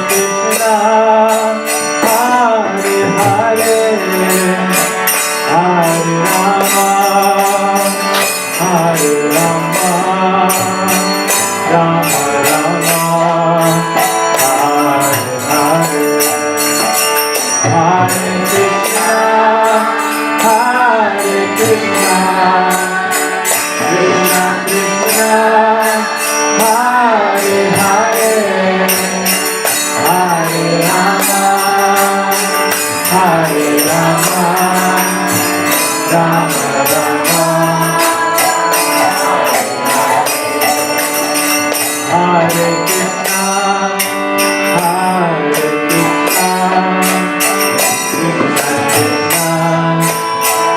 Krishna, Hare Hare, Hare Rama, Hare Rama, Rama Rama, Hare Hare, Hare Krishna, Hare Krishna, Krishna Krishna, Hare Hare, Hare Rama, Hare Rama, Rama Rama, Hare Krishna, Hare Krishna, Krishna Krishna,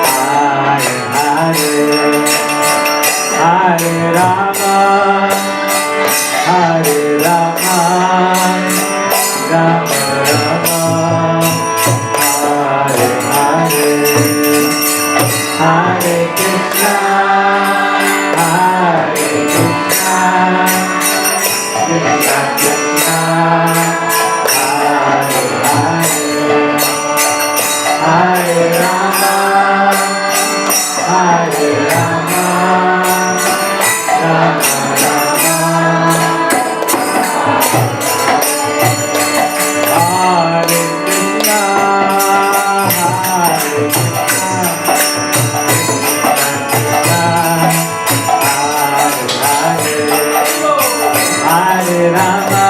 Hare Hare, Hare Rama, Hare Rama, Rama Rama, Hare Hare, Hare Krishna, Hare Krishna, Krishna Krishna, Hare Hare, Hare Rama, Hare Rama, Rama Rama,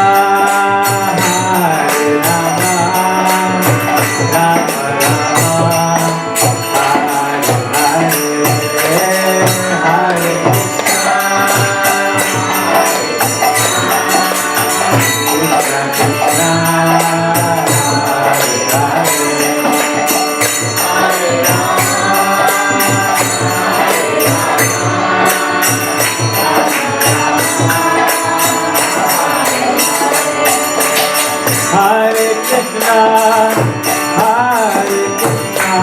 Hare Krishna, Hare Krishna,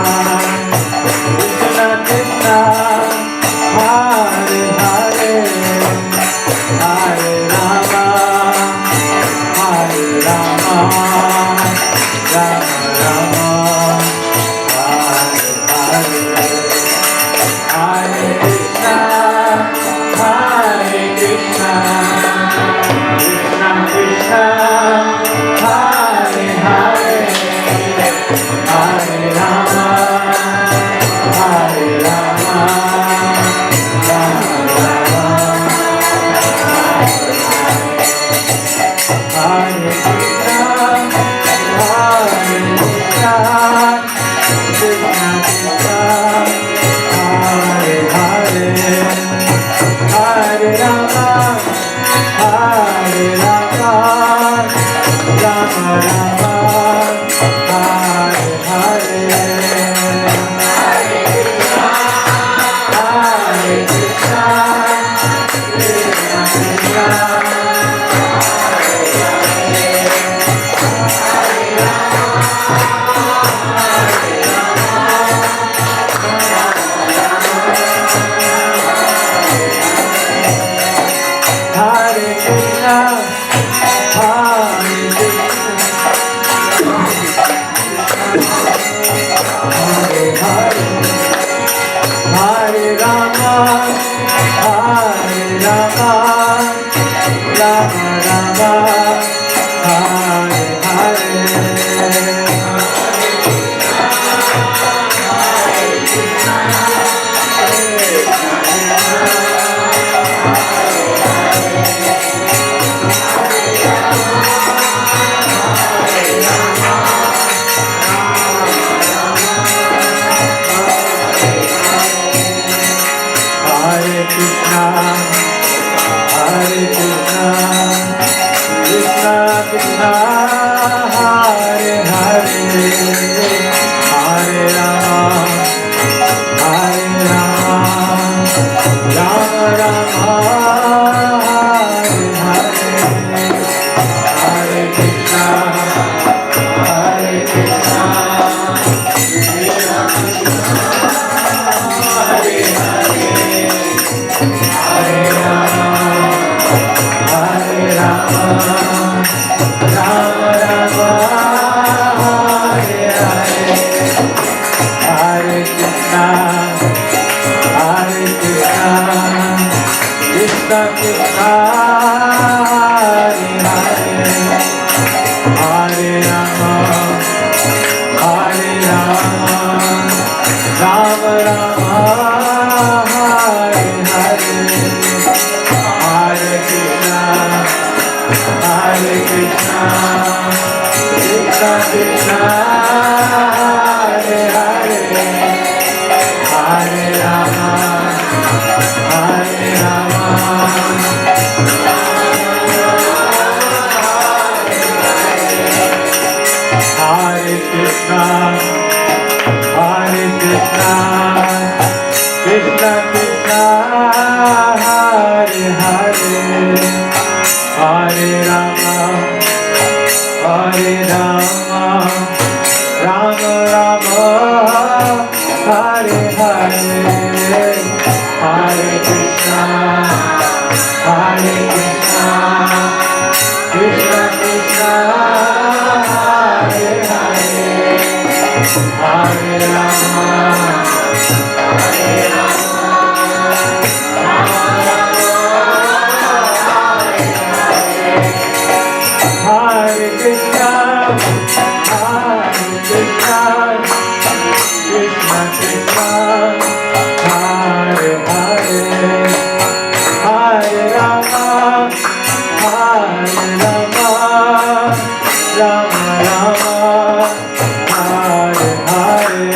Hare Rama, Hare Rama, Rama Rama, Hare Hare, Hare Krishna, Krishna Krishna, Hare Hare, Hare Rama, Hare Krishna, Hare Krishna, Krishna Krishna, Hare Hare, Hare Rama, Hare Rama, Rama Rama, Hare Hare, Hare Krishna, Hare Krishna, Krishna Krishna, Hare Hare, Hare Rama, Hare Rama, Rama Rama, Hare Krishna, Hare Krishna, Krishna Krishna, Hare Hare, Hare Rama, Hare Rama, Rama Rama, Hare Hare, Hare Krishna, Hare Krishna, Krishna Krishna, Hare Hare, Hare Rama, Hare Hare Krishna, Hare Krishna, Hare Hare, Hare Rama, Hare Rama, Rama Rama, Hare Hare, Hare Krishna, Hare Krishna, Krishna Krishna, Hare Hare, Hare Rama, Hare Rama, Rama Rama, Hare Hare, Hare Krishna, Hare Krishna, Krishna Krishna, Hare Hare, Hare Rama, Hare Rama, Rama Hare Rama, Hare Rama, Rama Rama, Hare Hare, Hare Krishna, Hare Krishna, Krishna Krishna, Hare Hare, Hare Rama, Hare Rama, Hare Krishna, Hare Krishna, Krishna Krishna, Hare Hare, Hare Rama, Hare Rama, Rama Rama, Hare Hare, Hare Krishna, Hare Krishna, Krishna Krishna, Hare Hare, Hare Rama, Hare Rama, Rama Rama, Hare Krishna, Hare Krishna, Krishna Krishna, Hare Hare, Hare Rama, Hare Rama, Rama Rama, Hare Hare,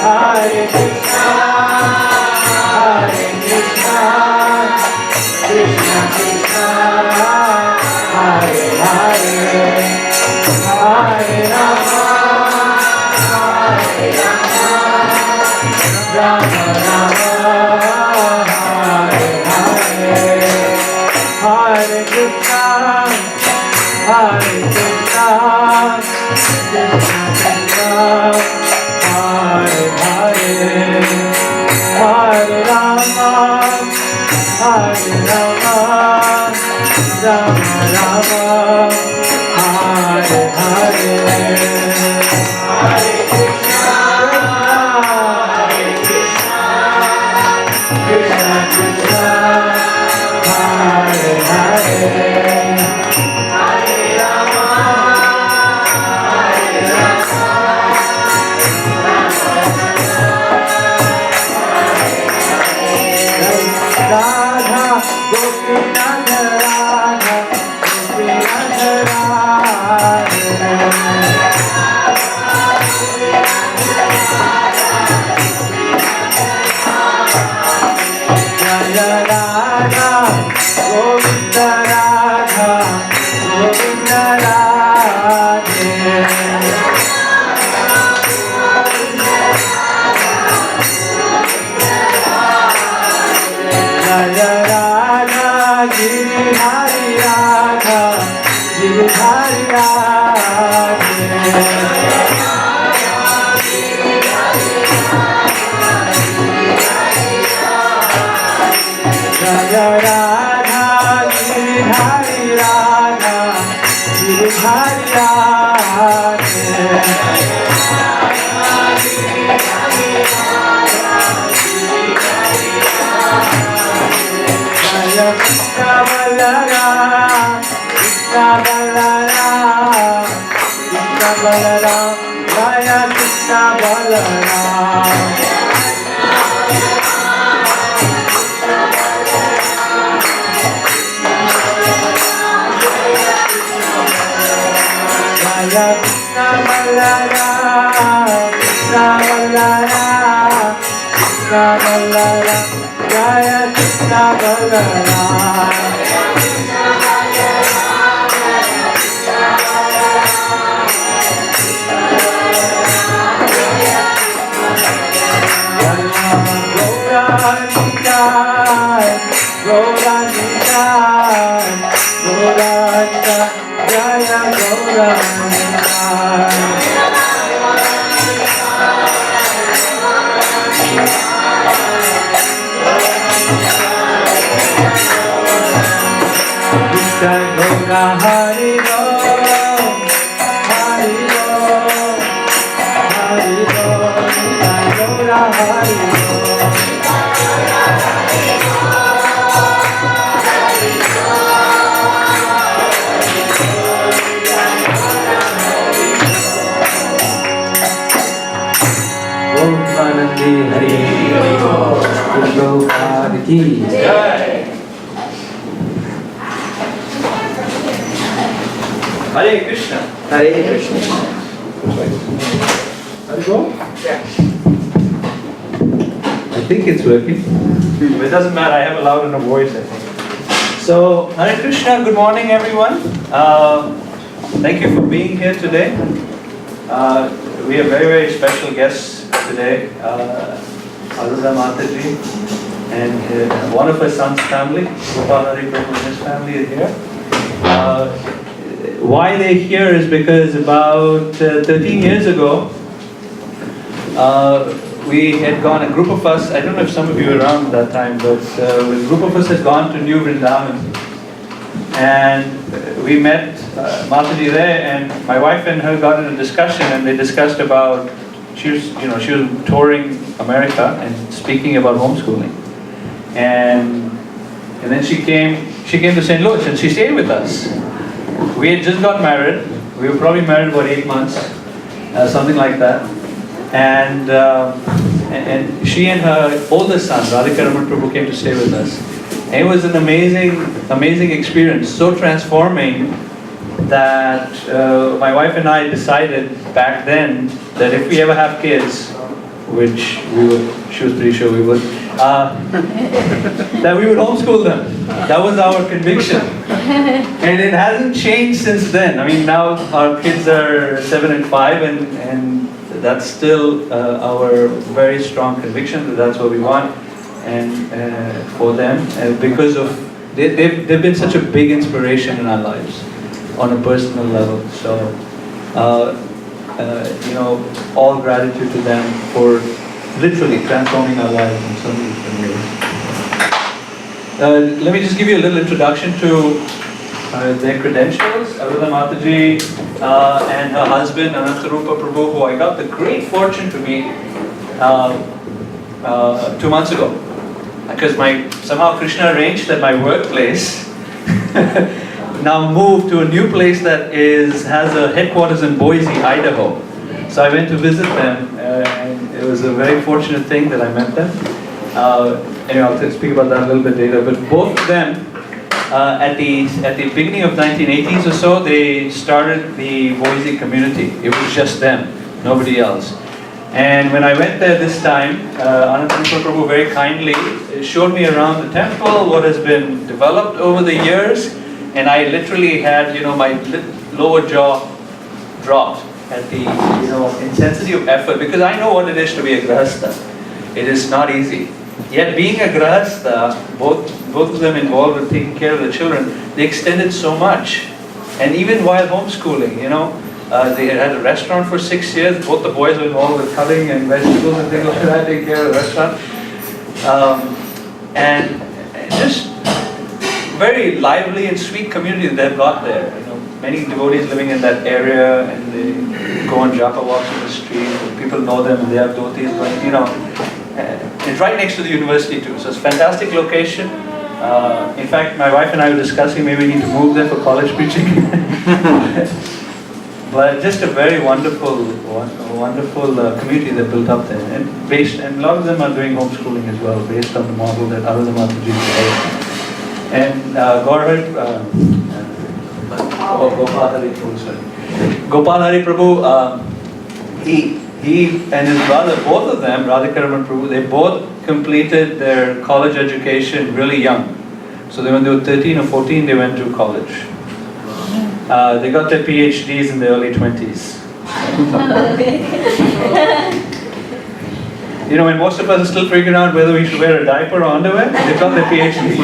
Hare Krishna, Hare Krishna, Krishna Krishna, Hare Hare, Hare Rama, Hare Rama, Rama Rama, Hare Hare, Hare Krishna, Hare Krishna, Krishna Krishna, Hare Hare, Hare Rama, Hare Rama, Rama Rama, Hare Hare, Hare Krishna, Hare Krishna, Krishna Krishna, Hare Hare, Hare Rama, Hare Rama, Radha Gopinath Radha Gopinath Jaya Radha Govinda Radha Govinda Radhe Jaya Radha Giridhari Radha Giridhari Radhe Jaya Radha Giridhari Radha Giridhari Radhe Jaya Krishna Balaram Krishna Balaram Krishna Balaram Jaya Krishna Balaram Jaya Krishna Balaram Krishna Balaram Krishna Balaram Jaya Krishna Balaram Hari Bo, Hari Bo, Hari Bo, Hari Bo. ki jai. Hare Krishna. Hare Krishna. Hare go? Yeah. I think it's working. It doesn't matter, I have a loud enough voice, I think. So, Hare Krishna, good morning everyone. Thank you for being here today. We have very, very special guests today. Aruddha Mataji and one of her son's family, Gopal Hari and his family is here. Why they're here is because about 13 years ago, we had gone, a group of us, I don't know if some of you were around at that time, but a group of us had gone to New Vrindavan. And we met Mataji there, and my wife and her got in a discussion, and they discussed about, she was touring America and speaking about homeschooling. And then she came to St. Louis and she stayed with us. We had just got married. We were probably married about 8 months, something like that. And she and her oldest son, Radhika Raman Prabhu, came to stay with us. And it was an amazing experience, so transforming that my wife and I decided back then that if we ever have kids, which she was pretty sure we would, that we would homeschool them. That was our conviction. And it hasn't changed since then. I mean, now our kids are 7 and 5, and that's still our very strong conviction that that's what we want, and for them, because of they've been such a big inspiration in our lives on a personal level. So all gratitude to them for literally transforming our lives in so many different ways. Let me just give you a little introduction to their credentials. Aruddha Mataji and her husband Anantarupa Prabhu, who I got the great fortune to meet 2 months ago, because somehow Krishna arranged that my workplace now moved to a new place that has a headquarters in Boise, Idaho. So I went to visit them, and it was a very fortunate thing that I met them. Anyway, I'll speak about that a little bit later. But both of them, at the beginning of 1980s or so, they started the Boise community. It was just them, nobody else. And when I went there this time, Anantarupa Prabhu very kindly showed me around the temple, what has been developed over the years, and I literally had, my lower jaw dropped at the, intensity of effort, because I know what it is to be a grahastha. It is not easy. Yet being a grahastha, both of them involved with taking care of the children, they extended so much. And even while homeschooling, they had a restaurant for 6 years. Both the boys were involved with cutting and vegetables and things like that, taking care of the restaurant. And just very lively and sweet community that they've got there. Many devotees living in that area, and they go on Japa walks in the street. People know them, and they have devotees, but it's right next to the university too. So it's a fantastic location. In fact, my wife and I were discussing maybe we need to move there for college preaching. But just a very wonderful community that built up there, and a lot of them are doing homeschooling as well, based on the model that Aruddha Mataji is. And Gopal Hari Prabhu, sorry. Gopal Hari Prabhu, he and his brother, both of them, Radhika Raman Prabhu, they both completed their college education really young. So when they were 13 or 14, they went to college. They got their PhDs in the early 20s. When most of us are still figuring out whether we should wear a diaper or underwear, they got their PhD.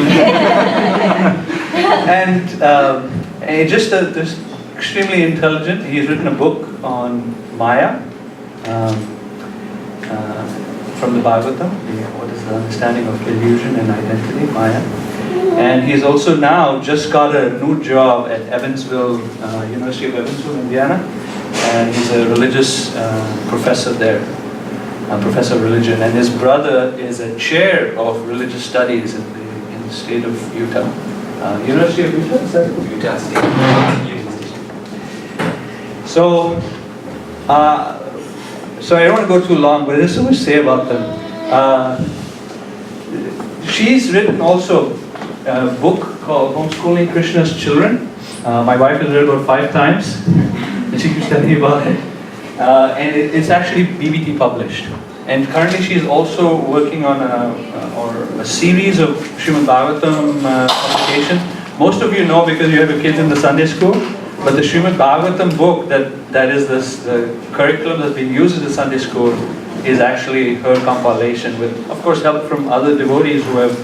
And just extremely intelligent. He's written a book on Maya, from the Bhagavatam, what is the understanding of illusion and identity, Maya. And he's also now just got a new job at Evansville, University of Evansville, Indiana. And he's a religious professor there, a professor of religion. And his brother is a chair of religious studies in the state of Utah. University of Utah? Is that Utah State? So I don't want to go too long, but there's so much to say about them. she's written also a book called Homeschooling Krishna's Children. My wife has read it about 5 times, and she keeps telling me about it. And it's actually BBT published. And currently she's also working on a series of Srimad-Bhagavatam publications. Most of you know because you have your kids in the Sunday school, but the Srimad-Bhagavatam book that is the curriculum that's being used in the Sunday school is actually her compilation with, of course, help from other devotees who have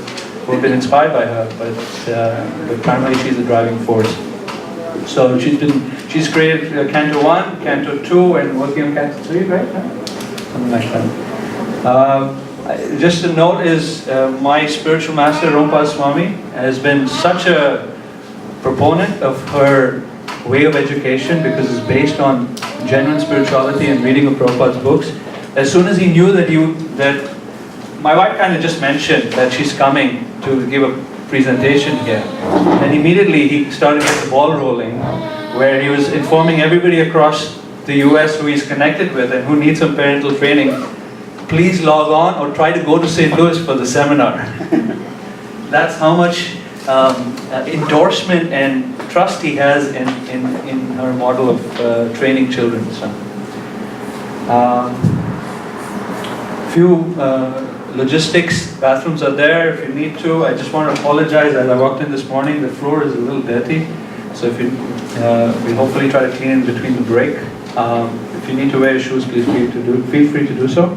been inspired by her, but primarily she's the driving force. So she's created Canto 1, Canto 2, and working on Canto 3, right? Something like that. Just a note is, my spiritual master, Rompa Swami, has been such a proponent of her way of education because it's based on genuine spirituality and reading of Prabhupada's books. As soon as he knew that my wife kind of just mentioned that she's coming to give a presentation here, and immediately he started to get the ball rolling, where he was informing everybody across the US who he's connected with and who needs some parental training, please log on or try to go to St. Louis for the seminar. That's how much endorsement and trust he has in her model of training children. So, few logistics, bathrooms are there if you need to. I just want to apologize, as I walked in this morning, the floor is a little dirty. So if you, we'll hopefully try to clean in between the break. If you need to wear your shoes, please feel free to do so.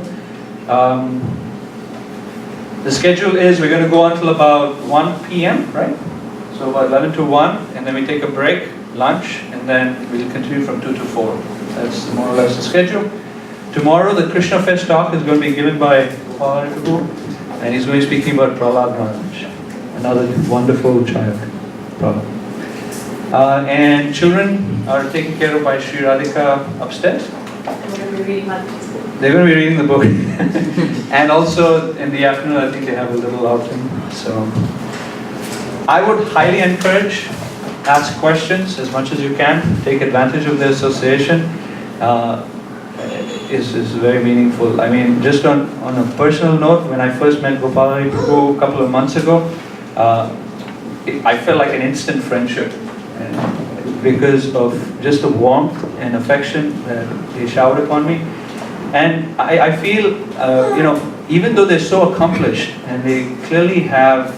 The schedule is we're going to go until about 1 p.m., right? So about 11 to 1, and then we take a break, lunch, and then we'll continue from 2 to 4. That's more or less the schedule. Tomorrow the Krishna Fest talk is going to be given by Gopal Hari, and he's going to be speaking about Prahlad Maharaj, another wonderful child, Prahlad. And children are taken care of by Sri Radhika upstairs. They're going to be reading the book. And also in the afternoon, I think they have a little outing. So I would highly encourage, ask questions as much as you can, take advantage of the association. Is very meaningful. I mean, just on a personal note, when I first met Gopal Hari Prabhu a couple of months ago, I felt like an instant friendship, because of just the warmth and affection that they showered upon me. And I feel, even though they're so accomplished and they clearly have,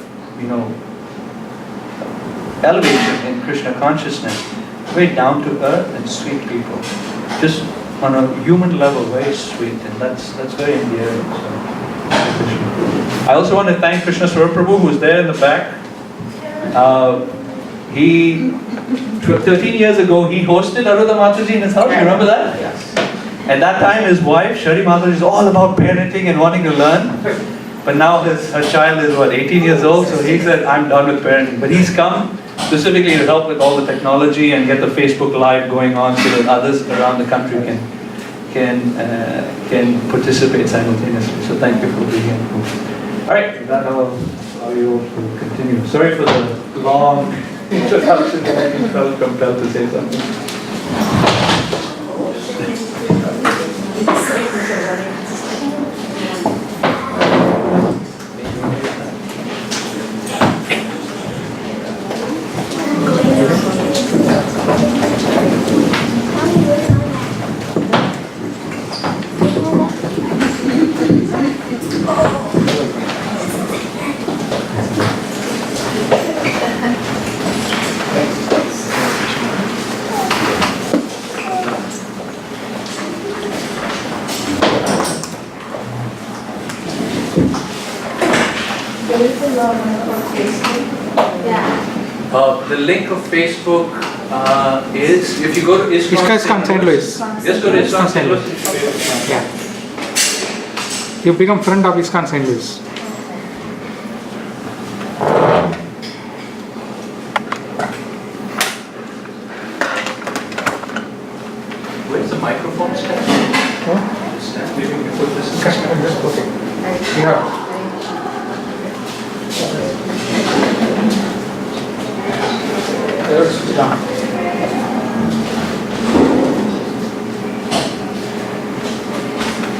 elevation in Krishna consciousness, very down to earth and sweet people. Just on a human level, very sweet, and that's very endearing. So, I also want to thank Krishna Prabhu, who's there in the back. He 13 years ago he hosted Aruddha Mataji in his house. You remember that? Yes. At that time, his wife Shari Mataji is all about parenting and wanting to learn. But now her child is 18 years old, so he said, "I'm done with parenting." But he's come specifically to help with all the technology and get the Facebook Live going on so that others around the country can participate simultaneously. So thank you for being here. All right, with that I'll allow you to continue. Sorry for the long introduction. I felt compelled to say something. The link of Facebook is, if you go to ISKCON St. Louis. Just go to ISKCON St. Louis. Yeah. You become friend of ISKCON St. Louis. Where's the microphone stand? Maybe we can put this in. Yeah.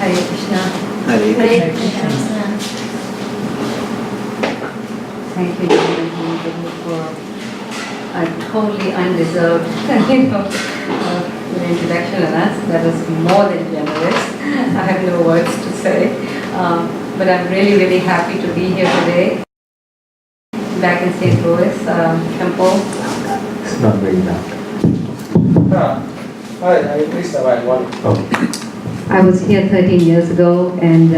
Hare Krishna. Hare Hare Krishna. Krishna. totally undeserved, introduction on us. That was more than generous. I have no words to say. But I'm really, really happy to be here today. Back in St. Louis, Temple. It's not very loud. I was here 13 years ago, and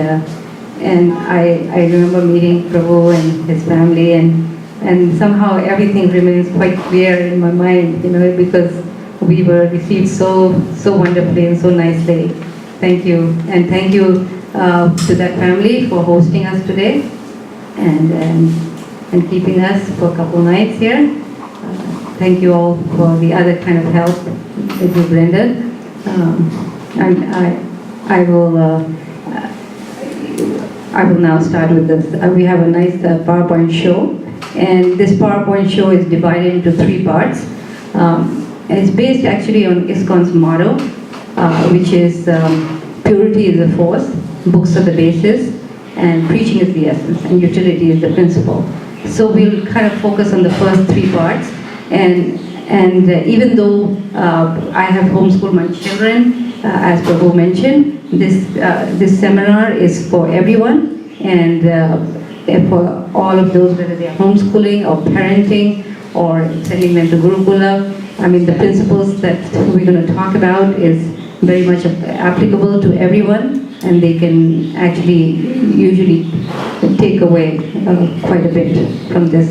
I remember meeting Prabhu and his family, and somehow everything remains quite clear in my mind, because we were received so wonderfully and so nicely. Thank you, and thank you to that family for hosting us today, and keeping us for a couple nights here. Thank you all for the other kind of help that you've rendered. I will now start with this. We have a nice PowerPoint show, and this PowerPoint show is divided into 3 parts. And it's based actually on ISKCON's motto, which is purity is the force, books are the basis, and preaching is the essence, and utility is the principle. So we'll kind of focus on the first 3 parts, and even though I have homeschooled my children, as Prabhu mentioned, this seminar is for everyone, and for all of those, whether they are homeschooling or parenting or sending them to Gurukula. I mean, the principles that we're going to talk about is very much applicable to everyone, and they can actually usually take away quite a bit from this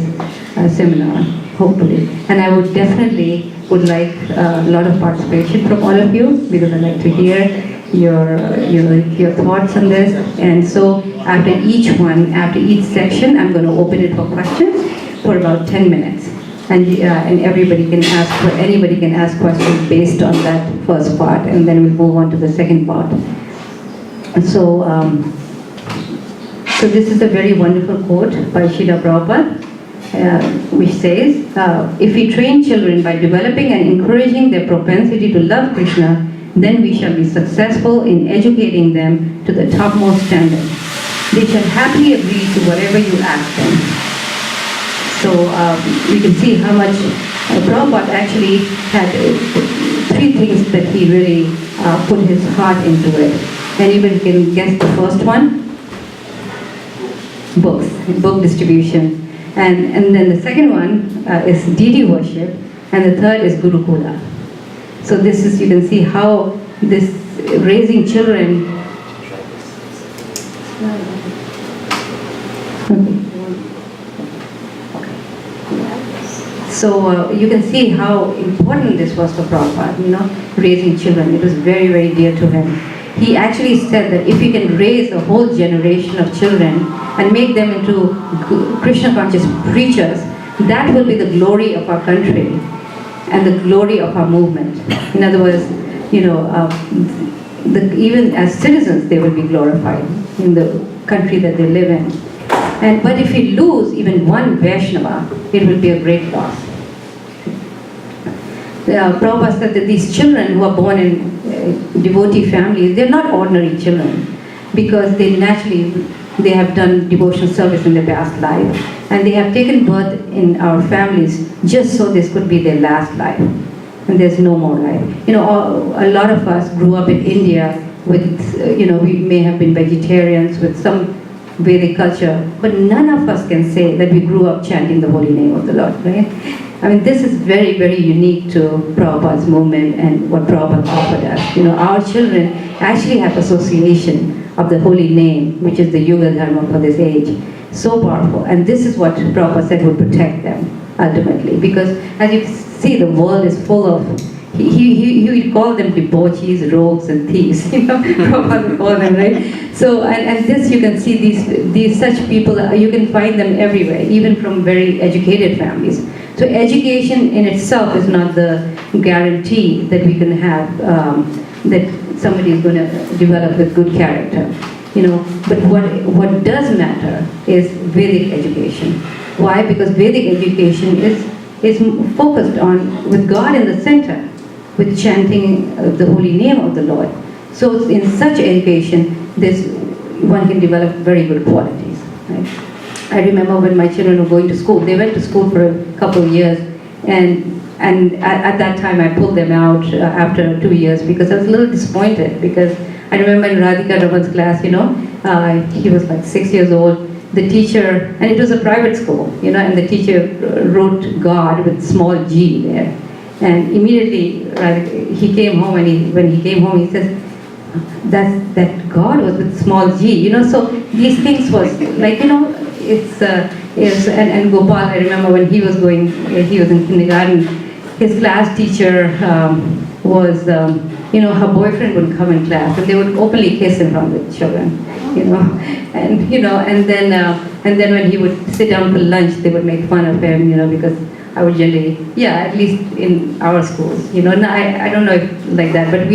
seminar, hopefully. And I would definitely like a lot of participation from all of you, because I'd like to hear your thoughts on this. And so after each section, I'm going to open it for questions for about 10 minutes. And anybody can ask questions based on that first part, and then we'll move on to the second part. So this is a very wonderful quote by Srila Prabhupada, which says, if we train children by developing and encouraging their propensity to love Krishna, then we shall be successful in educating them to the topmost standard. They shall happily agree to whatever you ask them. So you can see how much Prabhupada actually had 3 things that he really put his heart into it. Anybody can guess the first one? Books, book distribution. And then the second one is deity worship, and the third is Gurukula. So this is, you can see how this raising children. So you can see how important this was for Prabhupada, raising children. It was very, very dear to him. He actually said that if we can raise a whole generation of children and make them into Krishna conscious preachers, that will be the glory of our country and the glory of our movement. In other words, even as citizens, they will be glorified in the country that they live in. But if we lose even one Vaishnava, it will be a great loss. Prabhupada said that these children who are born in devotee families, they're not ordinary children, because they have done devotional service in their past life, and they have taken birth in our families just so this could be their last life, and there's no more life. A lot of us grew up in India with, we may have been vegetarians with some Vedic culture, but none of us can say that we grew up chanting the holy name of the Lord, right? I mean, this is very, very unique to Prabhupada's movement and what Prabhupada offered us. Our children actually have association of the holy name, which is the Yuga Dharma for this age. So powerful. And this is what Prabhupada said would protect them, ultimately. Because as you see, the world is full of, he would call them debauchees, rogues, and thieves. Prabhupada would call them, right? So, and this, you can see these such people, you can find them everywhere, even from very educated families. So education in itself is not the guarantee that we can have, that somebody is going to develop with good character. But what does matter is Vedic education. Why? Because Vedic education is focused on with God in the center, with chanting the holy name of the Lord. So in such education, one can develop very good qualities. Right? I remember when my children were going to school, they went to school for a couple of years, and and at that time I pulled them out after 2 years because I was a little disappointed, because I remember in Radhika Raman's class, he was like 6 years old. The teacher, and it was a private school, and the teacher wrote God with small g there. And immediately he came home, and when he came home, he says, that God was with small g, so these things was like, and Gopal, I remember when he was in kindergarten, his class teacher was, her boyfriend would come in class, and they would openly kiss in front of the children, and then when he would sit down for lunch, they would make fun of him, because I would generally, at least in our schools, I don't know if like that, but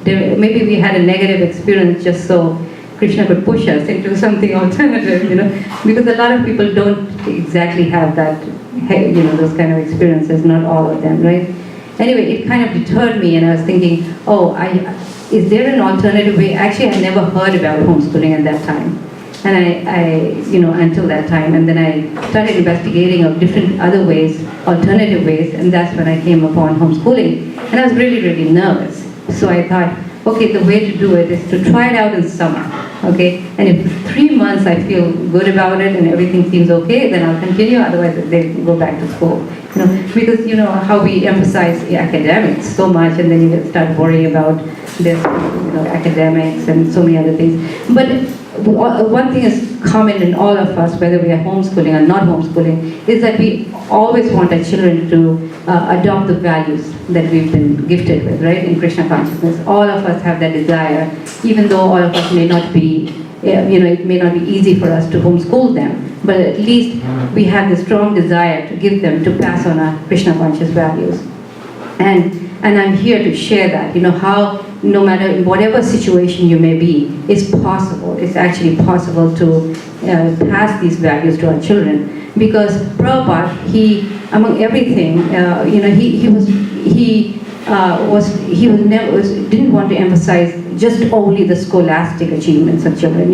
maybe we had a negative experience just so Krishna could push us into something alternative, because a lot of people don't exactly have that, those kind of experiences, not all of them, right? Anyway, it kind of deterred me, and I was thinking, is there an alternative way? Actually, I never heard about homeschooling at that time. And I until that time, and then I started investigating of different other ways, alternative ways, and that's when I came upon homeschooling. And I was really, really nervous. So I thought, okay, the way to do it is to try it out in summer, okay? And if 3 months I feel good about it and everything seems okay, then I'll continue, otherwise they go back to school. Because how we emphasize academics so much, and then you start worrying about this, academics and so many other things. But one thing is common in all of us, whether we are homeschooling or not homeschooling, is that we always want our children to adopt the values that we've been gifted with, right, in Krishna consciousness. All of us have that desire, even though all of us may not be, it may not be easy for us to homeschool them, but at least we have the strong desire to give them, to pass on our Krishna conscious values. And I'm here to share that, how no matter whatever situation you may be, it's possible, it's actually possible to pass these values to our children. Because Prabhupada, among everything, didn't want to emphasize just only the scholastic achievements of children.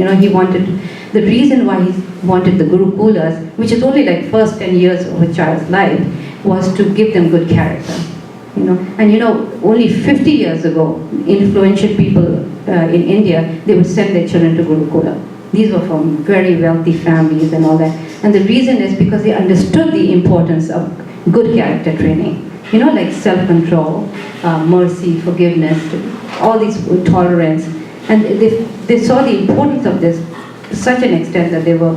The reason why he wanted the Gurukulas, which is only like first 10 years of a child's life, was to give them good character. Only 50 years ago, influential people in India, they would send their children to Gurukula. These were from very wealthy families and all that. And the reason is because they understood the importance of good character training. Like self-control, mercy, forgiveness, all these, tolerance. And they saw the importance of this to such an extent that they were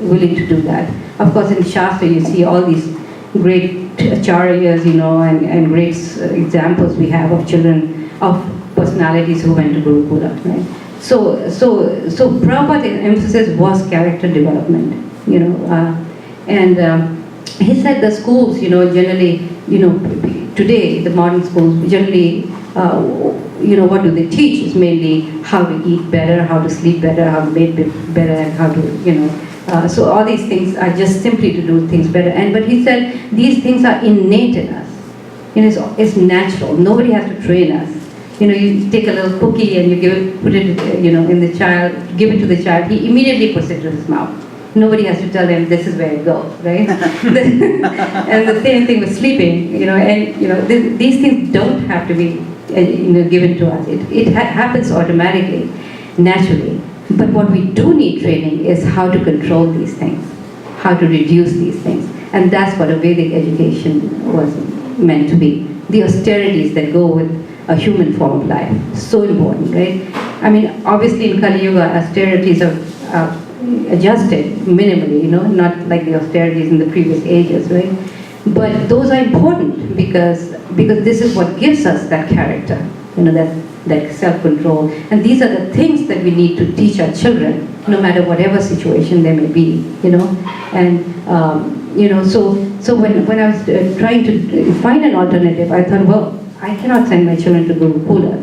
willing to do that. Of course, in Shastra, you see all these great acharyas, and great examples we have of children, of personalities who went to Gurukula, right? So Prabhupada's emphasis was character development, and he said the schools, generally, today, the modern schools, generally, what do they teach? Is mainly how to eat better, how to sleep better, how to make better, and how to, so all these things are just simply to do things better. But he said these things are innate in us. It's natural. Nobody has to train us. You take a little cookie and you put it, in the child, give it to the child. He immediately puts it to his mouth. Nobody has to tell him this is where it goes, right? And the same thing with sleeping, these things don't have to be, given to us. It happens automatically, naturally. But what we do need training is how to control these things, how to reduce these things. And that's what a Vedic education was meant to be. The austerities that go with a human form of life. So important, right? I mean, obviously in Kali Yuga, austerities are adjusted minimally, not like the austerities in the previous ages, right? But those are important because this is what gives us that character, that self-control. And these are the things that we need to teach our children, no matter whatever situation they may be, And, so when I was trying to find an alternative, I thought, well, I cannot send my children to Gurukula,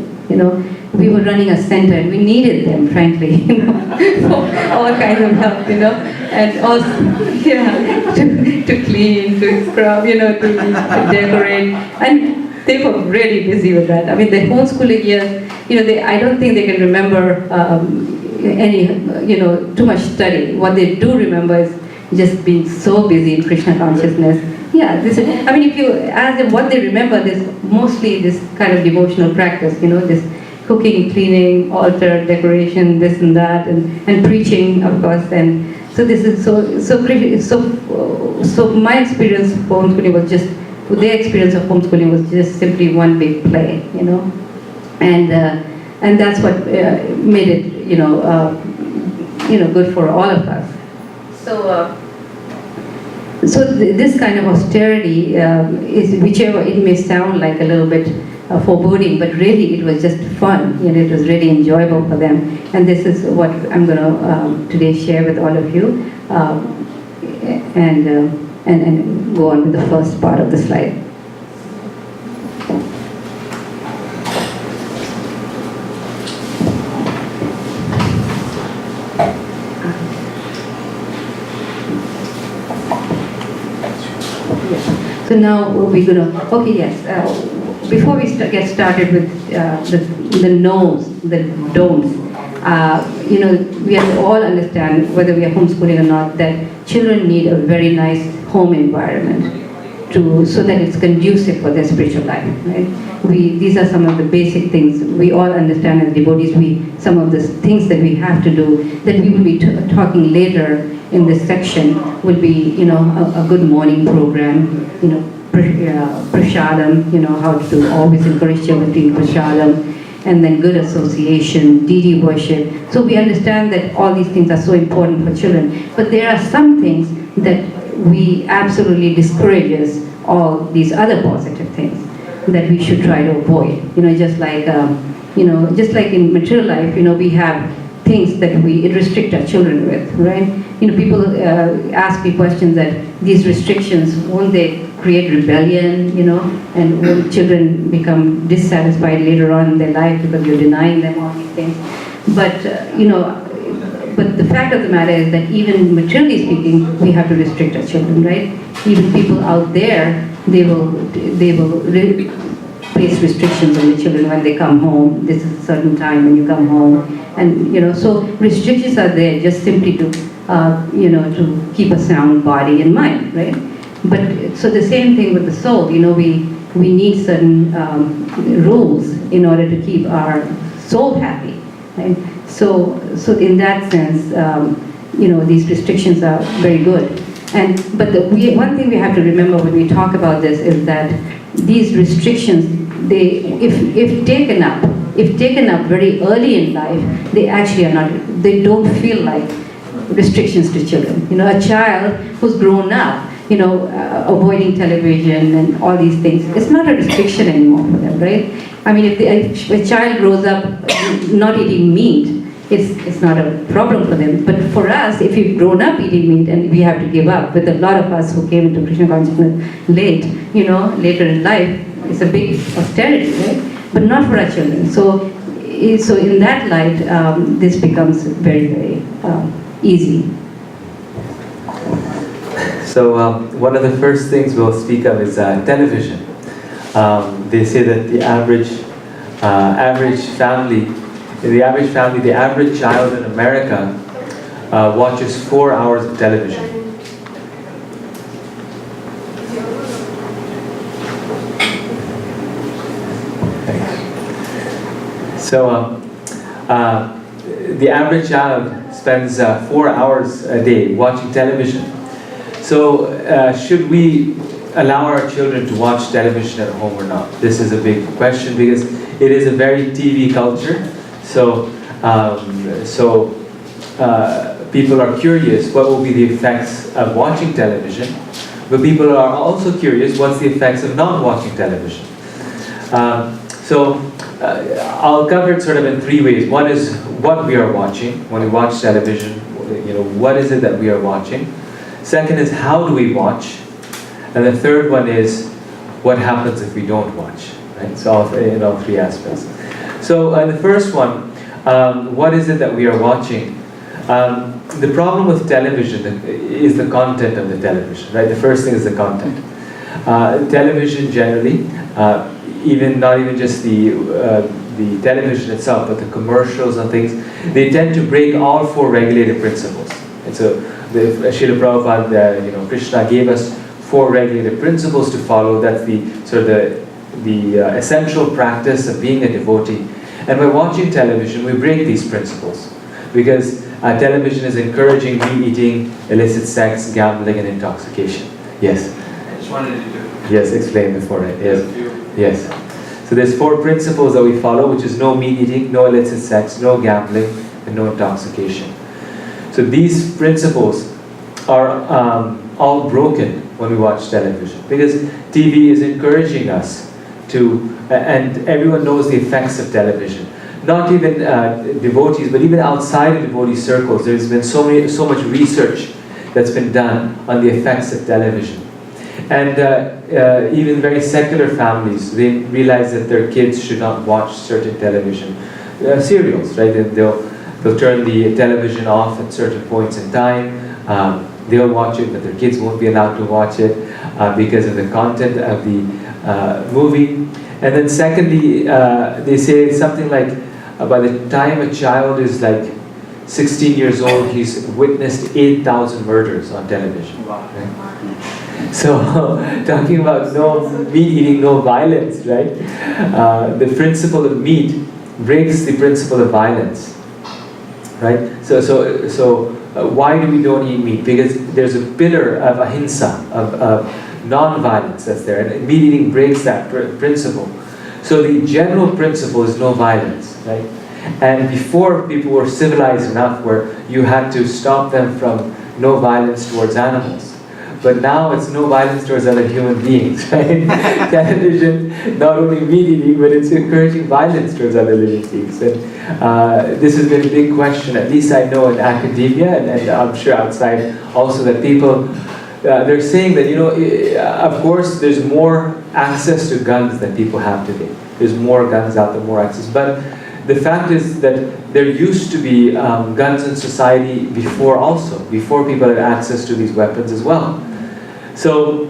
We were running a center and we needed them, frankly, for all kinds of help, and also, to clean, to scrub, to decorate. And they were really busy with that. I mean, the homeschooling years, I don't think they can remember too much study. What they do remember is just being so busy in Krishna consciousness, Yeah, this is, I mean, if you ask them what they remember, this mostly this kind of devotional practice, this cooking, cleaning, altar, decoration, this and that, and preaching, of course. And so this is so my experience of homeschooling was just, their experience of homeschooling was just simply one big play, and that's what made it, good for all of us. So this kind of austerity is, whichever it may sound like a little bit foreboding, but really it was just fun. It was really enjoyable for them. And this is what I'm going to today share with all of you, and go on with the first part of the slide. So now we're going to, okay, yes, before we get started with the no's, the don'ts, we have to all understand, whether we are homeschooling or not, that children need a very nice home environment so that it's conducive for their spiritual life, right? These are some of the basic things we all understand as devotees. Some of the things that we have to do, that we will be talking later in this section, will be, a good morning program, prasadam, how to always encourage children to eat prasadam, and then good association, deity worship. So we understand that all these things are so important for children, but there are some things that we absolutely discourages all these other positive things that we should try to avoid. Just like in material life, we have things that we restrict our children with, right? People ask me questions that these restrictions, won't they create rebellion, and won't children become dissatisfied later on in their life because you're denying them all these things? But, but the fact of the matter is that even materially speaking, we have to restrict our children, right? Even people out there, they will place restrictions on the children when they come home. This is a certain time when you come home. And, so restrictions are there just simply to, to keep a sound body and mind, right? But, so the same thing with the soul, we need certain rules in order to keep our soul happy, right? So in that sense, these restrictions are very good. But one thing we have to remember when we talk about this is that these restrictions, if taken up very early in life, they don't feel like restrictions to children. A child who's grown up, avoiding television and all these things, it's not a restriction anymore for them, right? I mean, if a child grows up not eating meat, it's not a problem for them. But for us, if we've grown up eating meat and we have to give up, with a lot of us who came into Krishna consciousness late, later in life, it's a big austerity, right? But not for our children. So in that light, this becomes very, very easy. So one of the first things we'll speak of is television. They say that the average family, the average child in America watches 4 hours of television. Thanks. So the average child spends 4 hours a day watching television. So should we allow our children to watch television at home or not? This is a big question because it is a very TV culture. So people are curious what will be the effects of watching television, but people are also curious what's the effects of not watching television. I'll cover it sort of in 3 ways. One is what we are watching when we watch television. What is it that we are watching? Second is how do we watch? And the third one is what happens if we don't watch, right? So in all 3 aspects. So the first one, what is it that we are watching? The problem with television is the content of the television, right? The first thing is the content. Television generally, not even just the television itself, but the commercials and things, they tend to break all 4 regulative principles. And so Srila Prabhupada, Krishna gave us 4 regulative principles to follow. That's the sort of the essential practice of being a devotee. And by watching television, we break these principles, because television is encouraging meat eating, illicit sex, gambling, and intoxication. Yes? I just wanted you to... Yes, explain before it. Yes. Yes. So there's 4 principles that we follow, which is no meat eating, no illicit sex, no gambling, and no intoxication. So these principles are all broken when we watch television, because TV is encouraging us to, and everyone knows the effects of television. Not even devotees, but even outside of devotee circles, there's been so much research that's been done on the effects of television. And even very secular families, they realize that their kids should not watch certain television serials, right? They'll turn the television off at certain points in time. They'll watch it, but their kids won't be allowed to watch it because of the content of the movie. And then secondly, they say something like, by the time a child is like 16 years old, he's witnessed 8,000 murders on television. Wow. Right? So, talking about no meat eating, no violence, right? The principle of meat breaks the principle of violence, right? So why do we don't eat meat? Because there's a pillar of ahimsa, of non-violence that's there, and meat eating breaks that principle. So the general principle is no violence, right? And before, people were civilized enough where you had to stop them from no violence towards animals. But now it's no violence towards other human beings, right? Television, not only meat eating, but it's encouraging violence towards other living beings. And this has been a big question, at least I know in academia, and I'm sure outside also, that people, they're saying that, you know, of course there's more access to guns than people have today. There's more guns out there, more access. But the fact is that there used to be guns in society before also, before people had access to these weapons as well. So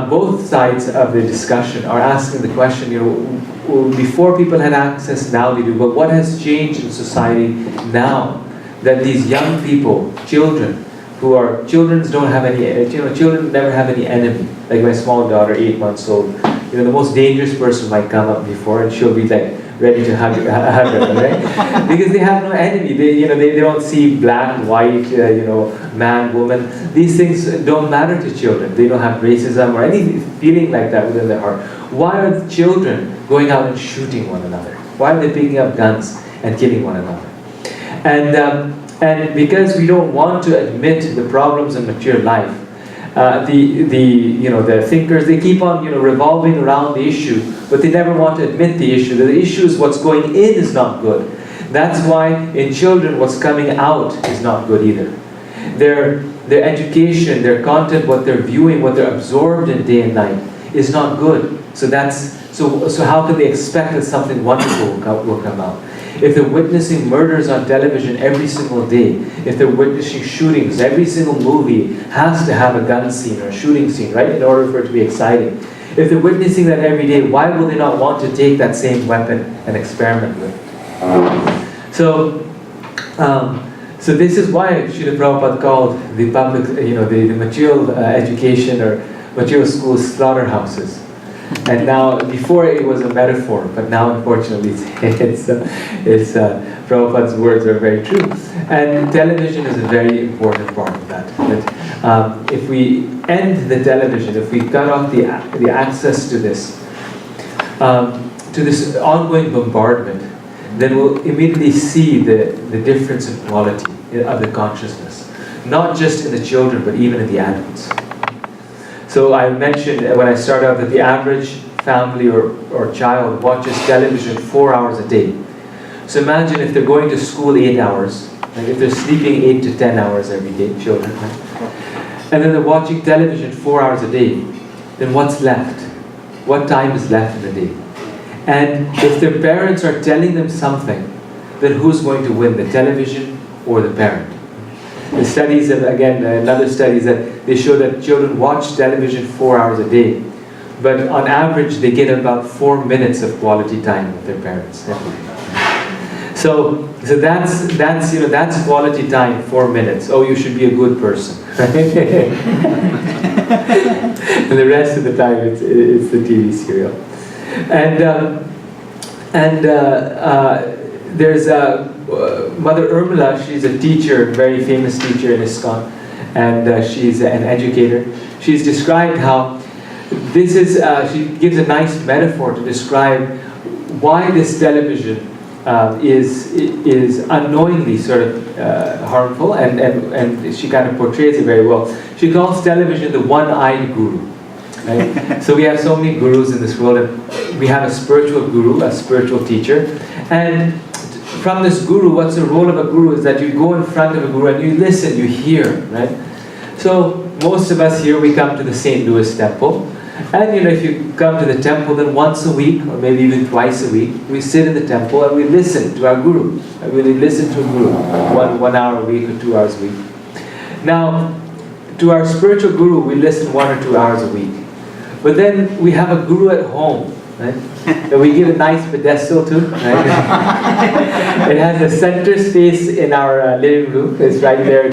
both sides of the discussion are asking the question, you know, before people had access, now they do, but what has changed in society now that these young people, children don't have any, children never have any enemy. Like my small daughter, 8 months old, you know, the most dangerous person might come up before and she'll be like ready to hug her, right? Because they have no enemy. They don't see black, white, man, woman. These things don't matter to children. They don't have racism or any feeling like that within their heart. Why are the children going out and shooting one another? Why are they picking up guns and killing one another? And because we don't want to admit the problems of material life, the thinkers, they keep on revolving around the issue, but they never want to admit the issue. The issue is what's going in is not good. That's why in children what's coming out is not good either. Their education, their content, what they're viewing, what they're absorbed in day and night is not good. So how can they expect that something wonderful will come out? If they're witnessing murders on television every single day, if they're witnessing shootings, every single movie has to have a gun scene or a shooting scene, right, in order for it to be exciting. If they're witnessing that every day, why will they not want to take that same weapon and experiment with it? So this is why Srila Prabhupada called the public, the material education or material schools slaughterhouses. And now, before it was a metaphor, but now unfortunately Prabhupada's words are very true. And television is a very important part of that. That if we end the television, if we cut off the access to this ongoing bombardment, then we'll immediately see the difference in quality of the consciousness. Not just in the children, but even in the adults. So I mentioned when I started out that the average family or child watches television 4 hours a day. So imagine if they're going to school 8 hours, like if they're sleeping 8 to 10 hours every day, children, right? And then they're watching television 4 hours a day, then what's left? What time is left in the day? And if their parents are telling them something, then who's going to win, the television or the parent? The studies, another study is that they show that children watch television 4 hours a day, but on average they get about 4 minutes of quality time with their parents. So that's quality time, 4 minutes. Oh, you should be a good person. And the rest of the time it's the TV serial. There's Mother Urmila. She's a teacher, very famous teacher in ISKCON, and she's an educator. She's described how this is. She gives a nice metaphor to describe why this television is unknowingly sort of harmful, and she kind of portrays it very well. She calls television the one-eyed guru. Right? So we have so many gurus in this world, and we have a spiritual guru, a spiritual teacher, and from this guru, what's the role of a guru is that you go in front of a guru and you listen, you hear, right? So most of us here, we come to the St. Louis temple. And if you come to the temple, then once a week, or maybe even twice a week, we sit in the temple and we listen to our guru. And we listen to a guru, 1 hour a week or 2 hours a week. Now, to our spiritual guru, we listen 1 or 2 hours a week. But then we have a guru at home, right? That we give a nice pedestal to, right? It has a center space in our living room. It's right there.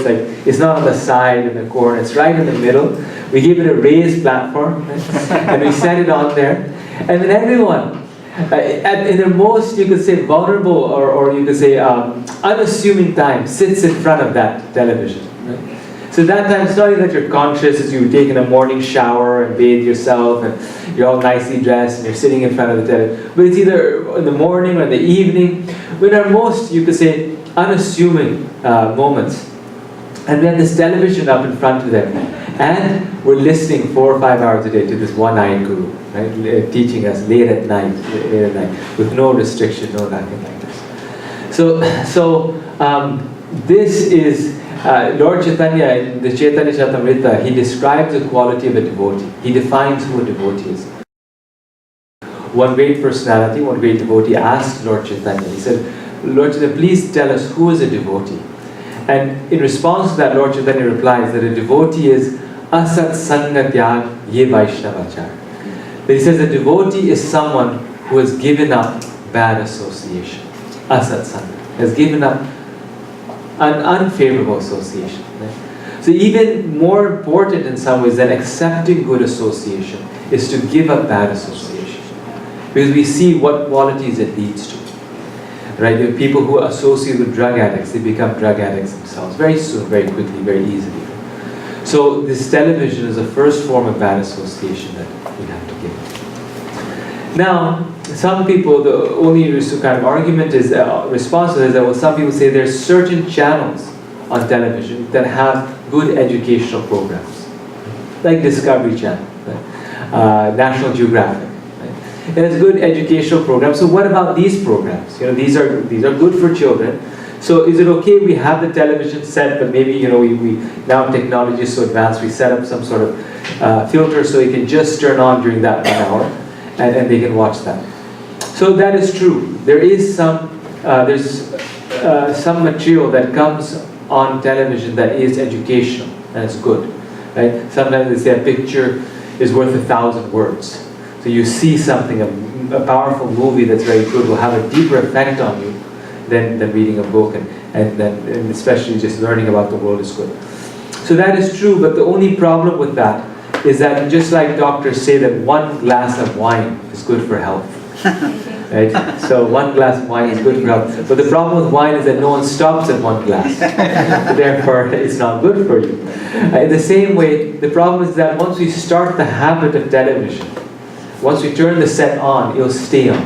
It's not on the side in the corner. It's right in the middle. We give it a raised platform, right? And we set it on there. And then everyone, in their most, you could say, vulnerable or you could say unassuming time, sits in front of that television. Right? So that time, it's not even that you're conscious as you've taken a morning shower and bathed yourself and you're all nicely dressed and you're sitting in front of the television. But it's either in the morning or in the evening, when our most, you could say, unassuming moments. And we have this television up in front of them. And we're listening 4 or 5 hours a day to this one-eyed guru, right? Teaching us late at night, with no restriction, no nothing like this. So this is Lord Chaitanya in the Chaitanya Charitamrita. He describes the quality of a devotee. He defines who a devotee is. One great personality, one great devotee asked Lord Chaitanya. He said, "Lord Chaitanya, please tell us who is a devotee." And in response to that, Lord Chaitanya replies that a devotee is asat sanga tyag ye vaishnavachar. That he says a devotee is someone who has given up bad association. Asat sanga. Has given up an unfavorable association. Right? So even more important in some ways than accepting good association is to give up bad association. Because we see what qualities it leads to. Right? There are people who associate with drug addicts, they become drug addicts themselves very soon, very quickly, very easily. So this television is the first form of bad association that we have to give. Now, some people, the only kind of argument is, response to this is that, well, some people say there's certain channels on television that have good educational programs, like Discovery Channel, right? National Geographic. It has good educational programs. So what about these programs? These are good for children. So is it okay we have the television set, but maybe we now technology is so advanced, we set up some sort of filter so you can just turn on during that 1 hour, and they can watch that. So that is true. There is some material that comes on television that is educational and it's good, right? Sometimes they say a picture is worth 1,000 words. So you see something, a powerful movie that's very good will have a deeper effect on you than reading a book, and especially just learning about the world is good. So that is true, but the only problem with that is that just like doctors say that 1 glass of wine is good for health. Right? So 1 glass of wine is good for health. But the problem with wine is that no one stops at 1 glass. Therefore, it's not good for you. In the same way, the problem is that once we start the habit of television, once we turn the set on, it'll stay on.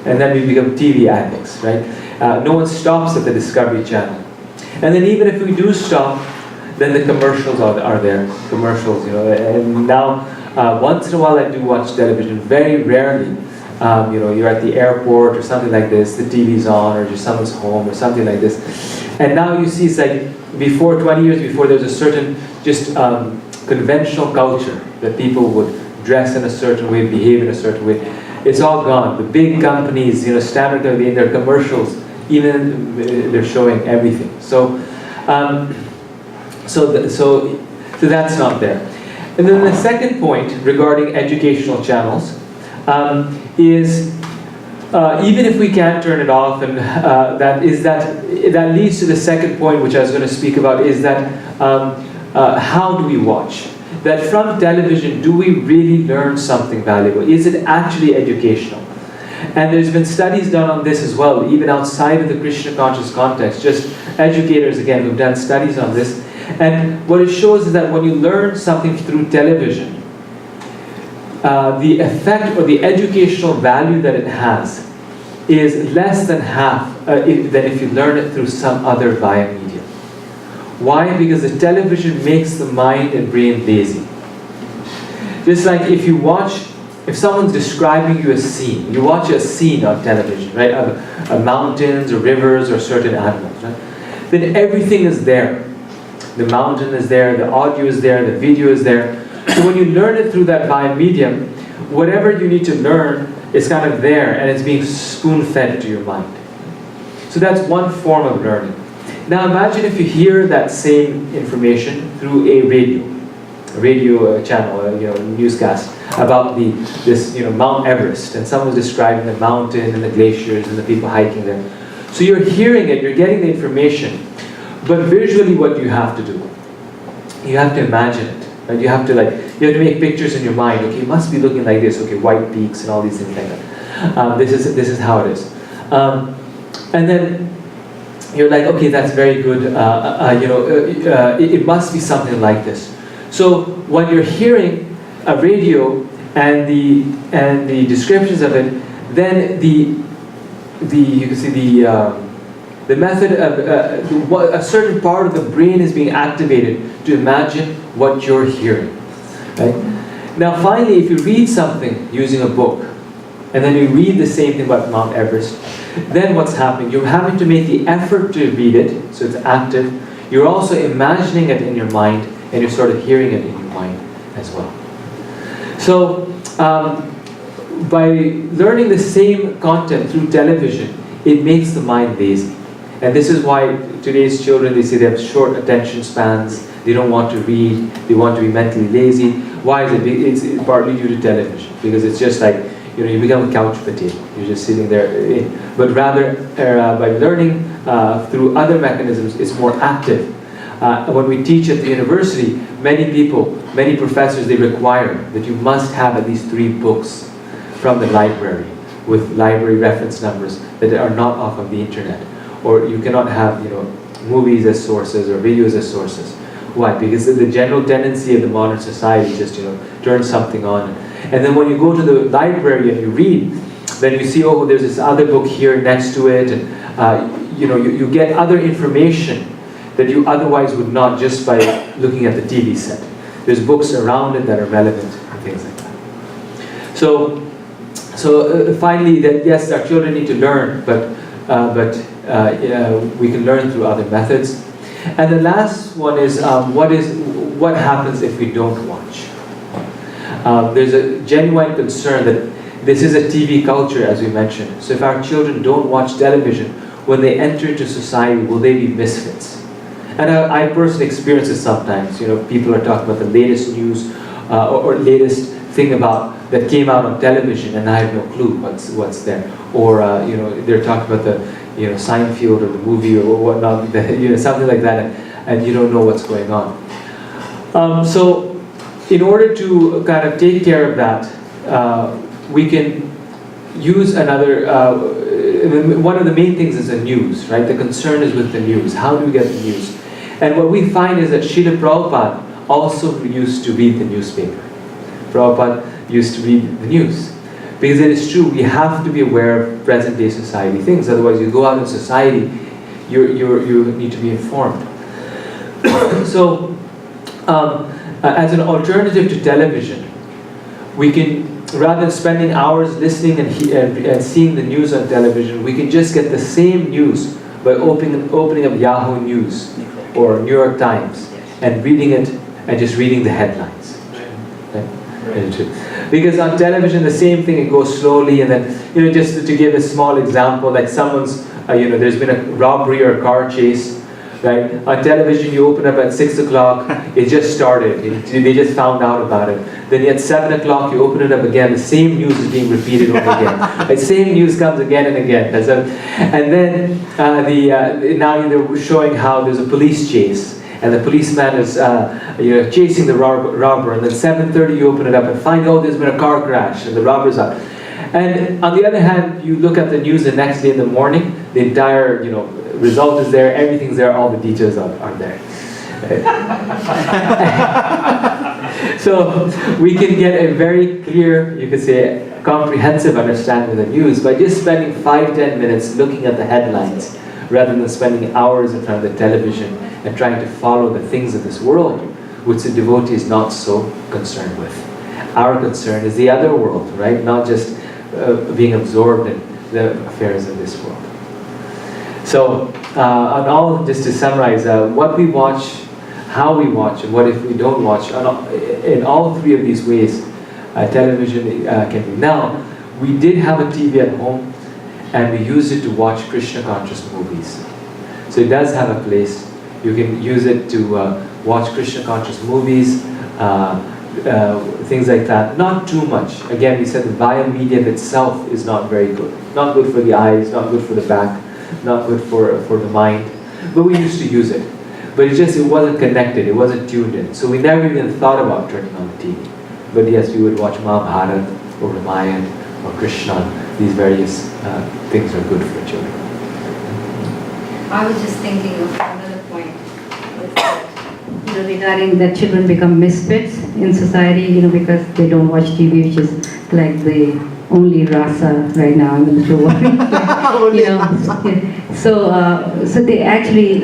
And then we become TV addicts, right? No one stops at the Discovery Channel. And then even if we do stop, then the commercials are there. Commercials, And now, once in a while I do watch television, very rarely. You're at the airport or something like this, the TV's on, or just someone's home or something like this. And now you see, it's like 20 years before, there's a certain just conventional culture that people would dress in a certain way, behave in a certain way. It's all gone. The big companies, standard in their commercials, even they're showing everything. So that's not there. And then the second point regarding educational channels is even if we can't turn it off, and that leads to the second point, which I was going to speak about, is that how do we watch? That from television, do we really learn something valuable? Is it actually educational? And there's been studies done on this as well, even outside of the Krishna conscious context, just educators again who've done studies on this. And what it shows is that when you learn something through television, the effect or the educational value that it has is less than half than if you learn it through some other via medium. Why? Because the television makes the mind and brain lazy. Just like if someone's describing you a scene, you watch a scene on television, right? Of mountains or rivers or certain animals, right? Then everything is there. The mountain is there, the audio is there, the video is there. So when you learn it through that via medium, whatever you need to learn is kind of there and it's being spoon-fed to your mind. So that's one form of learning. Now imagine if you hear that same information through a radio channel, newscast about this Mount Everest, and someone's describing the mountain and the glaciers and the people hiking there. So you're hearing it, you're getting the information, but visually what do you have to do? You have to imagine it. Right? You have to make pictures in your mind. Okay, it must be looking like this. Okay, white peaks and all these things like that. This is how it is. And then you're like, okay, that's very good. It must be something like this. So when you're hearing a radio and the descriptions of it, then you can see the method of a certain part of the brain is being activated to imagine what you're hearing. Right? Now finally, if you read something using a book, and then you read the same thing about Mount Everest, then what's happening? You're having to make the effort to read it, so it's active. You're also imagining it in your mind, and you're sort of hearing it in your mind as well. So by learning the same content through television, it makes the mind lazy. And this is why today's children, they say they have short attention spans, they don't want to read, they want to be mentally lazy. Why is it? It's partly due to television, because it's just like, you become a couch potato. You're just sitting there. But rather, by learning through other mechanisms, it's more active. When we teach at the university, many professors, they require that you must have at least 3 books from the library with library reference numbers that are not off of the internet. Or you cannot have, movies as sources or videos as sources. Why? Because the general tendency of the modern society is just, turn something on. And then when you go to the library and you read, then you see, oh, there's this other book here next to it, and you get other information that you otherwise would not just by looking at the TV set. There's books around it that are relevant and things like that. So finally, that yes, our children need to learn, but we can learn through other methods. And the last one is what happens if we don't watch? There's a genuine concern that this is a TV culture, as we mentioned. So if our children don't watch television, when they enter into society, will they be misfits? And I personally experience this sometimes. People are talking about the latest news or latest thing that came out on television, and I have no clue what's there. Or they're talking about the Seinfeld or the movie or whatnot, something like that, and you don't know what's going on. So in order to kind of take care of that, we can use another, one of the main things is the news, right? The concern is with the news. How do we get the news? And what we find is that Srila Prabhupada also used to read the newspaper. Prabhupada used to read the news. Because it is true, we have to be aware of present-day society things. Otherwise, you go out in society, you need to be informed. So, as an alternative to television, we can, rather than spending hours listening and seeing the news on television, we can just get the same news by opening up Yahoo News or New York Times and reading it and just reading the headlines. Right? Because on television, the same thing, it goes slowly, and then, just to give a small example, like someone's, there's been a robbery or a car chase, right? On television, you open up at 6 o'clock, it just started, they just found out about it. Then at 7 o'clock, you open it up again, the same news is being repeated over again. The same news comes again and again. And then now they're showing how there's a police chase, and the policeman is chasing the robber, and then 7:30 you open it up and find out there's been a car crash and the robber's out. And on the other hand, you look at the news the next day in the morning, the entire result is there, everything's there, all the details are there. So we can get a very clear, you could say, comprehensive understanding of the news by just spending 5-10 minutes looking at the headlines, rather than spending hours in front of the television and trying to follow the things of this world, which the devotee is not so concerned with. Our concern is the other world, right? Not just being absorbed in the affairs of this world. So, just to summarize, what we watch, how we watch, and what if we don't watch, in all three of these ways, television can be. Now, we did have a TV at home, and we used it to watch Krishna conscious movies. So it does have a place. You can use it to watch Krishna conscious movies, things like that. Not too much. Again, we said the via medium itself is not very good. Not good for the eyes, not good for the back, not good for the mind. But we used to use it. But it wasn't connected, it wasn't tuned in. So we never even thought about turning on the TV. But yes, we would watch Mahabharata or Ramayana or Krishna. These various things are good for children. I was just thinking of another point, is that, regarding that children become misfits in society, because they don't watch TV, which is like the only rasa right now in the world. So they actually,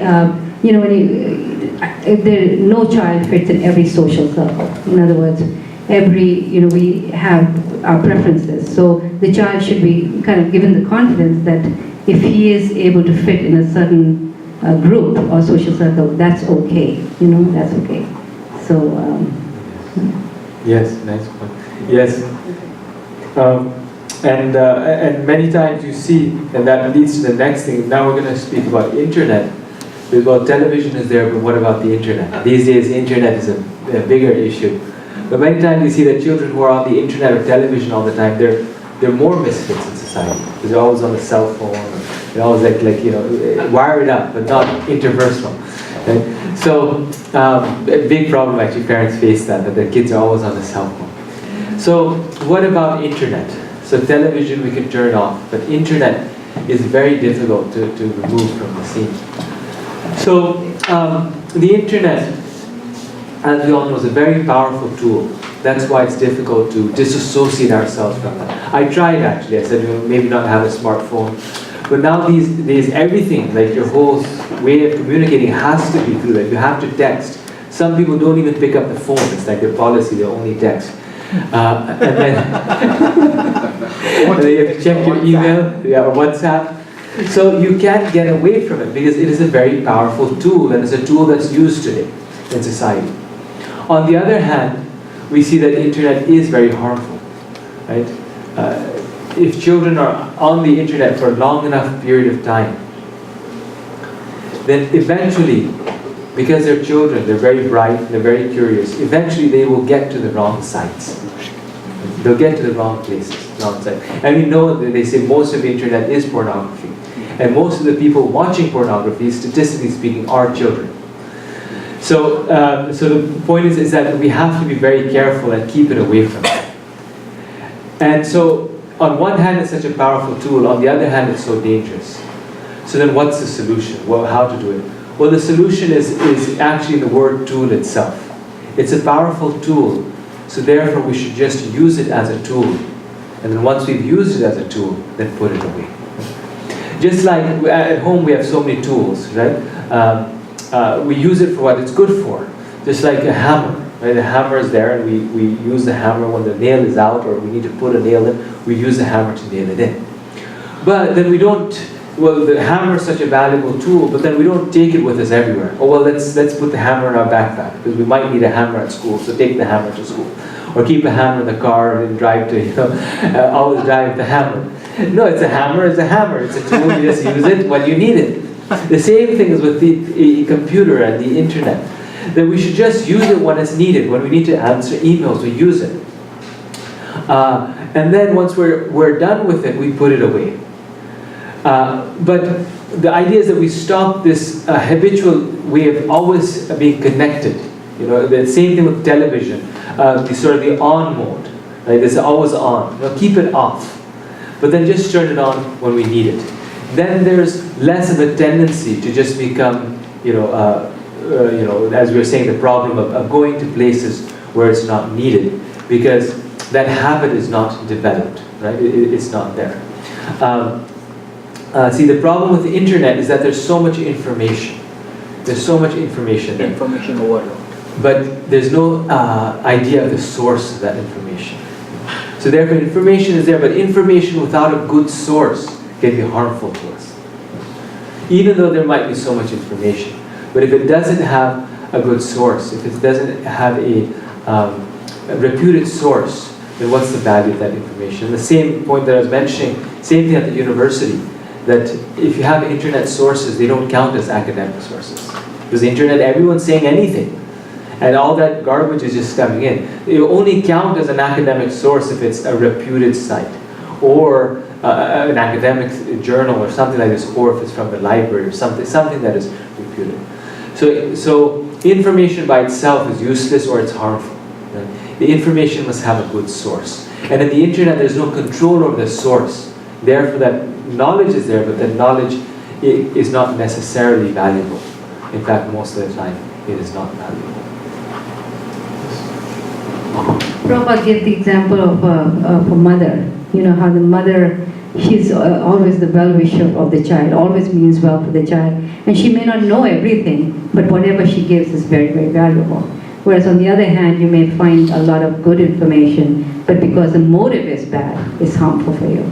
no child fits in every social circle. In other words, we have our preferences. So the child should be kind of given the confidence that if he is able to fit in a certain group or social circle, that's okay. That's okay. So. Yes, nice point. Yes. And many times you see, and that leads to the next thing. Now we're going to speak about internet. Well, television is there, but what about the internet? These days, the internet is a bigger issue. But many times you see that children who are on the internet or television all the time, they're more misfits in society because they're always on the cell phone. They're always wired up, but not interpersonal. Right? So a big problem actually, parents face that their kids are always on the cell phone. So what about internet? So television we can turn off, but internet is very difficult to remove from the scene. So the internet, as we all know, is a very powerful tool. That's why it's difficult to disassociate ourselves from that. I tried actually. I said maybe not have a smartphone, but now these days everything, like your whole way of communicating, has to be through that. You have to text. Some people don't even pick up the phone. It's like their policy; they only text. And then you have to check your email, or WhatsApp. So you can't get away from it because it is a very powerful tool, and it's a tool that's used today in society. On the other hand, we see that the internet is very harmful, right? If children are on the internet for a long enough period of time, then eventually, because they're children, they're very bright, they're very curious, eventually they will get to the wrong sites. They'll get to the wrong places, wrong sites. And we know that they say most of the internet is pornography. And most of the people watching pornography, statistically speaking, are children. So the point is that we have to be very careful and keep it away from it. And so, on one hand, it's such a powerful tool. On the other hand, it's so dangerous. So then what's the solution? Well, how to do it? Well, the solution is actually in the word tool itself. It's a powerful tool. So therefore, we should just use it as a tool. And then once we've used it as a tool, then put it away. Just like at home, we have so many tools, right? We use it for what it's good for. Just like a hammer, right? The hammer is there, and we use the hammer when the nail is out, or we need to put a nail in, we use the hammer to nail it in. But then we don't, the hammer is such a valuable tool, but then we don't take it with us everywhere. Oh, well, let's put the hammer in our backpack, because we might need a hammer at school, so take the hammer to school. Or keep a hammer in the car and drive to, always drive with the hammer. No, it's a hammer, it's a hammer. It's a tool, you just use it when you need it. The same thing is with the computer and the internet. That we should just use it when it's needed. When we need to answer emails, we use it. And then once we're done with it, we put it away. But the idea is that we stop this habitual way of always being connected. You know, the same thing with television. The on mode. Right? It's always on. You know, keep it off. But then just turn it on when we need it. Then there's less of a tendency to just become, as we were saying, the problem of going to places where it's not needed, because that habit is not developed, right? It's not there. See, the problem with the internet is that there's so much information. There's so much information there. Information overload. But there's no idea of the source of that information. So therefore, information is there, but information without a good source can be harmful to us. Even though there might be so much information. But if it doesn't have a good source, if it doesn't have a reputed source, then what's the value of that information? And the same point that I was mentioning, same thing at the university, that if you have internet sources, they don't count as academic sources. Because the internet, everyone's saying anything. And all that garbage is just coming in. It will only count as an academic source if it's a reputed site, or an academic journal or something like this, or if it's from the library or something that is reputed. So information by itself is useless or it's harmful. Right? The information must have a good source. And in the internet, there's no control over the source. Therefore, that knowledge is there, but that knowledge is not necessarily valuable. In fact, most of the time, it is not valuable. Prabhupada gave the example of a mother. You know how the mother, she's always the well-wisher of the child, always means well for the child. And she may not know everything, but whatever she gives is very, very valuable. Whereas on the other hand, you may find a lot of good information, but because the motive is bad, it's harmful for you.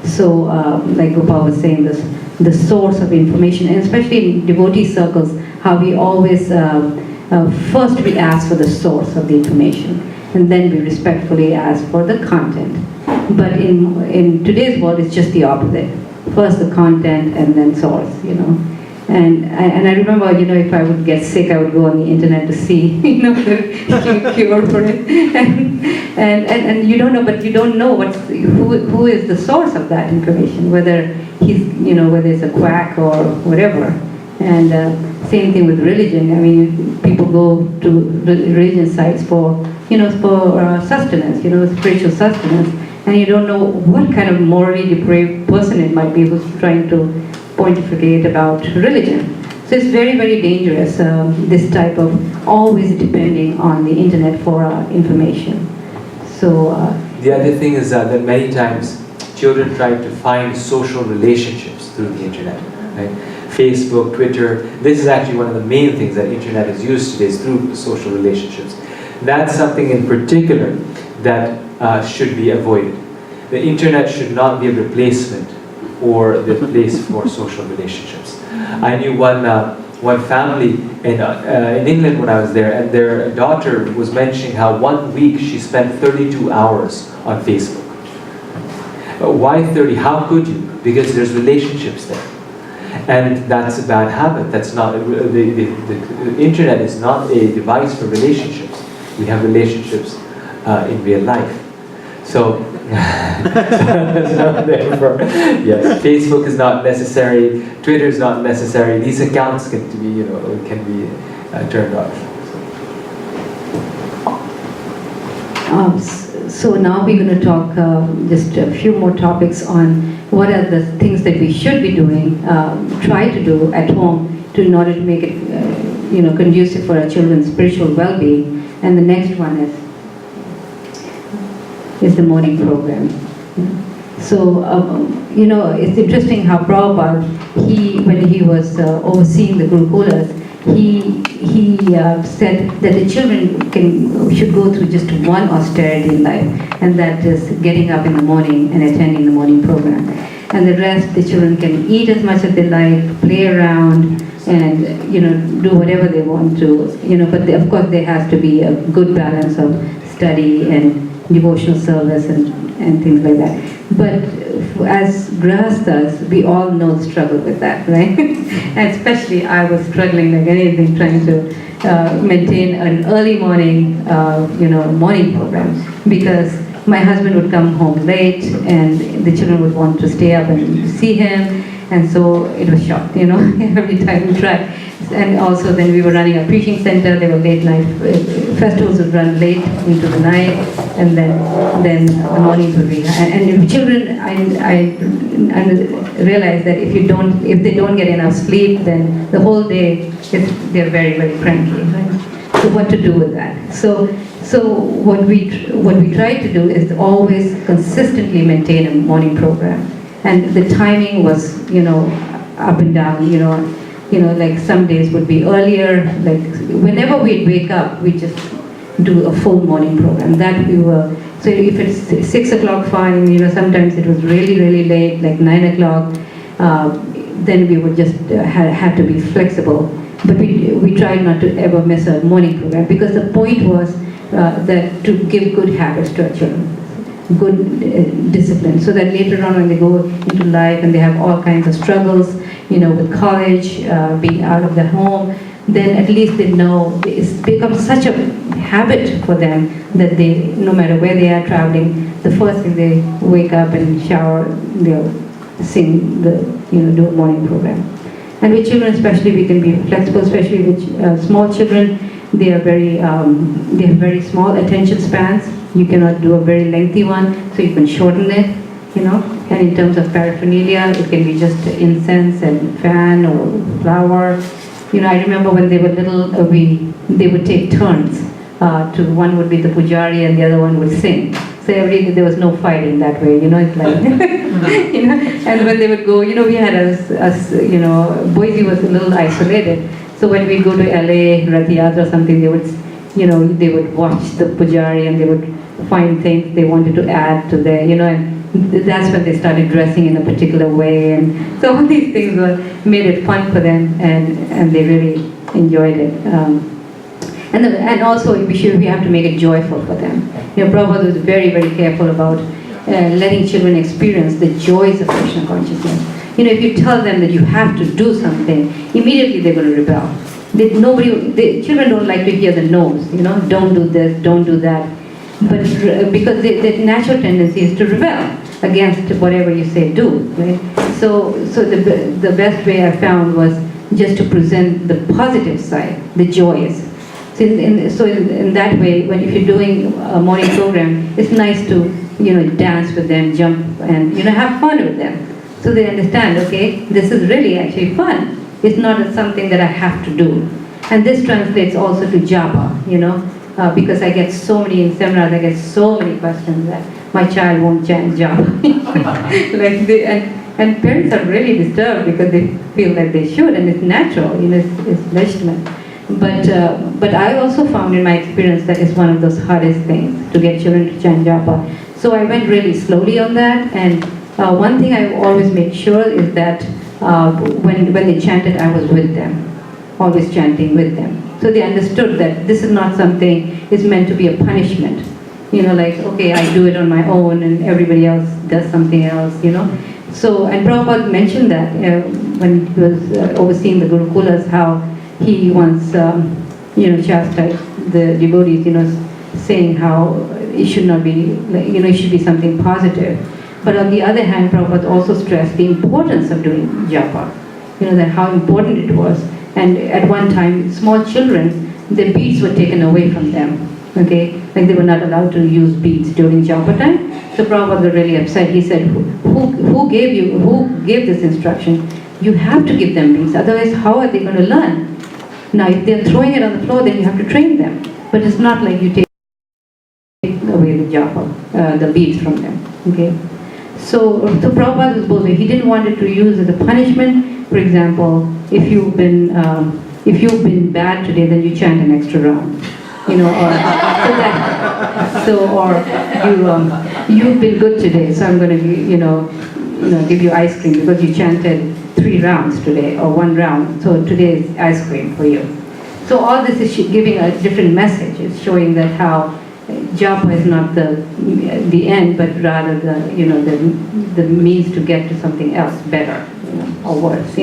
So, like Gopal was saying, the source of information, and especially in devotee circles, how we always, first we ask for the source of the information, and then we respectfully ask for the content. But in today's world, it's just the opposite. First the content and then source, you know. And I remember, you know, if I would get sick, I would go on the internet to see, you know, the cure for it. And you don't know, but you don't know who is the source of that information, whether he's, you know, whether it's a quack or whatever. And same thing with religion. I mean, people go to religion sites for, you know, for sustenance, you know, spiritual sustenance. And you don't know what kind of morally depraved person it might be who's trying to pontificate about religion. So it's very, very dangerous, this type of always depending on the internet for information. So the other thing is that many times children try to find social relationships through the internet, right? Facebook, Twitter. This is actually one of the main things that internet is used today, is through social relationships. That's something in particular that should be avoided. The internet should not be a replacement or the place for social relationships. I knew one family in England when I was there, and their daughter was mentioning how 1 week she spent 32 hours on Facebook. Why 30? How could you? Because there's relationships there. And that's a bad habit. That's not, the internet is not a device for relationships. We have relationships in real life. So, therefore, yes, Facebook is not necessary, Twitter is not necessary. These accounts can be, turned off. So now we're going to talk just a few more topics on what are the things that we should be doing, try to do at home in order to make it, conducive for our children's spiritual well-being. And the next one is the morning program. So, it's interesting how Prabhupada, when he was overseeing the Gurukulas, he said that the children should go through just one austerity in life, and that is getting up in the morning and attending the morning program. And the rest, the children can eat as much as they like, play around, and do whatever they want to. But of course there has to be a good balance of study and devotional service and things like that. But as grahasthas, we all know the struggle with that, right? And especially I was struggling like anything, trying to maintain an early morning, morning program, because my husband would come home late and the children would want to stay up and see him, and so it was shock, every time we tried. And also then we were running a preaching center, there were late night festivals would run late into the night, and then the mornings would be, and children, I realized that if they don't get enough sleep, then the whole day they're very, very cranky, right? So what to do with that? So what we try to do is always consistently maintain a morning program, and the timing was up and down, like some days would be earlier, like whenever we'd wake up, we just do a full morning program. That we were, so if it's 6 o'clock, fine, sometimes it was really, really late, like 9 o'clock, then we would just have to be flexible. But we tried not to ever miss a morning program, because the point was that to give good habits to our children, good discipline, so that later on when they go into life and they have all kinds of struggles, with college, being out of the home, then at least they know it's become such a habit for them that they, no matter where they are traveling, the first thing they wake up and shower, they'll sing do a morning program. And with children especially, we can be flexible, especially with small children. They have very small attention spans. You cannot do a very lengthy one, so you can shorten it, And in terms of paraphernalia, it can be just incense and fan or flower. I remember when they were little, they would take turns. One would be the pujari and the other one would sing. So there was no fighting that way, it's like, And when they would go, we had Boise was a little isolated. So when we go to LA, Rath Yatra or something, they would watch the pujari and they would find things they wanted to add to their, and that's when they started dressing in a particular way, and so all these things made it fun for them, and they really enjoyed it. And also we have to make it joyful for them. Prabhupada was very, very careful about letting children experience the joys of Krishna consciousness. If you tell them that you have to do something, immediately they're going to rebel. Children don't like to hear the no's. Don't do this, don't do that. But because the natural tendency is to rebel against whatever you say do, right? So the best way I found was just to present the positive side, the joys. So in that way, if you're doing a morning program, it's nice to dance with them, jump, and have fun with them, so they understand. Okay, this is really actually fun. It's not something that I have to do, and this translates also to Japa. Because I get so many in seminars, I get so many questions that my child won't chant Japa. And parents are really disturbed because they feel that they should, and it's natural, it's legitimate. But I also found in my experience that it's one of those hardest things to get children to chant Japa. So I went really slowly on that, and one thing I always make sure is that when they chanted, I was with them, always chanting with them. So they understood that this is not something, it's meant to be a punishment. Okay, I do it on my own and everybody else does something else, So, and Prabhupada mentioned that when he was overseeing the Gurukulas, how he once, chastised the devotees, saying how it should not be, it should be something positive. But on the other hand, Prabhupada also stressed the importance of doing japa, that how important it was. And at one time, small children, the beads were taken away from them. Okay, like they were not allowed to use beads during Japa time. So Prabhupada was really upset. He said, who gave this instruction? You have to give them beads, otherwise how are they going to learn? Now if they're throwing it on the floor, then you have to train them. But it's not like you take away the Japa, the beads from them. Okay, so Prabhupada was both ways. He didn't want it to use as a punishment. For example, if you've been bad today, then you chant an extra round. Or you've been good today, so I'm going to give you ice cream because you chanted 3 rounds today or 1 round. So today is ice cream for you. So all this is giving a different message. It's showing that how japa is not the end, but rather the means to get to something else better, or worse,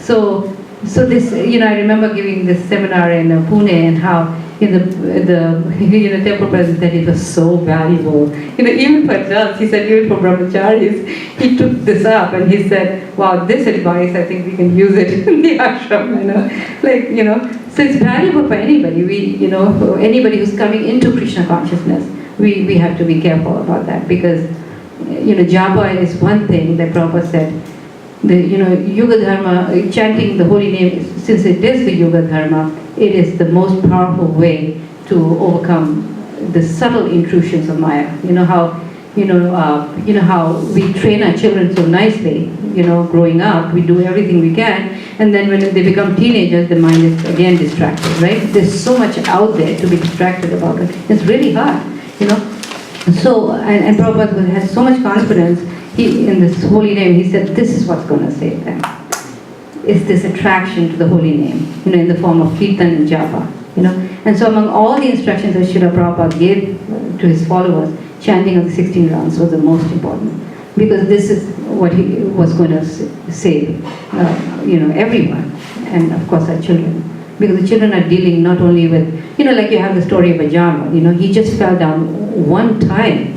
So this, I remember giving this seminar in Pune, and how in the temple president said it was so valuable. Even for adults, he said, even for brahmacharis, he took this up and he said, wow, this advice, I think we can use it in the ashram, So it's valuable for anybody. Anybody who's coming into Krishna consciousness, we have to be careful about that, because, japa is one thing that Prabhupada said. The Yuga Dharma, chanting the holy name, since it is the Yuga Dharma, it is the most powerful way to overcome the subtle intrusions of Maya. How we train our children so nicely, growing up, we do everything we can, and then when they become teenagers, the mind is again distracted, right? There's so much out there to be distracted about it. It's really hard, So, and Prabhupada has so much confidence in this holy name. He said, this is what's going to save them. It's this attraction to the holy name, in the form of kirtan and japa, And so among all the instructions that Srila Prabhupada gave to his followers, chanting of the 16 rounds was the most important. Because this is what he was going to save, everyone. And of course our children. Because the children are dealing not only with, like you have the story of Ajama, he just fell down one time.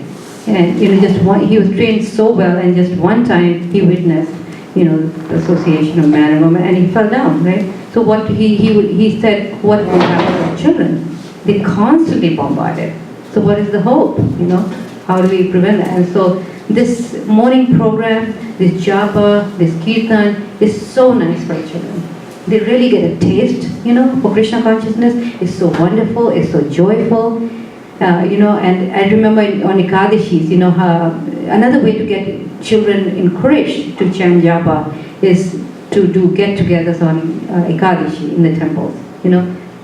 And he was trained so well, and just one time he witnessed, the association of man and woman, and he fell down, right? So what he said, what will happen to children? They constantly bombarded. So what is the hope? How do we prevent that? And so this morning program, this japa, this kirtan is so nice for children. They really get a taste, for Krishna consciousness. It's so wonderful, it's so joyful. And I remember on Ekadashis, another way to get children encouraged to chant japa is to do get-togethers on Ekadashi in the temples.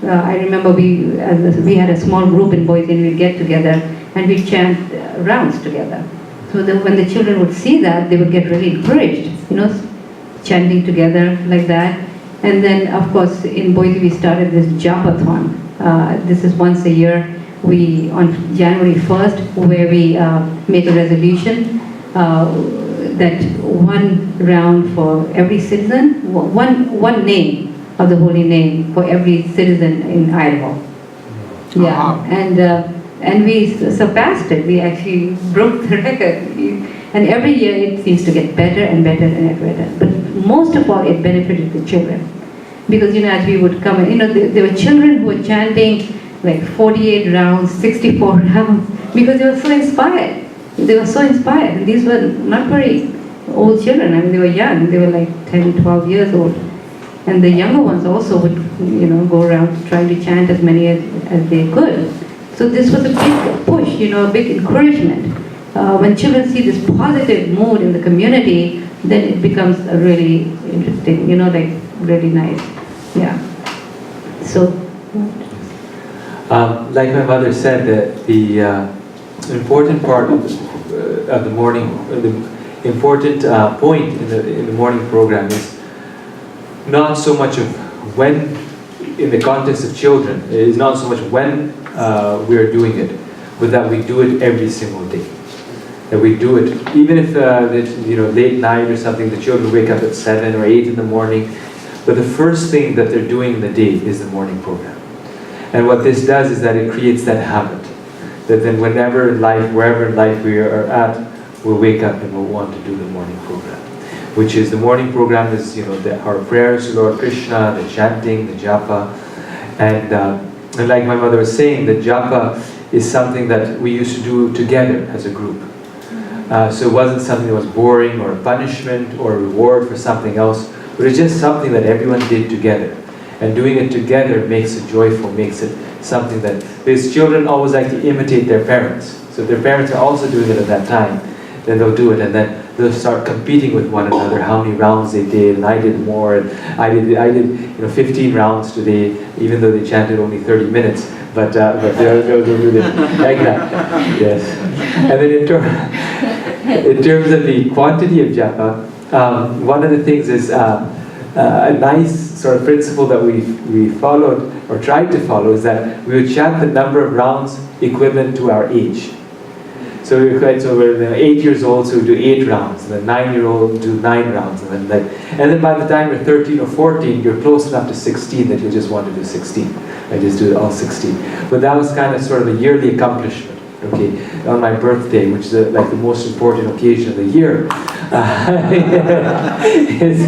I remember we had a small group in Boise, and we'd get together and we'd chant rounds together. So that when the children would see that, they would get really encouraged, chanting together like that. And then, of course, in Boise we started this Japathon. This is once a year. On January 1st, where we make a resolution that one round for every citizen, one name of the holy name for every citizen in Idaho. Yeah, and we surpassed it. We actually broke the record. And every year it seems to get better and better and better. But most of all, it benefited the children. Because, as we would come in, there were children who were chanting like 48 rounds, 64 rounds, because they were so inspired. They were so inspired. And these were not very old children. They were young. They were like 10, 12 years old. And the younger ones also would, go around trying to chant as many as they could. So this was a big push, a big encouragement. When children see this positive mood in the community, then it becomes a really interesting, really nice. Yeah. So. Like my mother said, the important part of the morning, the important point in the morning program is not so much of when, in the context of children, it is not so much when we are doing it, but that we do it every single day. That we do it, even if late night or something, the children wake up at 7 or 8 in the morning, but the first thing that they're doing in the day is the morning program. And what this does is that it creates that habit, that then whenever in life, wherever in life we are at, we'll wake up and we'll want to do the morning program. Which is, the morning program is, our prayers to Lord Krishna, the chanting, the japa. And like my mother was saying, the japa is something that we used to do together as a group. So it wasn't something that was boring or a punishment or a reward for something else, but it's just something that everyone did together. And doing it together makes it joyful, makes it something that, because children always like to imitate their parents. So if their parents are also doing it at that time, then they'll do it, and then they'll start competing with one another, how many rounds they did, and I did more, and I did 15 rounds today, even though they chanted only 30 minutes, but they'll do it like that. Yes. And then in terms of the quantity of japa, one of the things is a nice sort of principle that we followed or tried to follow is that we would chant the number of rounds equivalent to our age. So we're 8 years old, so we do 8 rounds, and then 9-year-old do 9 rounds, and then by the time you're 13 or 14, you're close enough to 16 that you just want to do 16. I just do all 16. But that was kind of sort of a yearly accomplishment. Okay, on my birthday, which is like the most important occasion of the year, is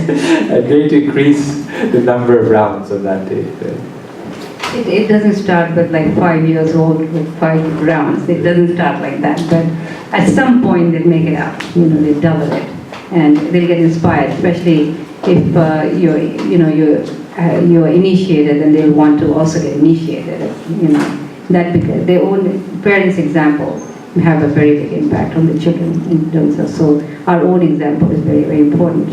a day to increase the number of rounds on that day. It doesn't start with like 5 years old with 5 rounds. It doesn't start like that. But at some point they make it up. They double it, and they'll get inspired. Especially if you're initiated, and they want to also get initiated. That because their own parents' example have a very big impact on the children in terms of. So our own example is very, very important.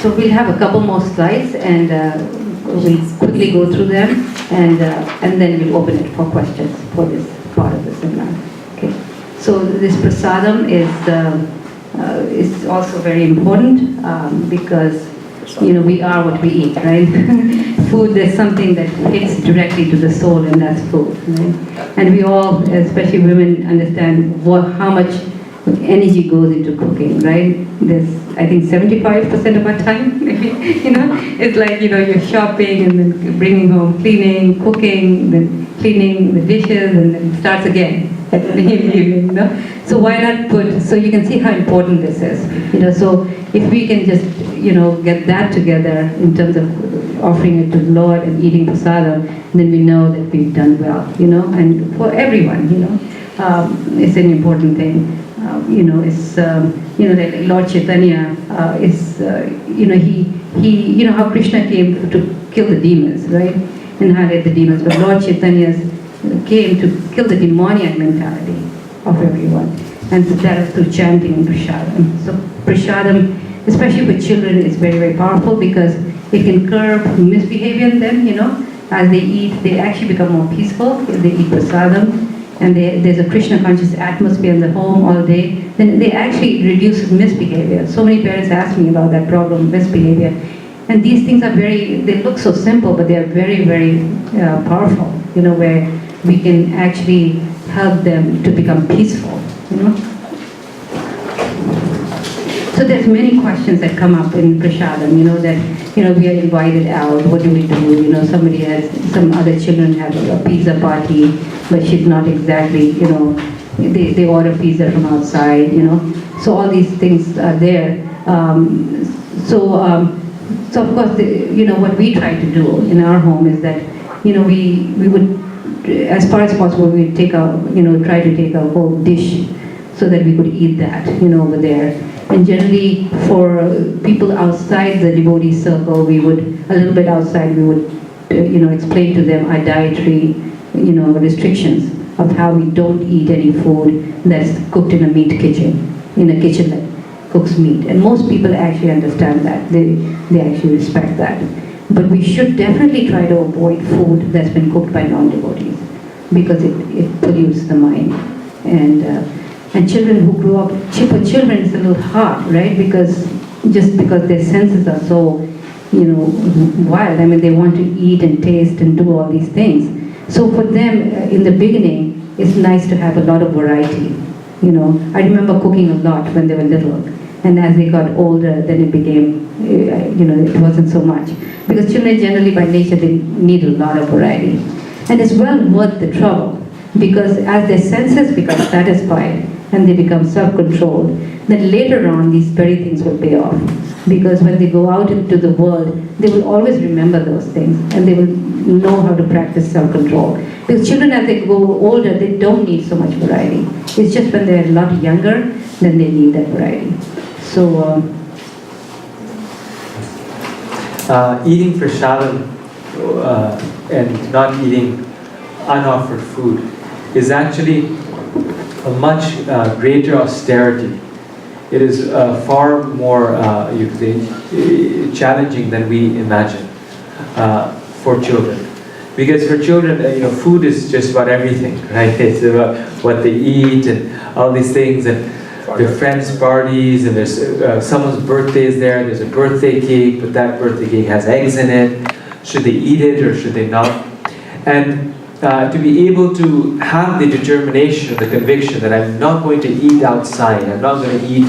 So we'll have a couple more slides, and we'll quickly go through them, and then we'll open it for questions for this part of the seminar. Okay. So this prasadam is also very important because we are what we eat, right? Food is something that hits directly to the soul, and that's food, right? And we all, especially women, understand how much energy goes into cooking, right? There's, I think, 75% of our time, maybe, it's like, you're shopping and then bringing home, cleaning, cooking, then cleaning the dishes, and then it starts again at the evening, So why not so you can see how important this is, so if we can just, get that together in terms of offering it to the Lord and eating prasadam, then we know that we've done well, and for everyone, it's an important thing. It's, like Lord Chaitanya is, he, how Krishna came to kill the demons, right? Annihilate the demons. But Lord Chaitanya came to kill the demoniac mentality of everyone. And so that is through chanting and prasadam. So prasadam, especially with children, is very, very powerful because it can curb misbehavior in them, As they eat, they actually become more peaceful if they eat prasadam. And there's a Krishna conscious atmosphere in the home all day, then they actually reduces misbehavior. So many parents ask me about that problem, misbehavior. And these things are they look so simple, but they are very, very powerful, where we can actually help them to become peaceful, So there's many questions that come up in prasadam, that, we are invited out, what do we do? Some other children have a pizza party, but she's not exactly, they order pizza from outside, So all these things are there. So of course, what we try to do in our home is that, we would, as far as possible, we would try to take a whole dish so that we could eat that, over there. And generally, for people outside the devotee circle, we would, a little bit outside, we would, explain to them our dietary, restrictions of how we don't eat any food that's cooked in a meat kitchen, in a kitchen that cooks meat. And most people actually understand that. They actually respect that. But we should definitely try to avoid food that's been cooked by non-devotees because it pollutes the mind. And children who grow up, for children it's a little hard, right? Because their senses are so, wild. I mean, they want to eat and taste and do all these things. So for them, in the beginning, it's nice to have a lot of variety. I remember cooking a lot when they were little. And as they got older, then it became, it wasn't so much. Because children generally by nature, they need a lot of variety. And it's well worth the trouble. Because as their senses become satisfied and they become self-controlled, then later on these very things will pay off. Because when they go out into the world, they will always remember those things and they will know how to practice self-control. Because children, as they go older, they don't need so much variety. It's just when they're a lot younger, then they need that variety. So, eating prasadam and not eating unoffered food is actually a much greater austerity. It is far more, you could say, challenging than we imagine for children. Because for children, food is just about everything, right? It's about what they eat and all these things. And There are friends' parties, and there's someone's birthday is there. There's a birthday cake, but that birthday cake has eggs in it. Should they eat it or should they not? And to be able to have the determination, the conviction that I'm not going to eat outside, I'm not going to eat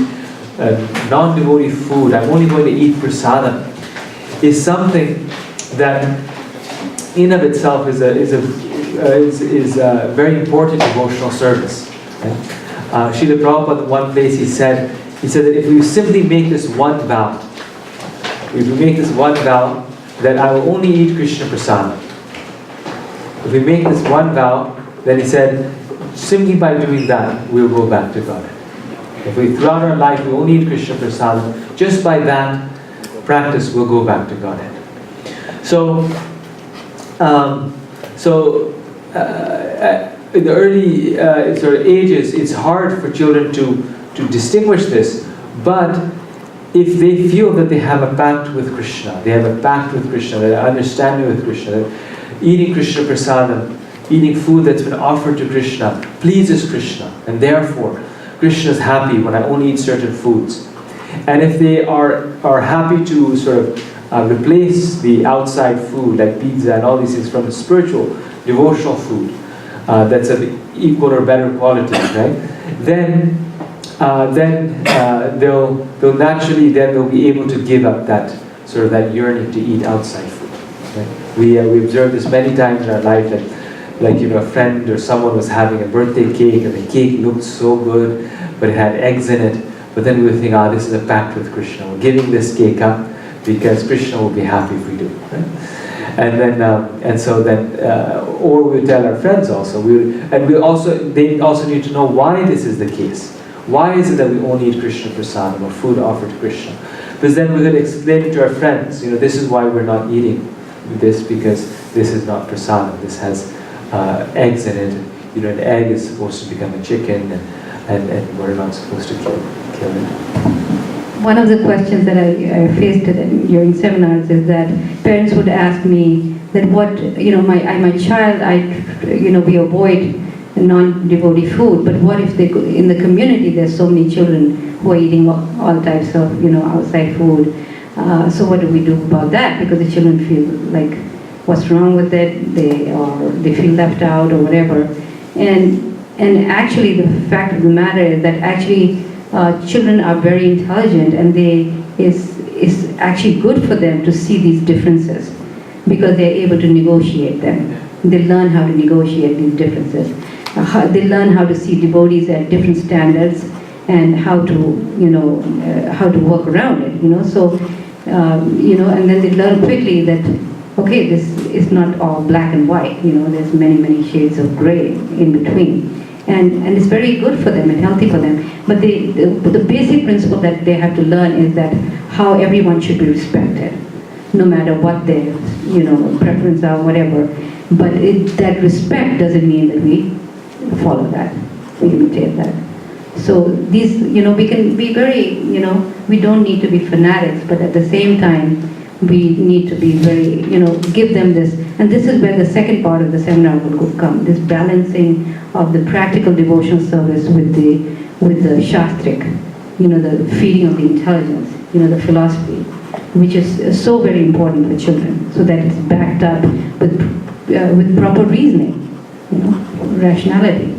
non-devotee food, I'm only going to eat prasadam, is something that in of itself is a very important devotional service. Right? Srila Prabhupada, in one place he said that if we simply make this one vow, that I will only eat Krishna prasadam. If we make this one vow, then he said, simply by doing that, we'll go back to Godhead. If we throughout our life we only eat Krishna prasadam, just by that practice we'll go back to Godhead. So, in the early sort of ages, it's hard for children to distinguish this, but if they feel that they have a pact with Krishna, they have a pact with Krishna, they are understanding with Krishna, that eating Krishna prasadam, eating food that's been offered to Krishna, pleases Krishna, and therefore Krishna is happy when I only eat certain foods. And if they are happy to sort of replace the outside food like pizza and all these things from the spiritual, devotional food that's of equal or better quality, right? Then they'll naturally they'll be able to give up that sort of that yearning to eat outside food. Right? We observed this many times in our life that, like, you know, a friend or someone was having a birthday cake and the cake looked so good, but it had eggs in it. But then we would think, this is a pact with Krishna. We're giving this cake up because Krishna will be happy if we do. Right? And then, or we would tell our friends also. They also need to know why this is the case. Why is it that we only eat Krishna prasadam or food offered to Krishna? Because then we could explain it to our friends. You know, this is why we're not eating this, because this is not prasadam. This has eggs in it. You know, an egg is supposed to become a chicken, and we're not supposed to kill it. One of the questions that I faced during seminars is that parents would ask me that my child, we avoid non-devotee food, but what if in the community there's so many children who are eating all types of outside food? So what do we do about that? Because the children feel like, what's wrong with it? They feel left out or whatever. And actually the fact of the matter is that actually children are very intelligent, and it's actually good for them to see these differences because they're able to negotiate them. They learn how to negotiate these differences. They learn how to see devotees at different standards and how to work around it. So and then they learn quickly that, okay, this is not all black and white. There's many shades of gray in between. And it's very good for them and healthy for them. But the basic principle that they have to learn is that how everyone should be respected, no matter what their preferences are, whatever. But that respect doesn't mean that we follow that, we imitate that. So these, we can be very, we don't need to be fanatics, but at the same time, we need to be very, give them this. And this is where the second part of the seminar will come, this balancing of the practical devotional service with the shastric, the feeding of the intelligence, the philosophy, which is so very important for children, so that it's backed up with proper reasoning, rationality.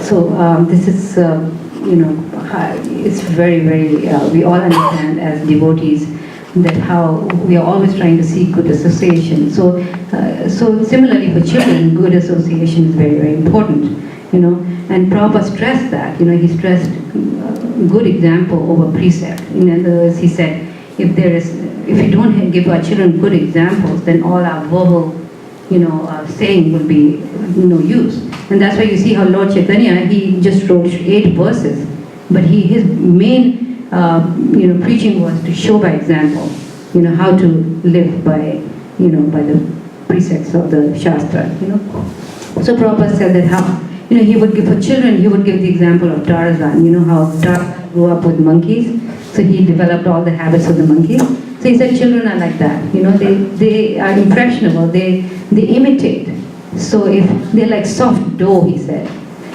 So this is, it's very, we all understand as devotees that how we are always trying to seek good association. So similarly for children, good association is very, very important, And Prabhupada stressed that, he stressed good example over precept. In other words, he said, if we don't give our children good examples, then all our verbal, saying will be no use. And that's why you see how Lord Chaitanya, he just wrote 8 verses, but his main, preaching was to show by example, how to live by, by the precepts of the Shastra, So Prabhupada said that how, he would give for children, he would give the example of Tarzan, how Tarzan grew up with monkeys, So he developed all the habits of the monkey. So he said children are like that. They are impressionable. They imitate. So if they're like soft dough, he said,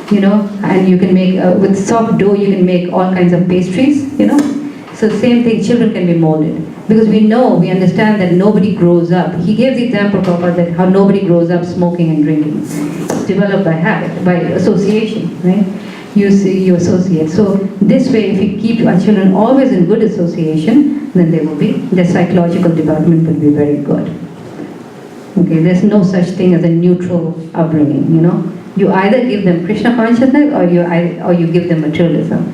and you can make, with soft dough, you can make all kinds of pastries, So the same thing, children can be molded. Because we understand that nobody grows up. He gave the example, Prabhupada, that how nobody grows up smoking and drinking. It's developed by habit, by association, right? You associate. So this way, if you keep our children always in good association, then their psychological development will be very good. Okay, there's no such thing as a neutral upbringing, You either give them Krishna consciousness or you give them materialism,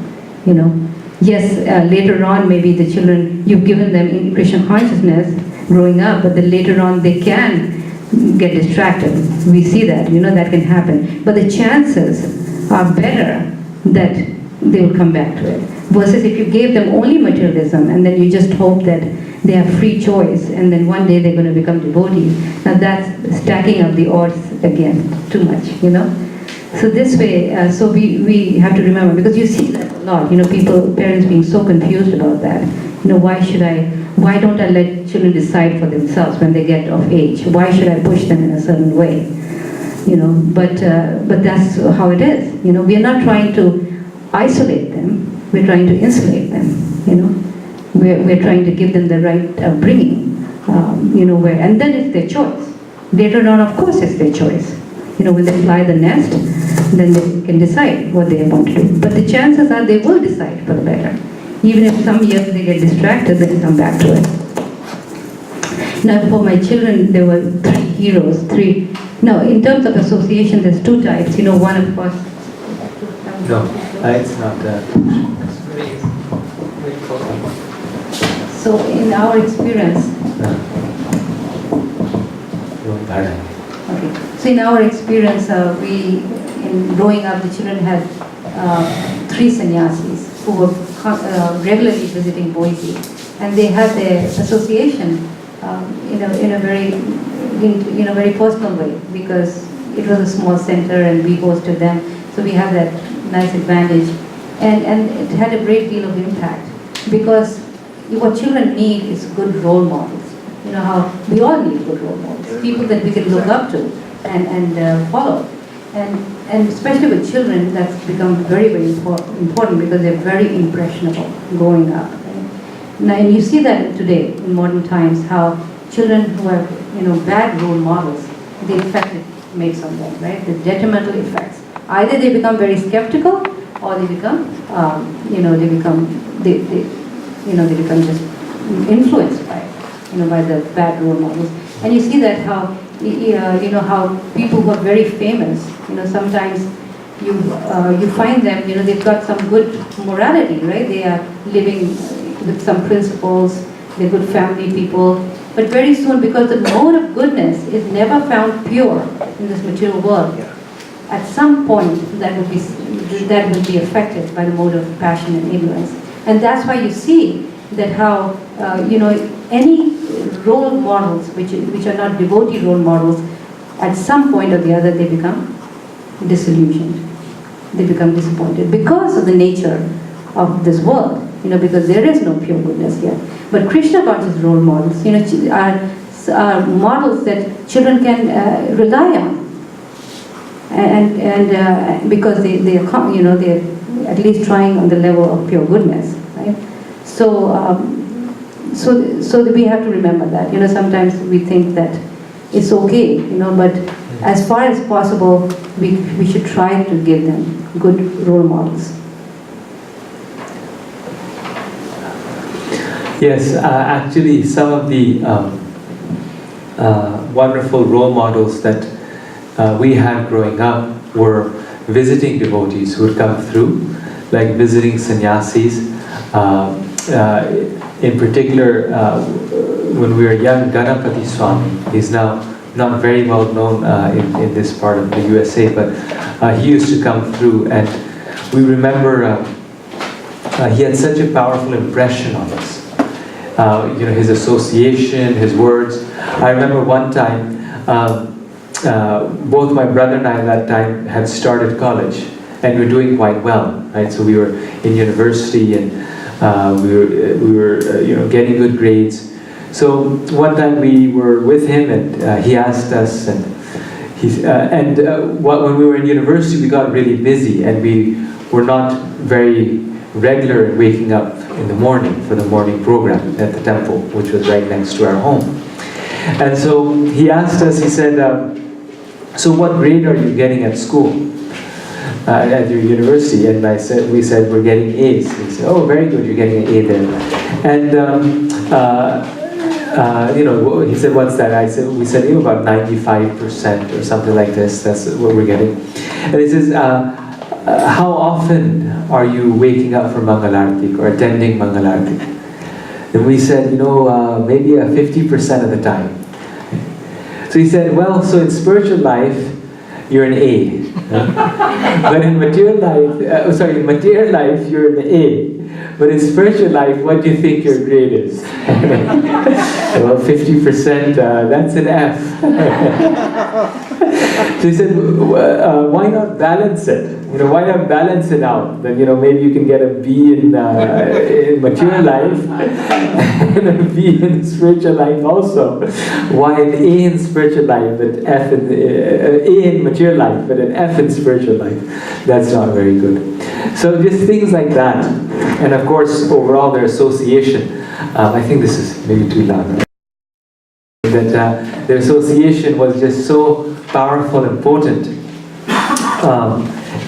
Yes, later on maybe the children, you've given them Krishna consciousness growing up, but then later on they can get distracted. We see that, that can happen. But the chances are better that they will come back to it. Versus if you gave them only materialism and then you just hope that they have free choice and then one day they're going to become devotees. Now that's stacking up the odds again, too much, So this way, so we have to remember, because you see that a lot, parents being so confused about that. Why don't I let children decide for themselves when they get of age? Why should I push them in a certain way? But that's how it is. We are not trying to isolate them, we're trying to insulate them, We're trying to give them the right upbringing, and then it's their choice. Later on, of course, it's their choice. When they fly the nest, then they can decide what they want to do. But the chances are they will decide for the better. Even if some years they get distracted, they can come back to it. Now, for my children, there were 3 heroes. No, in terms of association, there's 2 types. One, of course. No, it's not that. So, in our experience, okay. So in our experience, in growing up, the children had 3 sannyasis who were regularly visiting Boise, and they had their association in a very personal way, because it was a small center and we hosted them, so we have that nice advantage, and it had a great deal of impact, because what children need is good role models. How we all need good role models, people that we can look up to and follow. And especially with children, that's become very, very important, because they're very impressionable growing up. Right? Now, and you see that today in modern times, how children who have bad role models, the effect it makes on them, right? The detrimental effects. Either they become very skeptical, or they become they become just influenced by the bad role models. And you see that how how people who are very famous, sometimes you find them, they've got some good morality, right? They are living with some principles, they're good family people, but very soon, because the mode of goodness is never found pure in this material world, at some point that will be affected by the mode of passion and ignorance. And that's why you see that how any role models which are not devotee role models, at some point or the other they become disillusioned, they become disappointed because of the nature of this world, because there is no pure goodness here. But Krishna conscious role models, are models that children can rely on, and because they're at least trying on the level of pure goodness, right? So we have to remember that. Sometimes we think that it's okay, but as far as possible, we should try to give them good role models. Yes, actually, some of the wonderful role models that we had growing up were visiting devotees who would come through, like visiting sannyasis. In particular, when we were young, Ganapati Swami, he's now not very well known in this part of the USA, but he used to come through, and we remember he had such a powerful impression on us. His association, his words. I remember one time, both my brother and I at that time had started college, and we were doing quite well, right? So we were in university, and We were getting good grades. So one time we were with him, and he asked us, and when we were in university, we got really busy, and we were not very regular in waking up in the morning for the morning program at the temple, which was right next to our home. And so he asked us, he said, so what grade are you getting at school, at your university? And we said, we're getting A's. He said, oh, very good, you're getting an A there. And he said, what's that? We said, about 95% or something like this. That's what we're getting. And he says, how often are you waking up for Mangalarti or attending Mangalarti? And we said, maybe 50% of the time. So he said, well, so in spiritual life, you're an A. But in material life, you're an A. But in spiritual life, what do you think your grade is? Well, 50%, that's an F. So he said, why not balance it? Why not balance it out? Then, maybe you can get a B in material life and a B in spiritual life also. Why an A in spiritual life, but A in material life, but an F in spiritual life? That's not very good. So just things like that. And of course, overall, their association. I think this is maybe too loud. Right? That their association was just so powerful and potent.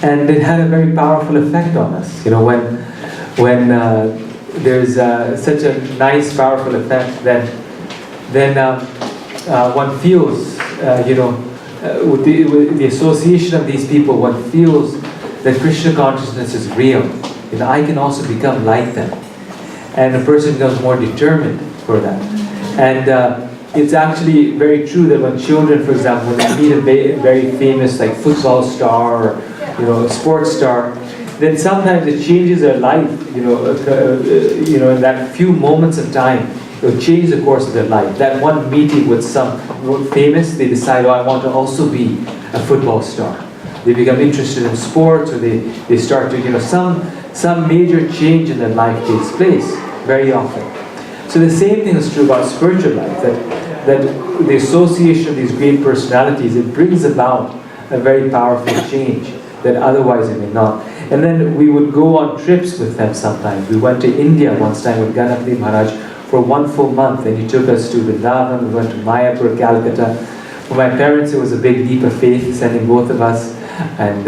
And it had a very powerful effect on us. When there's such a nice, powerful effect, then one feels, with the association of these people, one feels that Krishna consciousness is real. I can also become like them. And a person becomes more determined for that. And it's actually very true that when children, for example, when they meet a very famous football star or sports star, then sometimes it changes their life. In that few moments of time, it will change the course of their life. That one meeting with some famous, they decide, I want to also be a football star. They become interested in sports, or they start to, some major change in their life takes place very often. So the same thing is true about spiritual life, that the association of these great personalities, it brings about a very powerful change that otherwise it may not. And then we would go on trips with them sometimes. We went to India once time with Ganapati Maharaj for 1 full month, and he took us to Vrindavan. We went to Mayapur, Calcutta. For my parents, it was a big leap of faith, sending both of us, and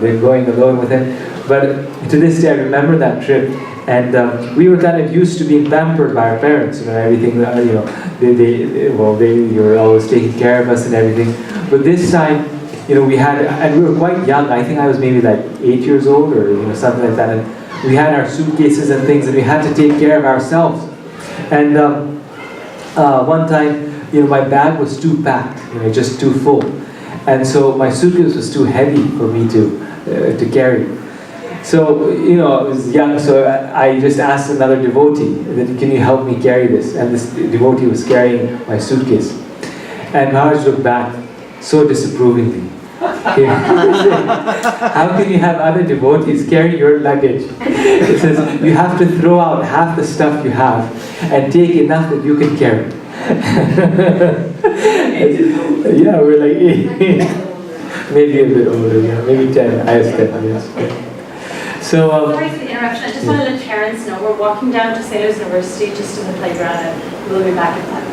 we're going alone with him. But to this day, I remember that trip, and we were kind of used to being pampered by our parents. Everything. They were always taking care of us and everything. But this time, we had, and we were quite young. I think I was maybe 8 years old, or something like that. And we had our suitcases and things, and we had to take care of ourselves. And one time, my bag was too packed, just too full, and so my suitcase was too heavy for me to carry. So, I was young, so I just asked another devotee, can you help me carry this? And this devotee was carrying my suitcase. And Maharaj looked back so disapprovingly. He said, how can you have other devotees carry your luggage? He says, you have to throw out half the stuff you have and take enough that you can carry. Yeah, we're like 8. Maybe a bit older, maybe 10. I was 10, yes. So, sorry for the interruption. I just want to let parents know we're walking down to St. Louis University, just in the playground, and we'll be back in 5.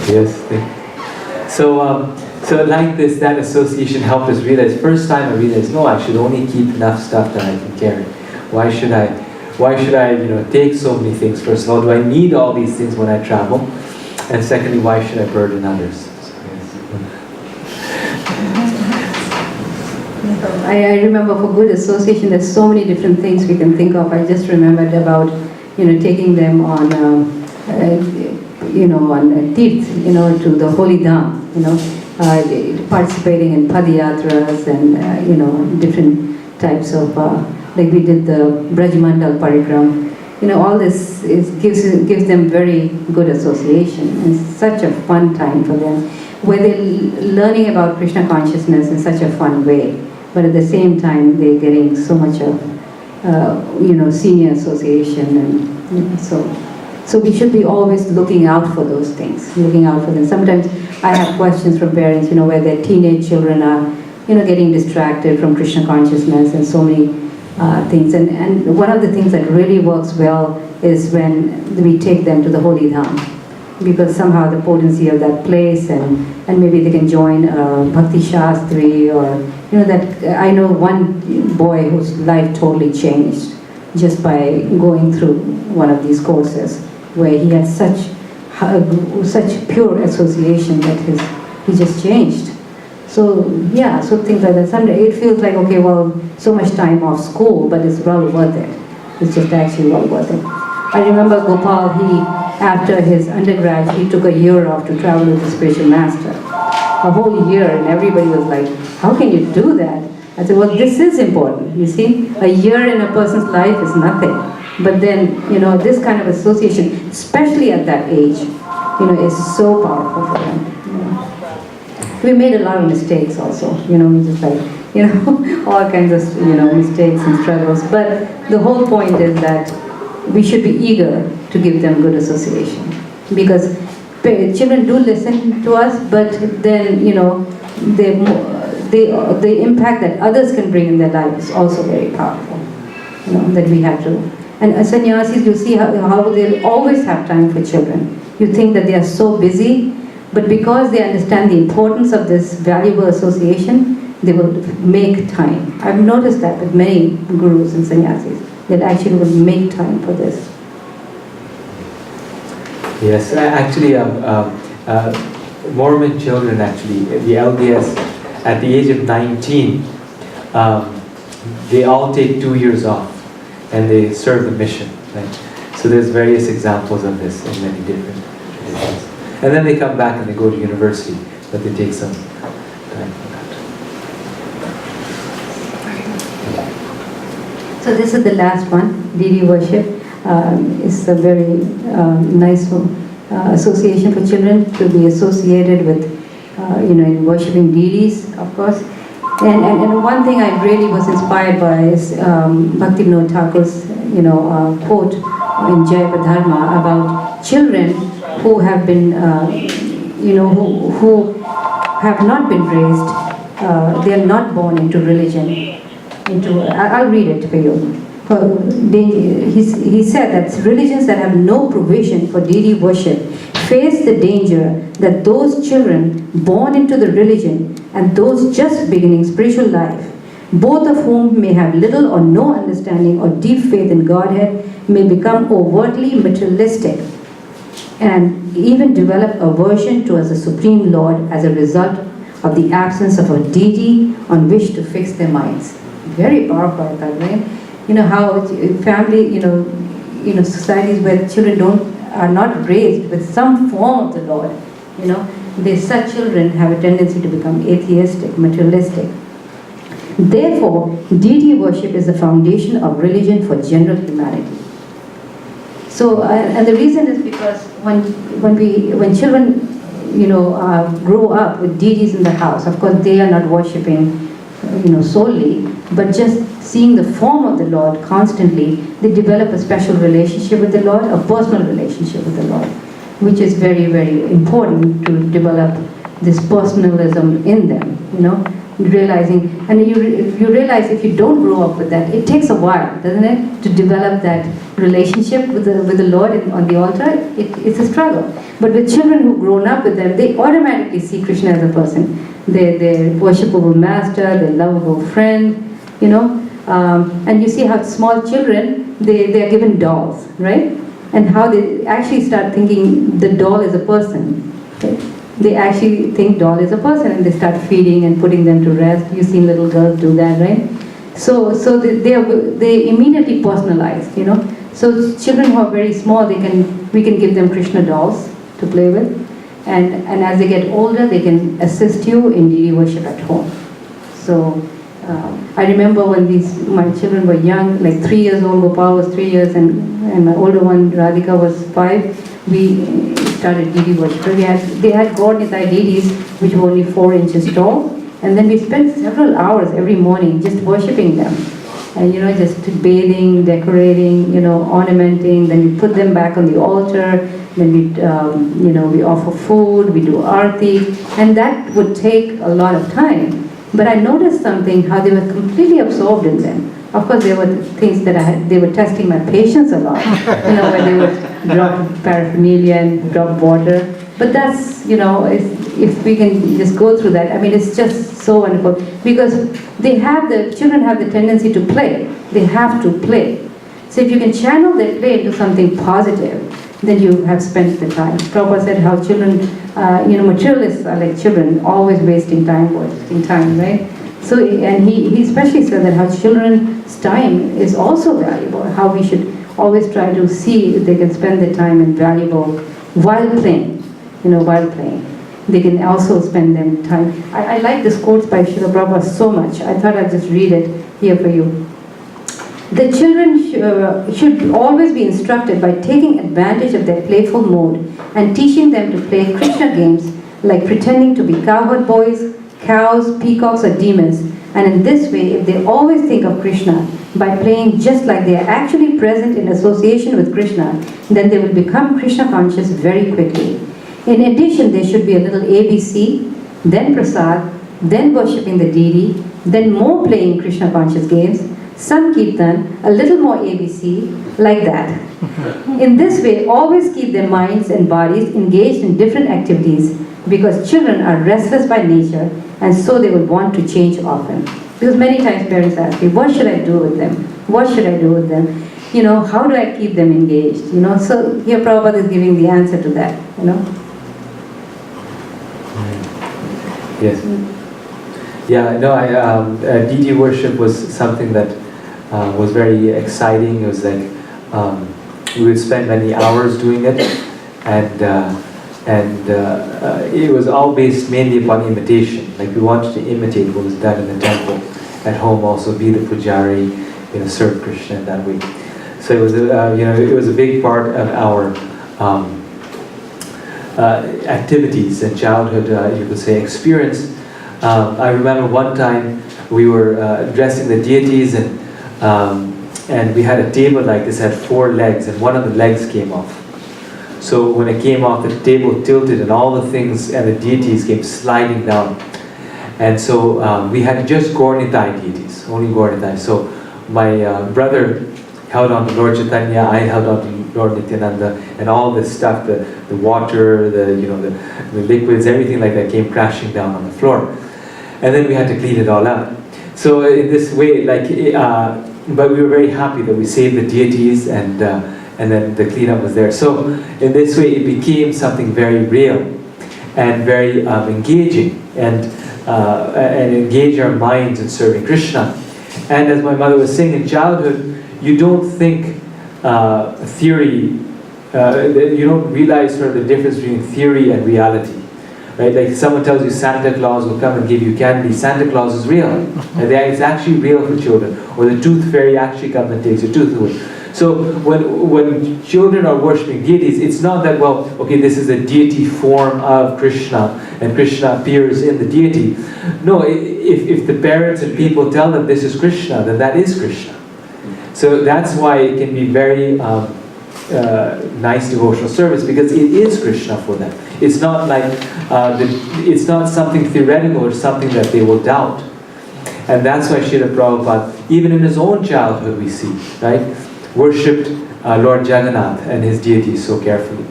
Yes. So like this, that association helped us realize. First time I realized, no, I should only keep enough stuff that I can carry. Why should I take so many things? First of all, do I need all these things when I travel? And secondly, why should I burden others? I remember for good association, there's so many different things we can think of. I just remembered about, taking them on, on tirth, to the holy dham, participating in padiyatras and, different types of, like we did the Brajmandal Parikram. All this gives them very good association. It's such a fun time for them, where they're learning about Krishna consciousness in such a fun way. But at the same time, they're getting so much of, senior association, and so we should be always looking out for those things, looking out for them. Sometimes I have questions from parents, where their teenage children are, getting distracted from Krishna consciousness and so many things. And one of the things that really works well is when we take them to the Holy Dham, because somehow the potency of that place, and maybe they can join Bhakti Shastri, or that I know one boy whose life totally changed just by going through one of these courses, where he had such pure association that he just changed. So things like that. Someday it feels like, okay, well, so much time off school, but it's well worth it. It's just actually well worth it. I remember Gopal, after his undergrad, he took a year off to travel with the spiritual master. A whole year, and everybody was like, how can you do that? I said, well, this is important, you see? A year in a person's life is nothing. But then, this kind of association, especially at that age, is so powerful for them. We made a lot of mistakes also, just like, all kinds of, mistakes and struggles. But the whole point is that we should be eager to give them good association. Because children do listen to us, but then, the impact that others can bring in their life is also very powerful, that we have to. And as sannyasis, you see how they'll always have time for children. You think that they are so busy, but because they understand the importance of this valuable association, they will make time. I've noticed that with many gurus and sannyasis, that actually will make time for this. Yes, actually, Mormon children, actually, the LDS, at the age of 19, they all take 2 years off and they serve the mission. Right? So there's various examples of this in many different traditions. And then they come back and they go to university, but they take some time for that. So this is the last one, deity worship. It's a very nice association for children to be associated with, in worshipping deities, of course. And one thing I really was inspired by is Bhaktivinoda Thakur's, quote in Japa Dharma about children who have been, who have not been raised, they are not born into religion. I'll read it for you. He said that religions that have no provision for deity worship face the danger that those children born into the religion and those just beginning spiritual life, both of whom may have little or no understanding or deep faith in Godhead, may become overtly materialistic and even develop aversion towards the Supreme Lord as a result of the absence of a deity on which to fix their minds. Very powerful, I thought, right? How family, societies where children are not raised with some form of the Lord, such children have a tendency to become atheistic, materialistic. Therefore, deity worship is the foundation of religion for general humanity. So, and the reason is because when children, grow up with deities in the house, of course they are not worshipping, solely, but just seeing the form of the Lord constantly, they develop a special relationship with the Lord, a personal relationship with the Lord, which is very, very important to develop this personalism in them, realizing, and you realize if you don't grow up with that, it takes a while, doesn't it, to develop that relationship with the Lord on the altar. It's a struggle. But with children who've grown up with them, they automatically see Krishna as a person. They're worshipable master, they're lovable friend, and you see how small children, they are given dolls, right? And how they actually start thinking the doll is a person. Okay? They actually think doll is a person, and they start feeding and putting them to rest. You've seen little girls do that, right? So they immediately personalized, So children who are very small, we can give them Krishna dolls to play with, and as they get older, they can assist you in deity worship at home. So I remember when my children were young, like 3 years old, Gopal was 3 years, and my older one, Radhika, was 5. We started deity worship. They had God inside deities, which were only 4 inches tall, and then we spent several hours every morning just worshipping them. and just bathing, decorating, ornamenting. Then we put them back on the altar. Then we offer food, we do arti, and that would take a lot of time. But I noticed something, how they were completely absorbed in them. Of course, there were things that they were testing my patience a lot, where they would drop paraphernalia and drop water. But that's, if we can just go through that, I mean, it's just so wonderful. Because children have the tendency to play. They have to play. So if you can channel their play into something positive, then you have spent the time. Prabhupada said how children, materialists are like children, always wasting time, right? So, and he especially said that how children's time is also valuable, how we should always try to see if they can spend the time in valuable while playing, while playing. They can also spend them time. I like this quote by Srila Prabhupada so much. I thought I'd just read it here for you. The children should always be instructed by taking advantage of their playful mode and teaching them to play Krishna games like pretending to be cowherd boys, cows, peacocks, or demons. And in this way, if they always think of Krishna by playing just like they are actually present in association with Krishna, then they will become Krishna conscious very quickly. In addition, there should be a little ABC, then Prasad, then worshipping the deity, then more playing Krishna conscious games, some kirtan, a little more ABC, like that. In this way, always keep their minds and bodies engaged in different activities, because children are restless by nature, and so they will want to change often. Because many times parents ask me, what should I do with them? What should I do with them? How do I keep them engaged? So here Prabhupada is giving the answer to that, Yes. Yeah, no, deity worship was something that was very exciting. It was like we would spend many hours doing it, and it was all based mainly upon imitation. Like we wanted to imitate what was done in the temple. At home, also be the pujari, serve Krishna in that way. So it was, it was a big part of our activities and childhood, you could say, experience. I remember one time we were addressing the deities, and we had a table like this, had 4 legs, and one of the legs came off. So when it came off, the table tilted, and all the things and the deities came sliding down. And so we had just Gaur-Nitai deities, only Gaur-Nitai. So my brother held on to Lord Chaitanya, I held on to Lord Nityananda, and all this stuff, the water, the liquids, everything like that came crashing down on the floor. And then we had to clean it all up. So in this way, but we were very happy that we saved the deities, and then the cleanup was there. So in this way, it became something very real and very engaging, and engage our minds in serving Krishna. And as my mother was saying, in childhood, you don't think theory, you don't realize sort of the difference between theory and reality. Right? Like someone tells you Santa Claus will come and give you candy, Santa Claus is real. And it's actually real for children. Or the tooth fairy actually comes and takes your tooth away. So when children are worshipping deities, it's not that, well, okay, this is a deity form of Krishna, and Krishna appears in the deity. No, if the parents and people tell them this is Krishna, then that is Krishna. So that's why it can be very nice devotional service, because it is Krishna for them. It's not like, it's not something theoretical or something that they will doubt. And that's why Srila Prabhupada, even in his own childhood we see, right, worshipped Lord Jagannath and his deities so carefully.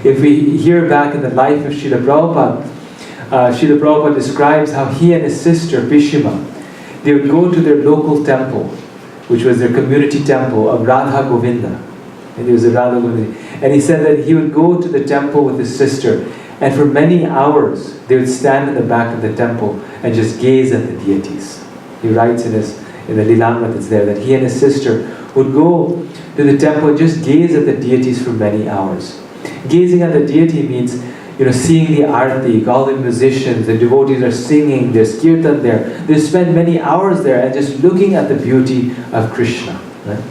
If we hear back in the life of Srila Prabhupada, Srila Prabhupada describes how he and his sister Bhishma, they would go to their local temple, which was their community temple of Radha Govinda. And it was a Radha Govinda. And he said that he would go to the temple with his sister, and for many hours they would stand in the back of the temple and just gaze at the deities. He writes in the Lilamrit that's there that he and his sister would go to the temple and just gaze at the deities for many hours. Gazing at the deity means, seeing the arti, all the musicians, the devotees are singing, there's kirtan there. They spend many hours there and just looking at the beauty of Krishna. Right?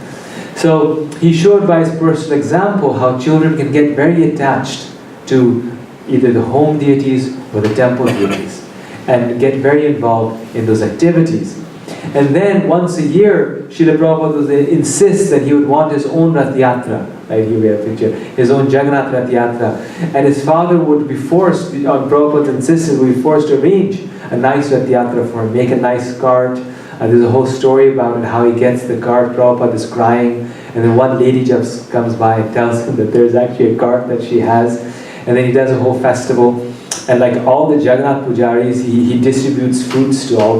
So he showed by his personal example how children can get very attached to either the home deities or the temple deities, and get very involved in those activities. And then once a year, Srila Prabhupada insists that he would want his own Rath Yatra. Right, here we have a picture. His own Jagannath Rath Yatra. And his father would be forced, on Prabhupada's insistence, would be forced to arrange a nice Rath Yatra for him, make a nice cart. There's a whole story about it, how he gets the cart. Prabhupada is crying, and then one lady just comes by and tells him that there's actually a cart that she has. And then he does a whole festival. And like all the Jagannath Pujaris, he distributes fruits to all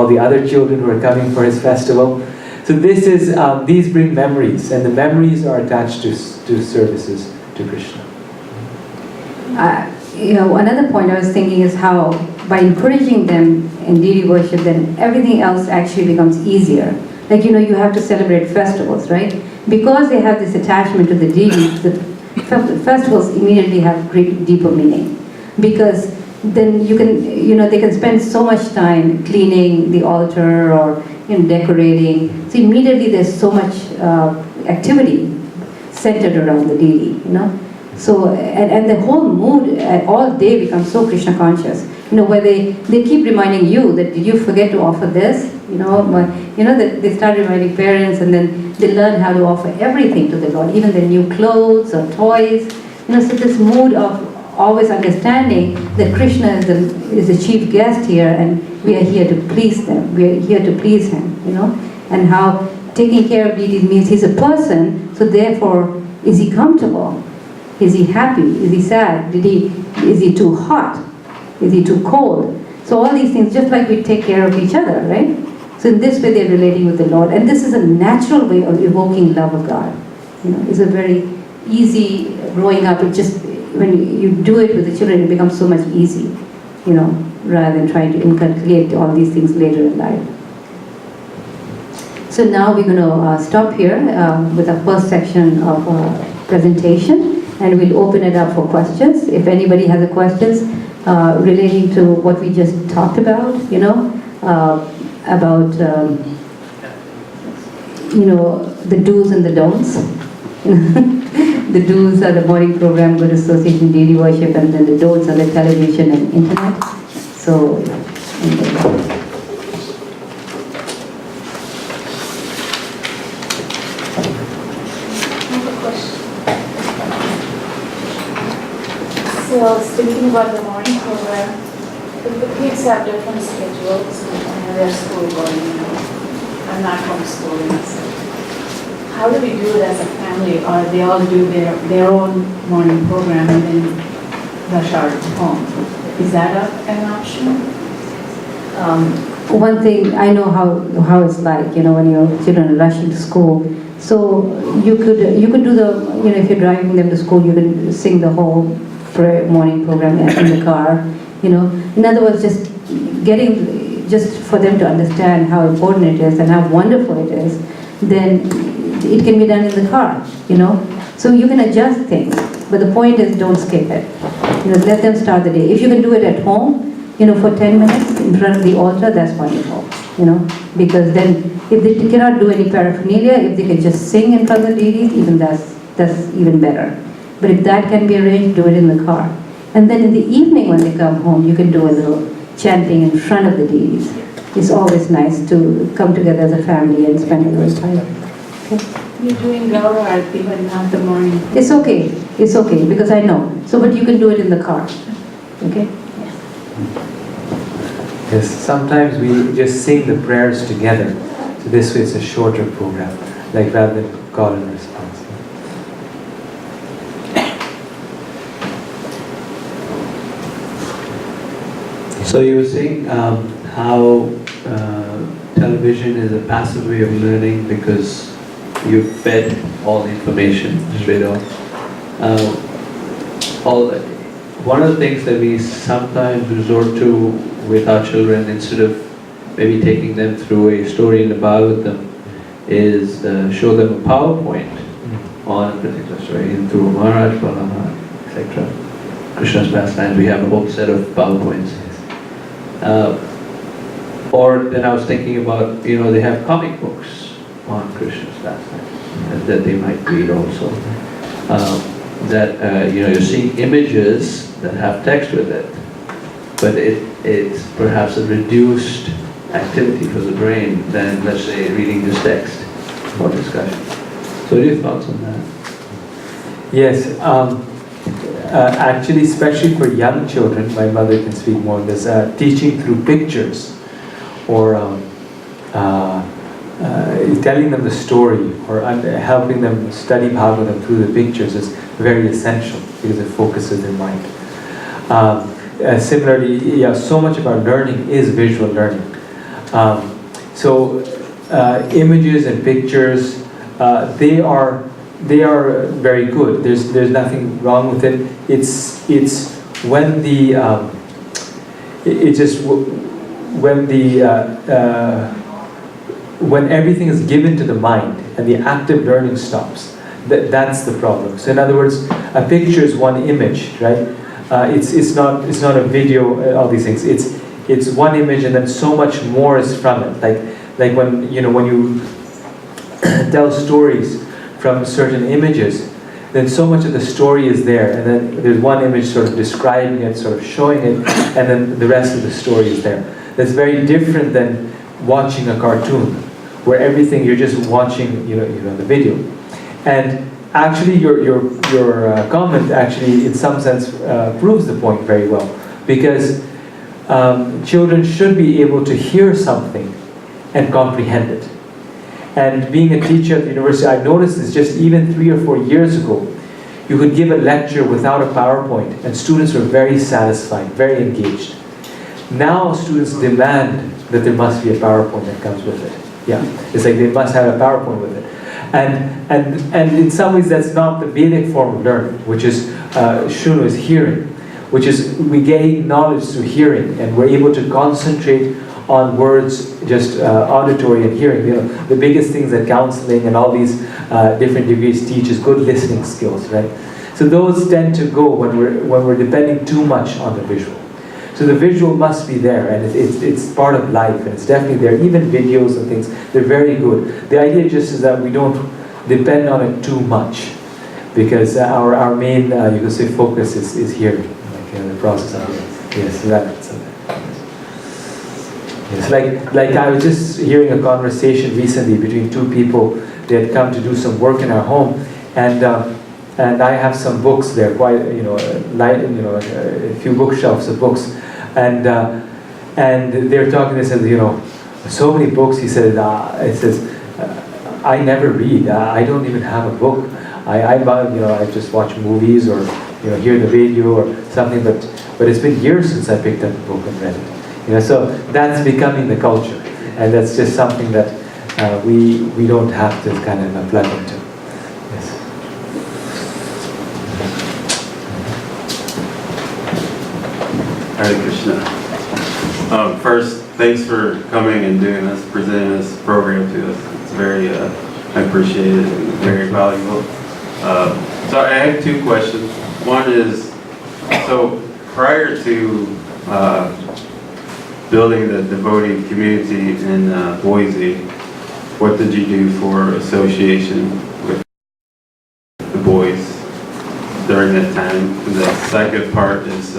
the other children who are coming for his festival. So this is, these bring memories, and the memories are attached to services to Krishna. Another point I was thinking is how by encouraging them in deity worship, then everything else actually becomes easier. Like, you have to celebrate festivals, right? Because they have this attachment to the deities, the festivals immediately have great, deeper meaning. Because then you can, they can spend so much time cleaning the altar or decorating. So immediately there's so much activity centered around the deity, So, and the whole mood all day becomes so Krishna conscious. Where they keep reminding you that, did you forget to offer this? That they start reminding parents, and then they learn how to offer everything to the Lord, even the new clothes or toys. So this mood of always understanding that Krishna is the chief guest here, and we are here to please them. We are here to please him, and how taking care of deities means he's a person, so therefore, is he comfortable? Is he happy? Is he sad? Is he too hot? Is he too cold? So all these things, just like we take care of each other, right? So in this way they're relating with the Lord. And this is a natural way of evoking love of God. It's a very easy growing up. It just, when you do it with the children, it becomes so much easy, rather than trying to inculcate all these things later in life. So now we're going to stop here with the first section of presentation, and we'll open it up for questions. If anybody has a questions relating to what we just talked about, about the do's and the don'ts. The do's are the morning program, good association, daily worship, and then the don'ts are the television and internet. So, So speaking about the morning program, if the kids have different schedules and they're school going, I'm not homeschooling myself. How do we do it as a family, or they all do their own morning program and then rush out home? Is that an option? one thing, I know how it's like, when your children are rushing to school. So you could do the, if you're driving them to school, you can sing the whole morning program in the car. In other words, just for them to understand how important it is and how wonderful it is, then it can be done in the car, So you can adjust things, but the point is, don't skip it. Let them start the day. If you can do it at home, for 10 minutes in front of the altar, that's wonderful, because then if they cannot do any paraphernalia, if they can just sing in front of the deities, even that's even better. But if that can be arranged, do it in the car. And then in the evening when they come home, you can do a little chanting in front of the deities. It's always nice to come together as a family and spend a little time. Okay? You're doing Gaura Arati, but not the morning. It's okay, because I know. So, but you can do it in the car. Okay? Yes, sometimes we just sing the prayers together. So this way it's a shorter program, like rather than call and response. So you were saying how television is a passive way of learning because you fed all the information straight off. One of the things that we sometimes resort to with our children, instead of maybe taking them through a story in the Bhagavatam, is show them a PowerPoint on a particular story, through Maharaj, Balaram, etc. Krishna's pastimes, we have a whole set of PowerPoints. Or then I was thinking about, they have comic books on Krishna's pastimes that they might read also. You're seeing images that have text with it, but it's perhaps a reduced activity for the brain than, let's say, reading this text or discussion. So what are your thoughts on that? Yes, actually, especially for young children, my mother can speak more on this, teaching through pictures or telling them the story or helping them study Bhagavatam through the pictures is very essential because it focuses their mind. Similarly, yeah, so much of our learning is visual learning. Images and pictures, they are very good. There's nothing wrong with it. It's when the when everything is given to the mind and the active learning stops, that's the problem. So in other words, a picture is one image, right? It's not a video. All these things. It's one image, and then so much more is from it. Like when you tell stories from certain images, then so much of the story is there, and then there's one image sort of describing it, sort of showing it, and then the rest of the story is there. That's very different than watching a cartoon, where everything you're just watching, the video. And actually, your comment actually, in some sense, proves the point very well, because children should be able to hear something and comprehend it. And being a teacher at the university, I've noticed this just even 3 or 4 years ago. You could give a lecture without a PowerPoint, and students were very satisfied, very engaged. Now students demand that there must be a PowerPoint that comes with it. Yeah, it's like they must have a PowerPoint with it. And in some ways that's not the Vedic form of learning, which is Shunu is hearing, which is we gain knowledge through hearing, and we're able to concentrate on words, just auditory and hearing. The biggest things that counseling and all these different degrees teach is good listening skills, right? So those tend to go when we're depending too much on the visual. So the visual must be there, and it's part of life, and it's definitely there. Even videos and things, they're very good. The idea just is that we don't depend on it too much, because our main, you could say, focus is here, like the process of it. Yes, that's it. Yes, like I was just hearing a conversation recently between two people. They had come to do some work in our home, and I have some books there, quite a few bookshelves of books, and they're talking. They said, so many books. He said, I never read. I don't even have a book. I just watch movies or hear the radio or something. But it's been years since I picked up a book and read it. So that's becoming the culture, and that's just something that we don't have to kind of plug into. Yes. Hare Krishna. First, thanks for coming and doing this, presenting this program to us. It's very, I appreciate it, and very valuable. So I have two questions. One is, so prior to building the devotee community in Boise, what did you do for association with the boys during that time? And the second part is,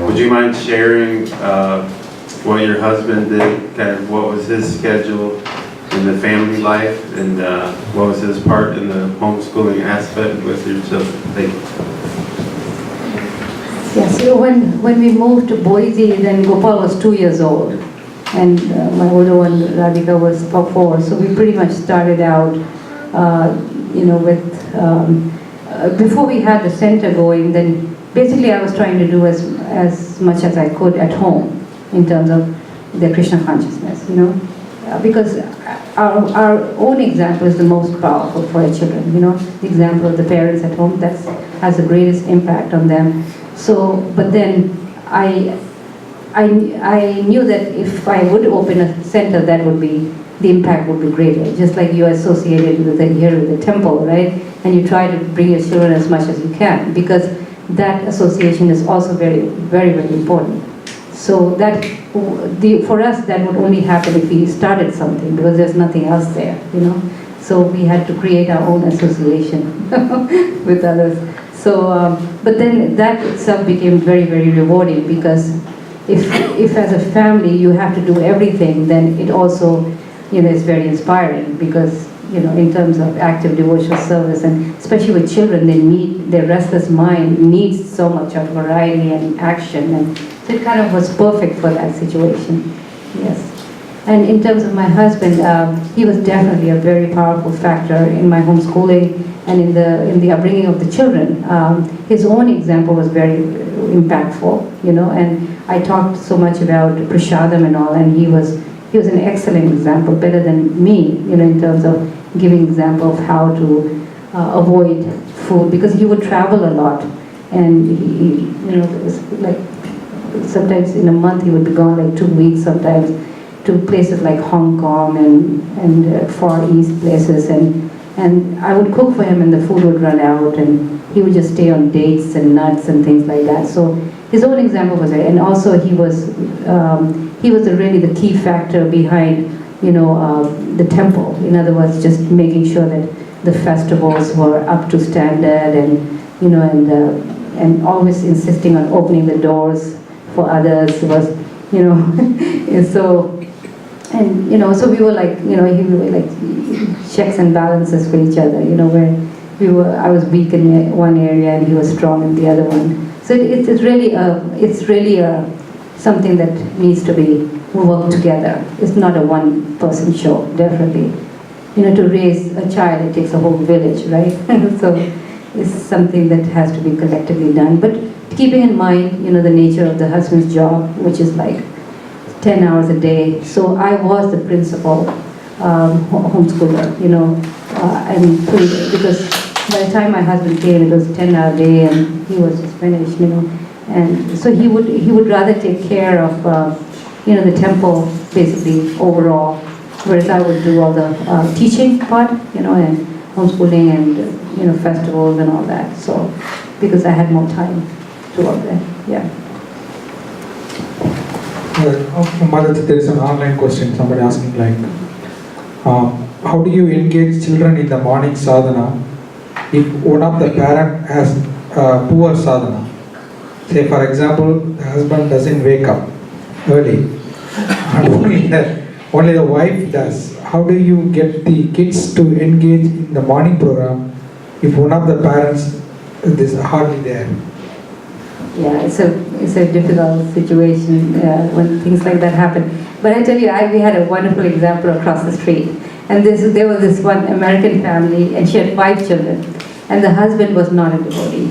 would you mind sharing what your husband did, kind of what was his schedule in the family life, and what was his part in the homeschooling aspect with your children? Thank you. Yes, so when we moved to Boise, then Gopal was 2 years old, and my older one, Radhika, was about 4. So we pretty much started out, with, before we had the center going, then basically I was trying to do as much as I could at home in terms of the Krishna consciousness, because our own example is the most powerful for our children, the example of the parents at home, that has the greatest impact on them. So, but then I knew that if I would open a center, the impact would be greater. Just like you're associated with the temple, right? And you try to bring your children as much as you can, because that association is also very, very, very important. So for us, that would only happen if we started something, because there's nothing else there, So we had to create our own association with others. So, but then that itself became very, very rewarding, because if as a family you have to do everything, then it also, is very inspiring, because, in terms of active devotional service, and especially with children, their restless mind needs so much of variety and action, and so it kind of was perfect for that situation. Yes. And in terms of my husband, he was definitely a very powerful factor in my homeschooling and in the upbringing of the children. His own example was very impactful, and I talked so much about Prasadam and all, and he was an excellent example, better than me, in terms of giving example of how to avoid food, because he would travel a lot, and he like sometimes in a month he would be gone like 2 weeks sometimes, to places like Hong Kong and Far East places, and I would cook for him and the food would run out, and he would just stay on dates and nuts and things like that. So his own example was there, and also he was really the key factor behind the temple. In other words, just making sure that the festivals were up to standard, and always insisting on opening the doors for others was, and so. And so we were like, we were like checks and balances for each other, where I was weak in one area and he was strong in the other one. So it's really something that needs to be worked together. It's not a one-person show, definitely. To raise a child, it takes a whole village, right? So it's something that has to be collectively done. But keeping in mind, the nature of the husband's job, which is like 10 hours a day. So I was the principal homeschooler, and because by the time my husband came, it was 10-hour day, and he was just finished, and so he would rather take care of, the temple basically overall, whereas I would do all the teaching part, and homeschooling and festivals and all that. So because I had more time to work there, yeah. Mother, there is an online question, somebody asking like, how do you engage children in the morning sadhana if one of the parent has poor sadhana? Say for example, the husband doesn't wake up early, and only the wife does. How do you get the kids to engage in the morning program if one of the parents is hardly there? Yeah, it's a difficult situation when things like that happen. But I tell you, we had a wonderful example across the street. And there was this one American family, and she had 5 children. And the husband was not a devotee,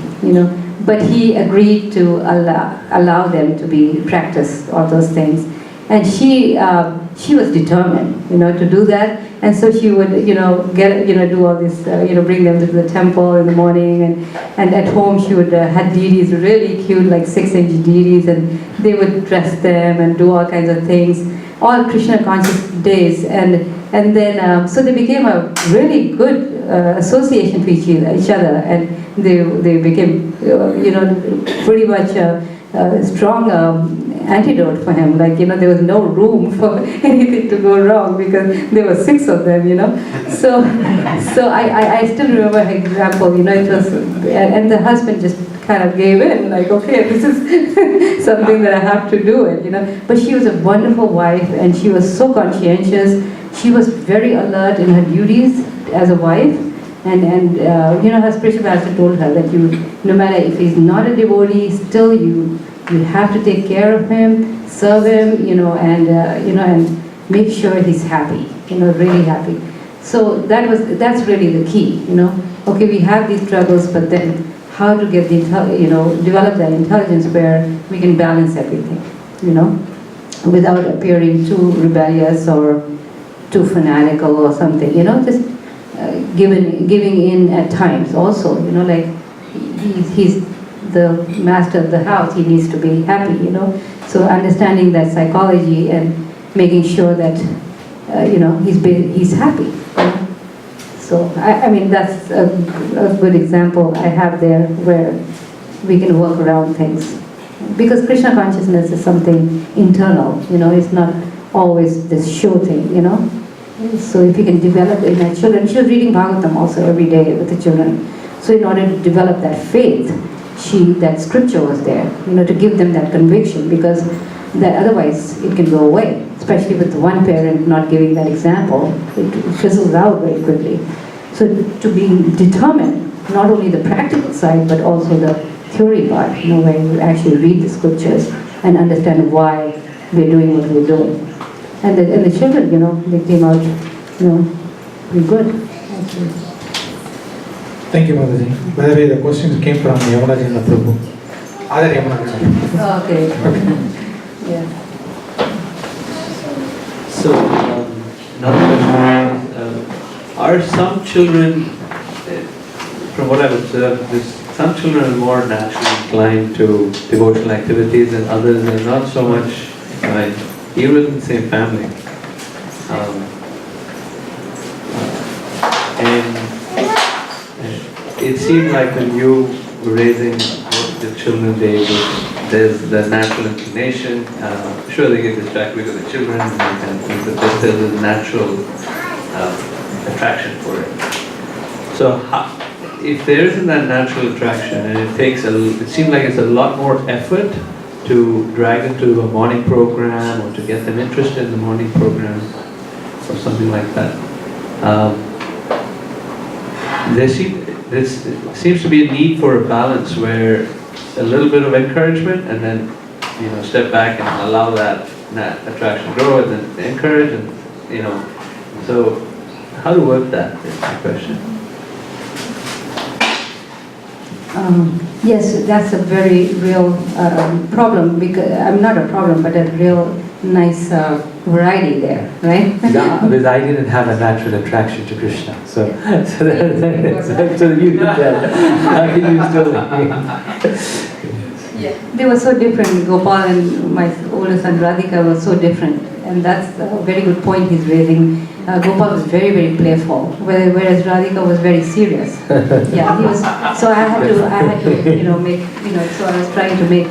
but he agreed to allow them to practice all those things. And she was determined, to do that. And so she would, do all this, bring them to the temple in the morning, and at home she would had deities, really cute, like 6-inch deities, and they would dress them and do all kinds of things, all Krishna conscious days, and then so they became a really good association to each other, and they became, pretty much a strong antidote for him. Like, there was no room for anything to go wrong because there were 6 of them, So I still remember her example, it was, and the husband just kind of gave in, like, okay, this is something that I have to do it, But she was a wonderful wife, and she was so conscientious. She was very alert in her duties as a wife. And her spiritual master told her that no matter if he's not a devotee, still you have to take care of him, serve him, and make sure he's happy, really happy. So that's really the key, Okay, we have these struggles, but then how to get develop that intelligence where we can balance everything, without appearing too rebellious or too fanatical or something, just giving in at times also, like he's the master of the house, he needs to be happy, So understanding that psychology and making sure that, he's happy. So, I mean, that's a good example I have there where we can work around things. Because Krishna consciousness is something internal, it's not always this show thing, So if you can develop it in our children, she was reading Bhagavatam also every day with the children. So in order to develop that faith, that scripture was there, to give them that conviction, because that otherwise it can go away, especially with one parent not giving that example. It fizzles out very quickly. So to be determined, not only the practical side, but also the theory part, where you actually read the scriptures and understand why we're doing what we're doing. And the children, they came out, pretty good, actually. Thank you, Mataji. By the way, the questions came from Yamanaji and Prabhu. Other Yamanaji. Okay. Yeah. So, another question is, are some children, from what I've observed, some children are more naturally inclined to devotional activities and others are not so much, even in the same family. And it seemed like when you were raising the children, there's the natural inclination. Sure, they get distracted because of children and that kind of thing, but there's a natural attraction for it. So if there isn't that natural attraction, and it seems like it's a lot more effort to drag them to a morning program or to get them interested in the morning program or something like that. There seems to be a need for a balance where a little bit of encouragement and then step back and allow that attraction grow and then encourage and so how to work that is the question. Yes, that's a very real problem, because I'm not a problem, but a real nice variety there, right? Because I didn't have a natural attraction to Krishna, so you did that. How did you still? Yeah. They were so different. Gopal and my older son Radhika were so different, and that's a very good point he's raising. Gopal was very, very playful, whereas Radhika was very serious. Yeah, he was. So I had to, make, so I was trying to make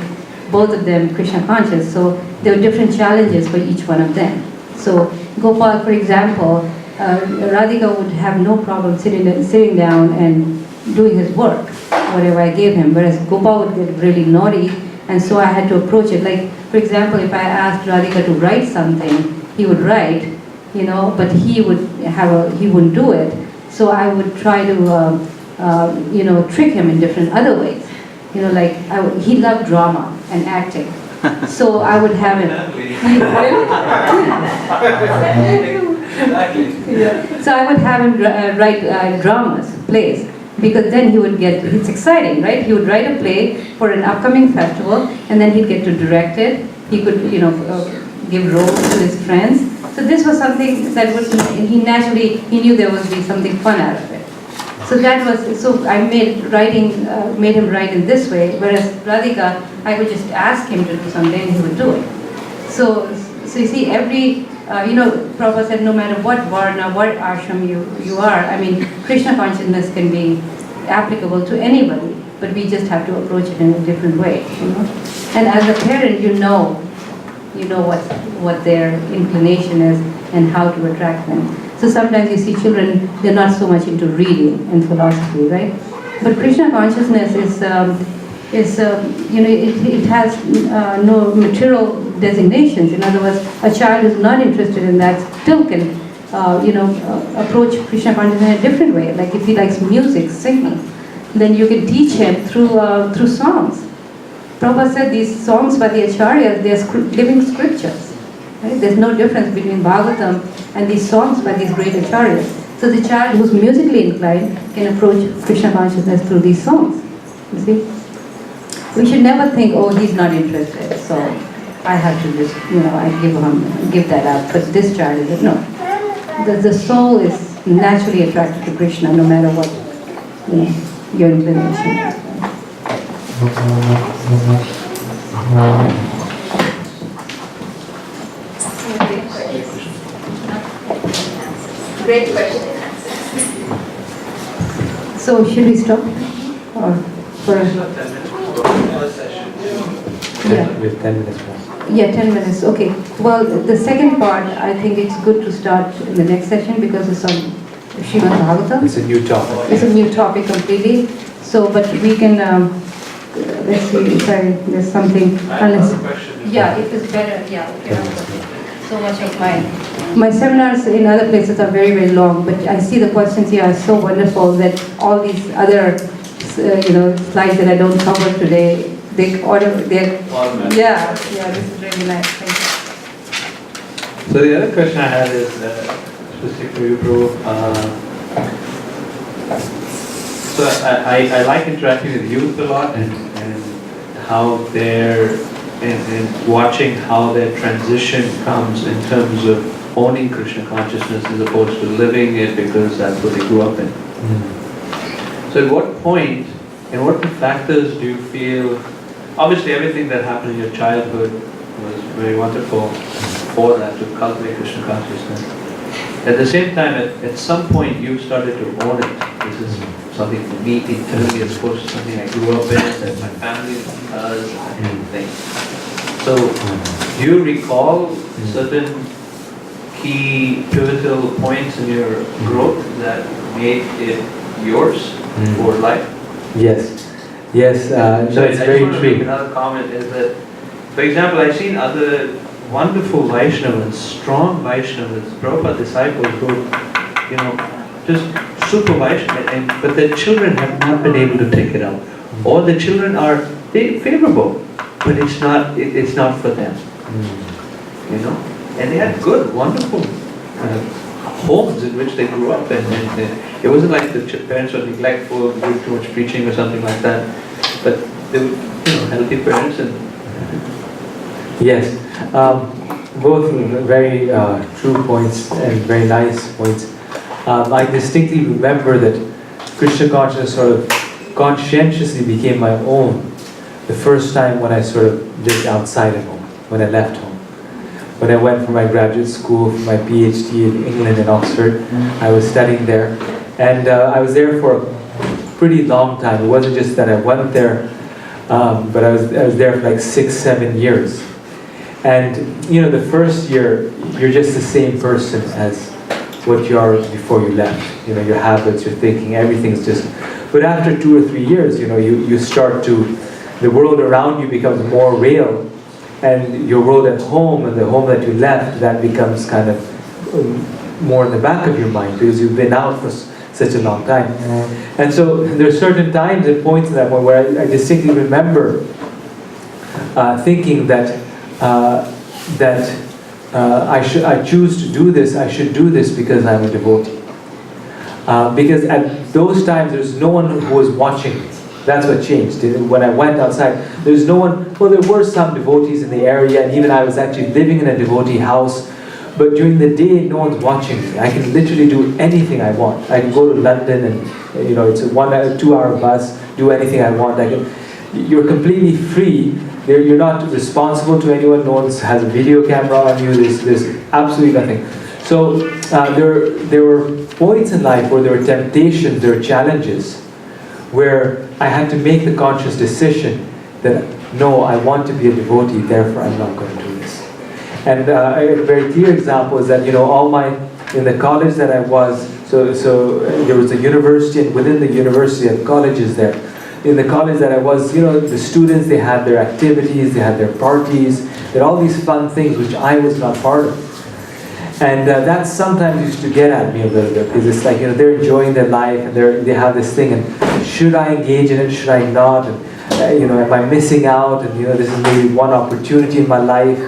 both of them Krishna conscious. So there were different challenges for each one of them. So Gopal, for example, Radhika would have no problem sitting down and doing his work, whatever I gave him, whereas Gopal would get really naughty, and so I had to approach it. Like, for example, if I asked Radhika to write something, he would write, but he wouldn't do it. So I would try to, trick him in different other ways. He loved drama and acting. So I would have him. So I would have him write dramas, plays, because then it's exciting, right? He would write a play for an upcoming festival, and then he'd get to direct it. He could, give roles to his friends. So this was something that he knew there would be something fun out of it. So I made him write in this way, whereas Radhika, I would just ask him to do something and he would do it. So you see, Prabhupada said no matter what varna, what ashram you are, Krishna consciousness can be applicable to anybody, but we just have to approach it in a different way, And as a parent, you know what their inclination is and how to attract them. So sometimes you see children, they're not so much into reading and philosophy, right? But Krishna consciousness it has no material designations. In other words, a child who's not interested in that still can, approach Krishna consciousness in a different way. Like if he likes music, singing, then you can teach him through songs. Prabhupada said these songs by the acharyas, they are living scriptures. Right? There's no difference between Bhagavatam and these songs by these great acharyas. So the child who's musically inclined can approach Krishna consciousness through these songs. You see? We should never think, oh, he's not interested, so I have to just, I give that up. But this child is, no. The soul is naturally attracted to Krishna no matter what, your inclination is. Great question. So should we stop? Or for With 10 minutes more. Yeah, 10 minutes, okay. Well, the second part, I think it's good to start in the next session because it's on Srimad-Bhagavatam. It's a new topic. It's a new topic completely. So, but we can let's see, sorry, there's something, I have unless, a question. yeah, it is better, yeah, okay. So much of my seminars in other places are very, very long, but I see the questions here are so wonderful that all these other, slides that I don't cover today, they're, yeah, this is really nice, thank you. So the other question I had is specific for you, Prabhu. So I like interacting with youth a lot and how they're and watching how their transition comes in terms of owning Krishna consciousness as opposed to living it because that's what they grew up in. So at what point, and what factors do you feel, obviously everything that happened in your childhood was very wonderful for that, to cultivate Krishna consciousness. At the same time, at some point you started to own it. This is something for me internally as opposed to something I grew up in, that my family does, and things. So, do you recall certain key pivotal points in your growth that made it yours for life? Yes. Yes, So it's I very just want to make true. another comment is that, for example, I've seen other wonderful Vaishnavas, strong Vaishnavas, Prabhupada disciples who, just super Vaishnava, but their children have not been able to take it up. Or the children are favorable, but it's not for them. And they had good, wonderful homes in which they grew up, and it wasn't like the parents were neglectful, doing too much preaching or something like that, but they were, healthy parents and. Yes, both very true points and very nice points. I distinctly remember that Krishna consciousness sort of conscientiously became my own the first time when I sort of lived outside of home, when I left home. When I went for my graduate school, for my PhD in England and Oxford, I was studying there. And I was there for a pretty long time. It wasn't just that I went there, but I was there for like 6-7 years. And the first year, you're just the same person as what you are before you left. Your habits, your thinking, everything's just. But after 2 or 3 years, you start to, the world around you becomes more real, and your world at home and the home that you left, that becomes kind of more in the back of your mind because you've been out for such a long time. And so there are certain times and points in that point where I distinctly remember thinking that I choose to do this, I should do this because I'm a devotee. Because at those times there's no one who was watching me. That's what changed. When I went outside, there's no one, well there were some devotees in the area, and even I was actually living in a devotee house, but during the day no one's watching me. I can literally do anything I want. I can go to London and it's a 2-hour bus, do anything I want. You're completely free. You're not responsible to anyone. No one has a video camera on you. There's absolutely nothing. So there were points in life where there were temptations, there were challenges, where I had to make the conscious decision that no, I want to be a devotee, therefore I'm not going to do this. And a very clear example is that in the college that I was, so there was a university, and within the university and colleges there. In the college that I was, the students, they had their activities, they had their parties, they had all these fun things which I was not part of. And that sometimes used to get at me a little bit, because it's like, they're enjoying their life and they have this thing, and should I engage in it, should I not? And, am I missing out? And this is maybe one opportunity in my life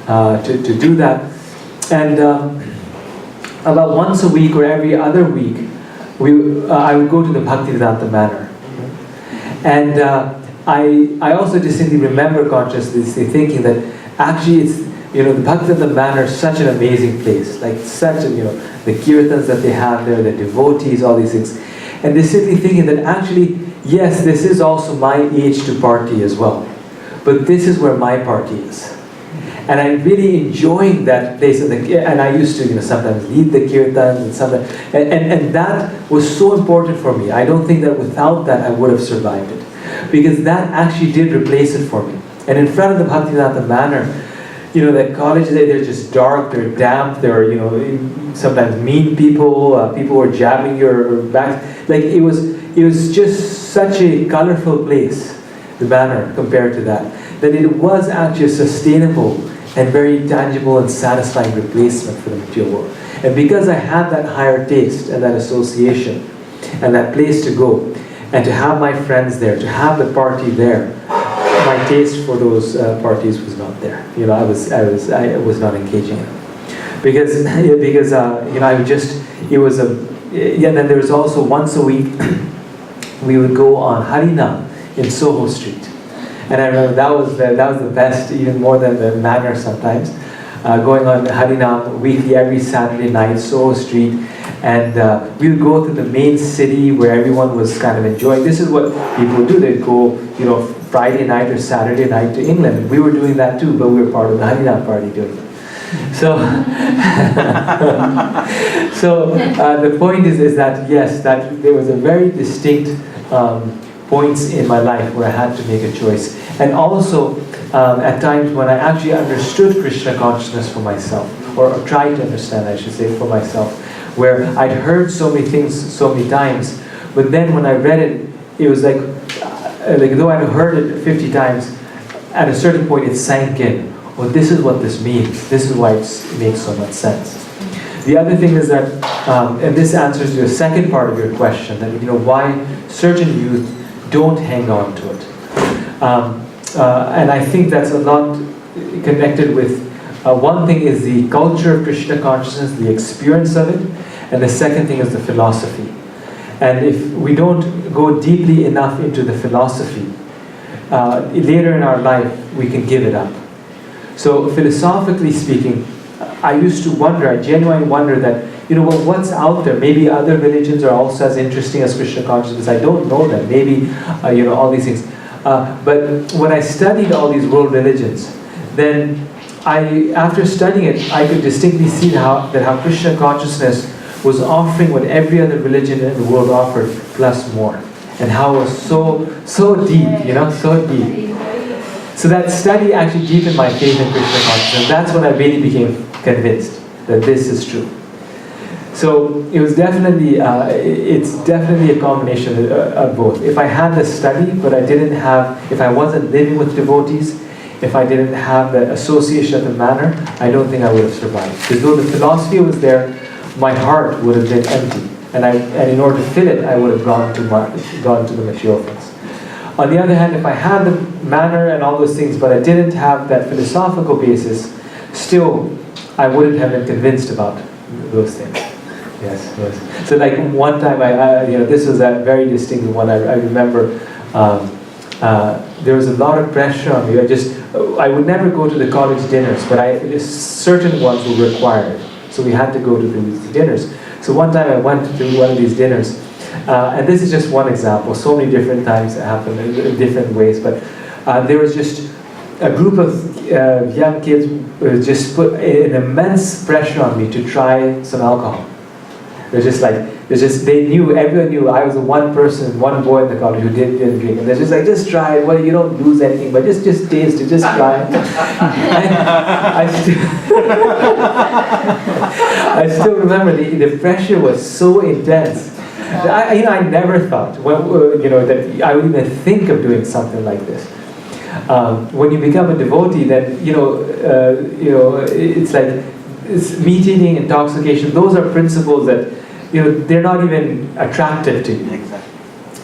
to do that. And about once a week or every other week, I would go to the Bhaktivedanta Manor. And I also distinctly remember consciously thinking that actually it's, the Bhaktivedanta Manor is such an amazing place, like such a, the kirtans that they have there, the devotees, all these things. And distinctly thinking that actually, yes, this is also my age to party as well. But this is where my party is. And I'm really enjoying that place. And I used to, sometimes lead the kirtans and sometimes, and that was so important for me. I don't think that without that I would have survived it. Because that actually did replace it for me. And in front of the Bhaktivedanta Manor, that college, they're just dark, they're damp, they're, sometimes mean people, people were jabbing your back. Like it was just such a colorful place the manner compared to that, that it was actually a sustainable and very tangible and satisfying replacement for the material world. And because I had that higher taste and that association and that place to go, and to have my friends there, to have the party there, my taste for those parties was not there. You know, I was not engaging in it. Because you know, I would just, it was a, yeah, and then there was also once a week, we would go on Harinam in Soho Street. And I remember that was the best, even more than the manor sometimes. Going on Harinam weekly every Saturday night, Soho Street. And we would go to the main city where everyone was kind of enjoying. This is what people would do. They'd go, you know, Friday night or Saturday night to England. We were doing that too, but we were part of the Harinam party doing it. So, the point is that yes, that there was a very distinct points in my life where I had to make a choice, and also at times when I actually understood Krishna consciousness for myself, or tried to understand, I should say, for myself, where I'd heard so many things so many times, but then when I read it, it was like though I'd heard it 50 times, at a certain point it sank in. Well, this is what this means. This is why it makes so much sense. The other thing is that, and this answers your second part of your question, that you know why certain youth don't hang on to it. And I think that's a lot connected with, one thing is the culture of Krishna consciousness, the experience of it, and the second thing is the philosophy. And if we don't go deeply enough into the philosophy, later in our life we can give it up. So philosophically speaking, I used to wonder, I genuinely wonder that, you know, well, what's out there? Maybe other religions are also as interesting as Krishna consciousness. I don't know them. Maybe, you know, all these things. But when I studied all these world religions, then after studying it, I could distinctly see how Krishna consciousness was offering what every other religion in the world offered, plus more. And how it was so deep, you know, so deep. So that study actually deepened my faith in Krishna consciousness. That's when I really became convinced that this is true. So it was definitely, it's definitely a combination of both. If I had the study, but I didn't have, if I wasn't living with devotees, if I didn't have the association of the manner, I don't think I would have survived. Because though the philosophy was there, my heart would have been empty. And in order to fill it, I would have gone to the material things. On the other hand, if I had the manner and all those things, but I didn't have that philosophical basis, still, I wouldn't have been convinced about those things. Yes. So like one time, you know, this was a very distinct one. I remember there was a lot of pressure on me. I would never go to the college dinners, but certain ones were required. So we had to go to these dinners. So one time I went to one of these dinners, and this is just one example. So many different times it happened in different ways, but there was just a group of young kids just put an immense pressure on me to try some alcohol. Everyone knew I was the one boy in the college who didn't drink. And they're just like, just try it. Well, you don't lose anything, but just taste it, just try it. I still remember the pressure was so intense. I never thought, that I would even think of doing something like this. When you become a devotee, then it's like meat eating, intoxication. Those are principles that they're not even attractive to you. Exactly.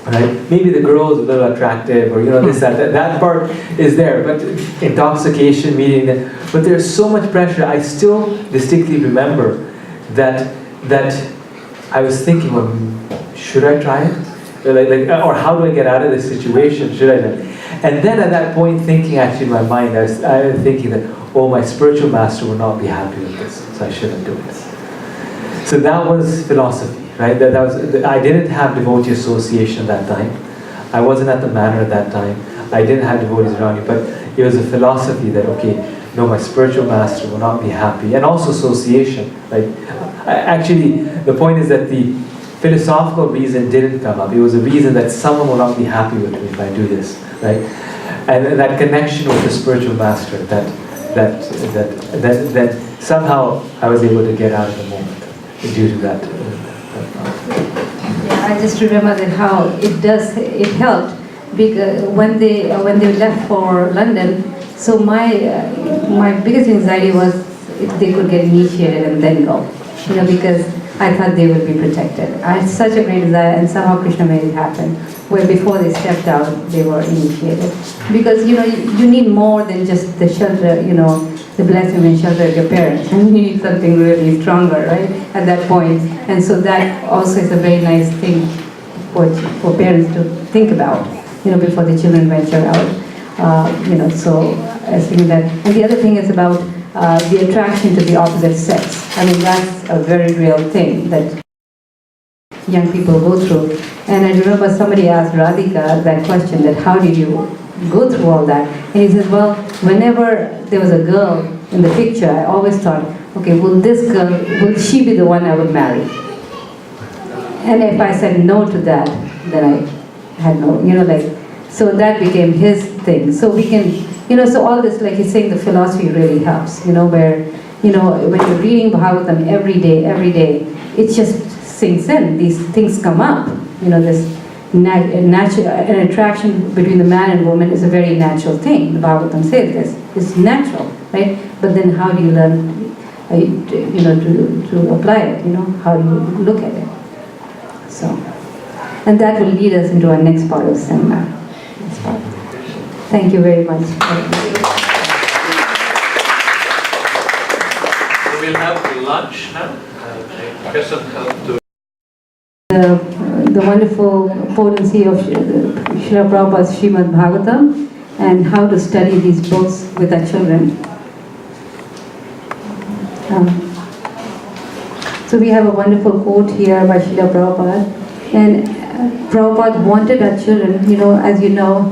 Right? Maybe the girl is a little attractive, or this, that part is there. But intoxication, meat eating, but there's so much pressure. I still distinctly remember that I was thinking, well, should I try it? Or how do I get out of this situation? Should I? And then at that point, thinking actually in my mind, I was thinking that, oh, my spiritual master will not be happy with this, so I shouldn't do it. So that was philosophy, right? I didn't have devotee association at that time. I wasn't at the manor at that time. I didn't have devotees around me, but it was a philosophy that, okay, no, my spiritual master will not be happy. And also association. Actually, the point is that the philosophical reason didn't come up. It was a reason that someone will not be happy with me if I do this, right? And that connection with the spiritual master, that somehow I was able to get out of the moment due to that. Yeah, I just remember that how it helped because when they left for London, so my biggest anxiety was if they could get initiated and then go, because I thought they would be protected. I had such a great desire, and somehow Krishna made it happen, where before they stepped out, they were initiated. Because, you need more than just the shelter, the blessing and shelter of your parents. And you need something really stronger, right, at that point. And so that also is a very nice thing for parents to think about, before the children venture out. So I think that. And the other thing is about the attraction to the opposite sex. I mean, that's a very real thing that young people go through. And I remember somebody asked Radhika that question, that how did you go through all that? And he says, well, whenever there was a girl in the picture, I always thought, okay, will she be the one I would marry? And if I said no to that, then I had no, so that became his thing. So we can, so all this, like he's saying, the philosophy really helps, where, when you're reading Bhagavatam every day, it just sinks in. These things come up, this an attraction between the man and woman is a very natural thing. The Bhagavatam says this. It's natural, right? But then how do you learn, to apply it, how do you look at it? So, and that will lead us into our next part of the seminar. Thank you very much. We'll have lunch now. Krishna help to The wonderful potency of Srila Prabhupada's Srimad-Bhagavatam and how to study these books with our children. So we have a wonderful quote here by Srila Prabhupada. And Prabhupada wanted our children, as you know,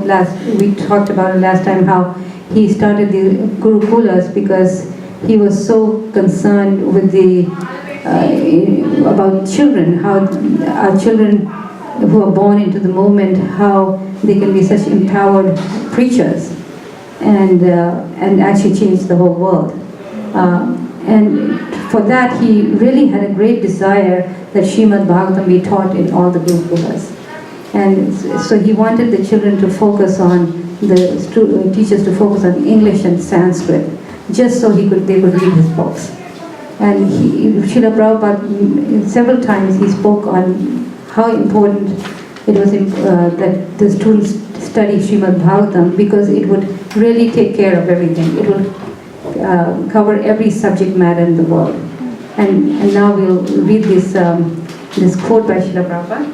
we talked about it last time, how he started the Gurukulas because he was so concerned with about children, how our children who are born into the movement, how they can be such empowered preachers and actually change the whole world. And for that, he really had a great desire that Srimad-Bhagavatam be taught in all the Gurukulas. And so he wanted the children to focus on, the teachers to focus on English and Sanskrit, just so they could read his books. And Srila Prabhupada, several times he spoke on how important it was that the students study Srimad-Bhagavatam, because it would really take care of everything. It would cover every subject matter in the world. And now we'll read this quote by Srila Prabhupada.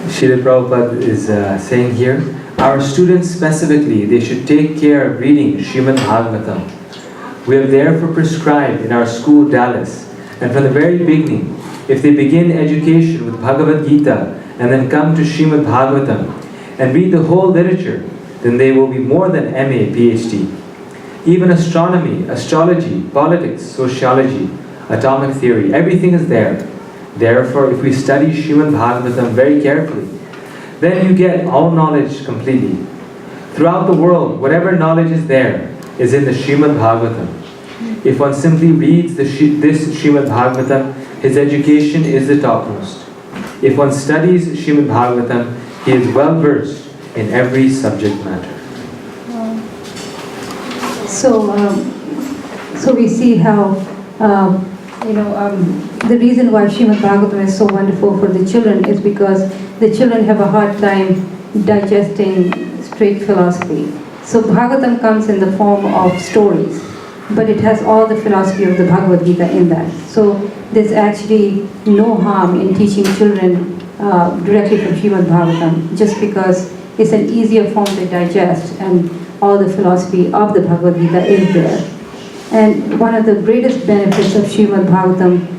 Srila Prabhupada is saying here, our students specifically, they should take care of reading Srimad-Bhagavatam. We have therefore prescribed in our school Dallas, and from the very beginning, if they begin education with Bhagavad Gita and then come to Srimad-Bhagavatam and read the whole literature, then they will be more than MA, PhD. Even astronomy, astrology, politics, sociology, atomic theory, everything is there. Therefore, if we study Srimad-Bhagavatam very carefully, then you get all knowledge completely. Throughout the world, whatever knowledge is there is in the Srimad-Bhagavatam. If one simply reads this Srimad-Bhagavatam, his education is the topmost. If one studies Srimad-Bhagavatam, he is well versed in every subject matter. So we see how the reason why Srimad-Bhagavatam is so wonderful for the children is because the children have a hard time digesting straight philosophy. So Bhagavatam comes in the form of stories, but it has all the philosophy of the Bhagavad Gita in that. So there's actually no harm in teaching children directly from Srimad-Bhagavatam, just because it's an easier form to digest and all the philosophy of the Bhagavad Gita is there. And one of the greatest benefits of Srimad-Bhagavatam,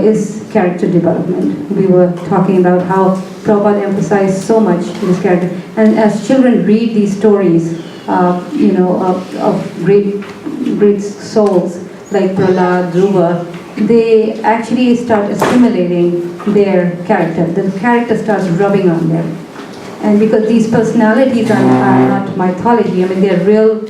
is character development. We were talking about how Prabhupada emphasized so much this character. And as children read these stories, of great souls like Prahlad, Dhruva, they actually start assimilating their character. The character starts rubbing on them. And because these personalities are not mythology, they're real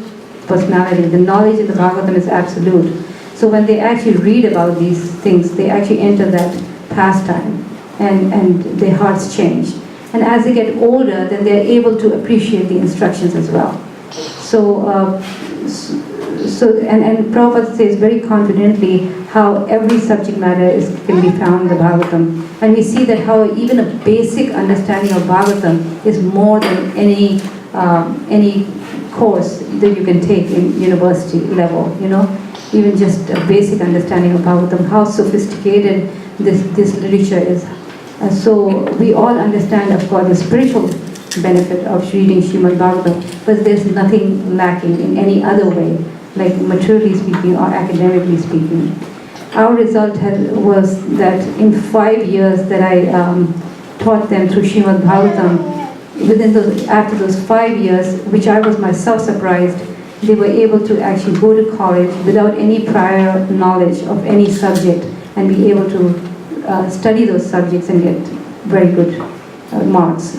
personality. The knowledge in the Bhagavatam is absolute. So when they actually read about these things, they actually enter that pastime, and their hearts change. And as they get older, then they're able to appreciate the instructions as well. So, and Prabhupada says very confidently how every subject matter can be found in the Bhagavatam. And we see that how even a basic understanding of Bhagavatam is more than any course that you can take in university level, even just a basic understanding of Bhagavatam, how sophisticated this literature is. And so we all understand, of course, the spiritual benefit of reading Srimad-Bhagavatam, but there's nothing lacking in any other way, like materially speaking or academically speaking. Our result was that in 5 years that I taught them through Srimad-Bhagavatam, after those 5 years, which I was myself surprised, they were able to actually go to college without any prior knowledge of any subject and be able to study those subjects and get very good marks,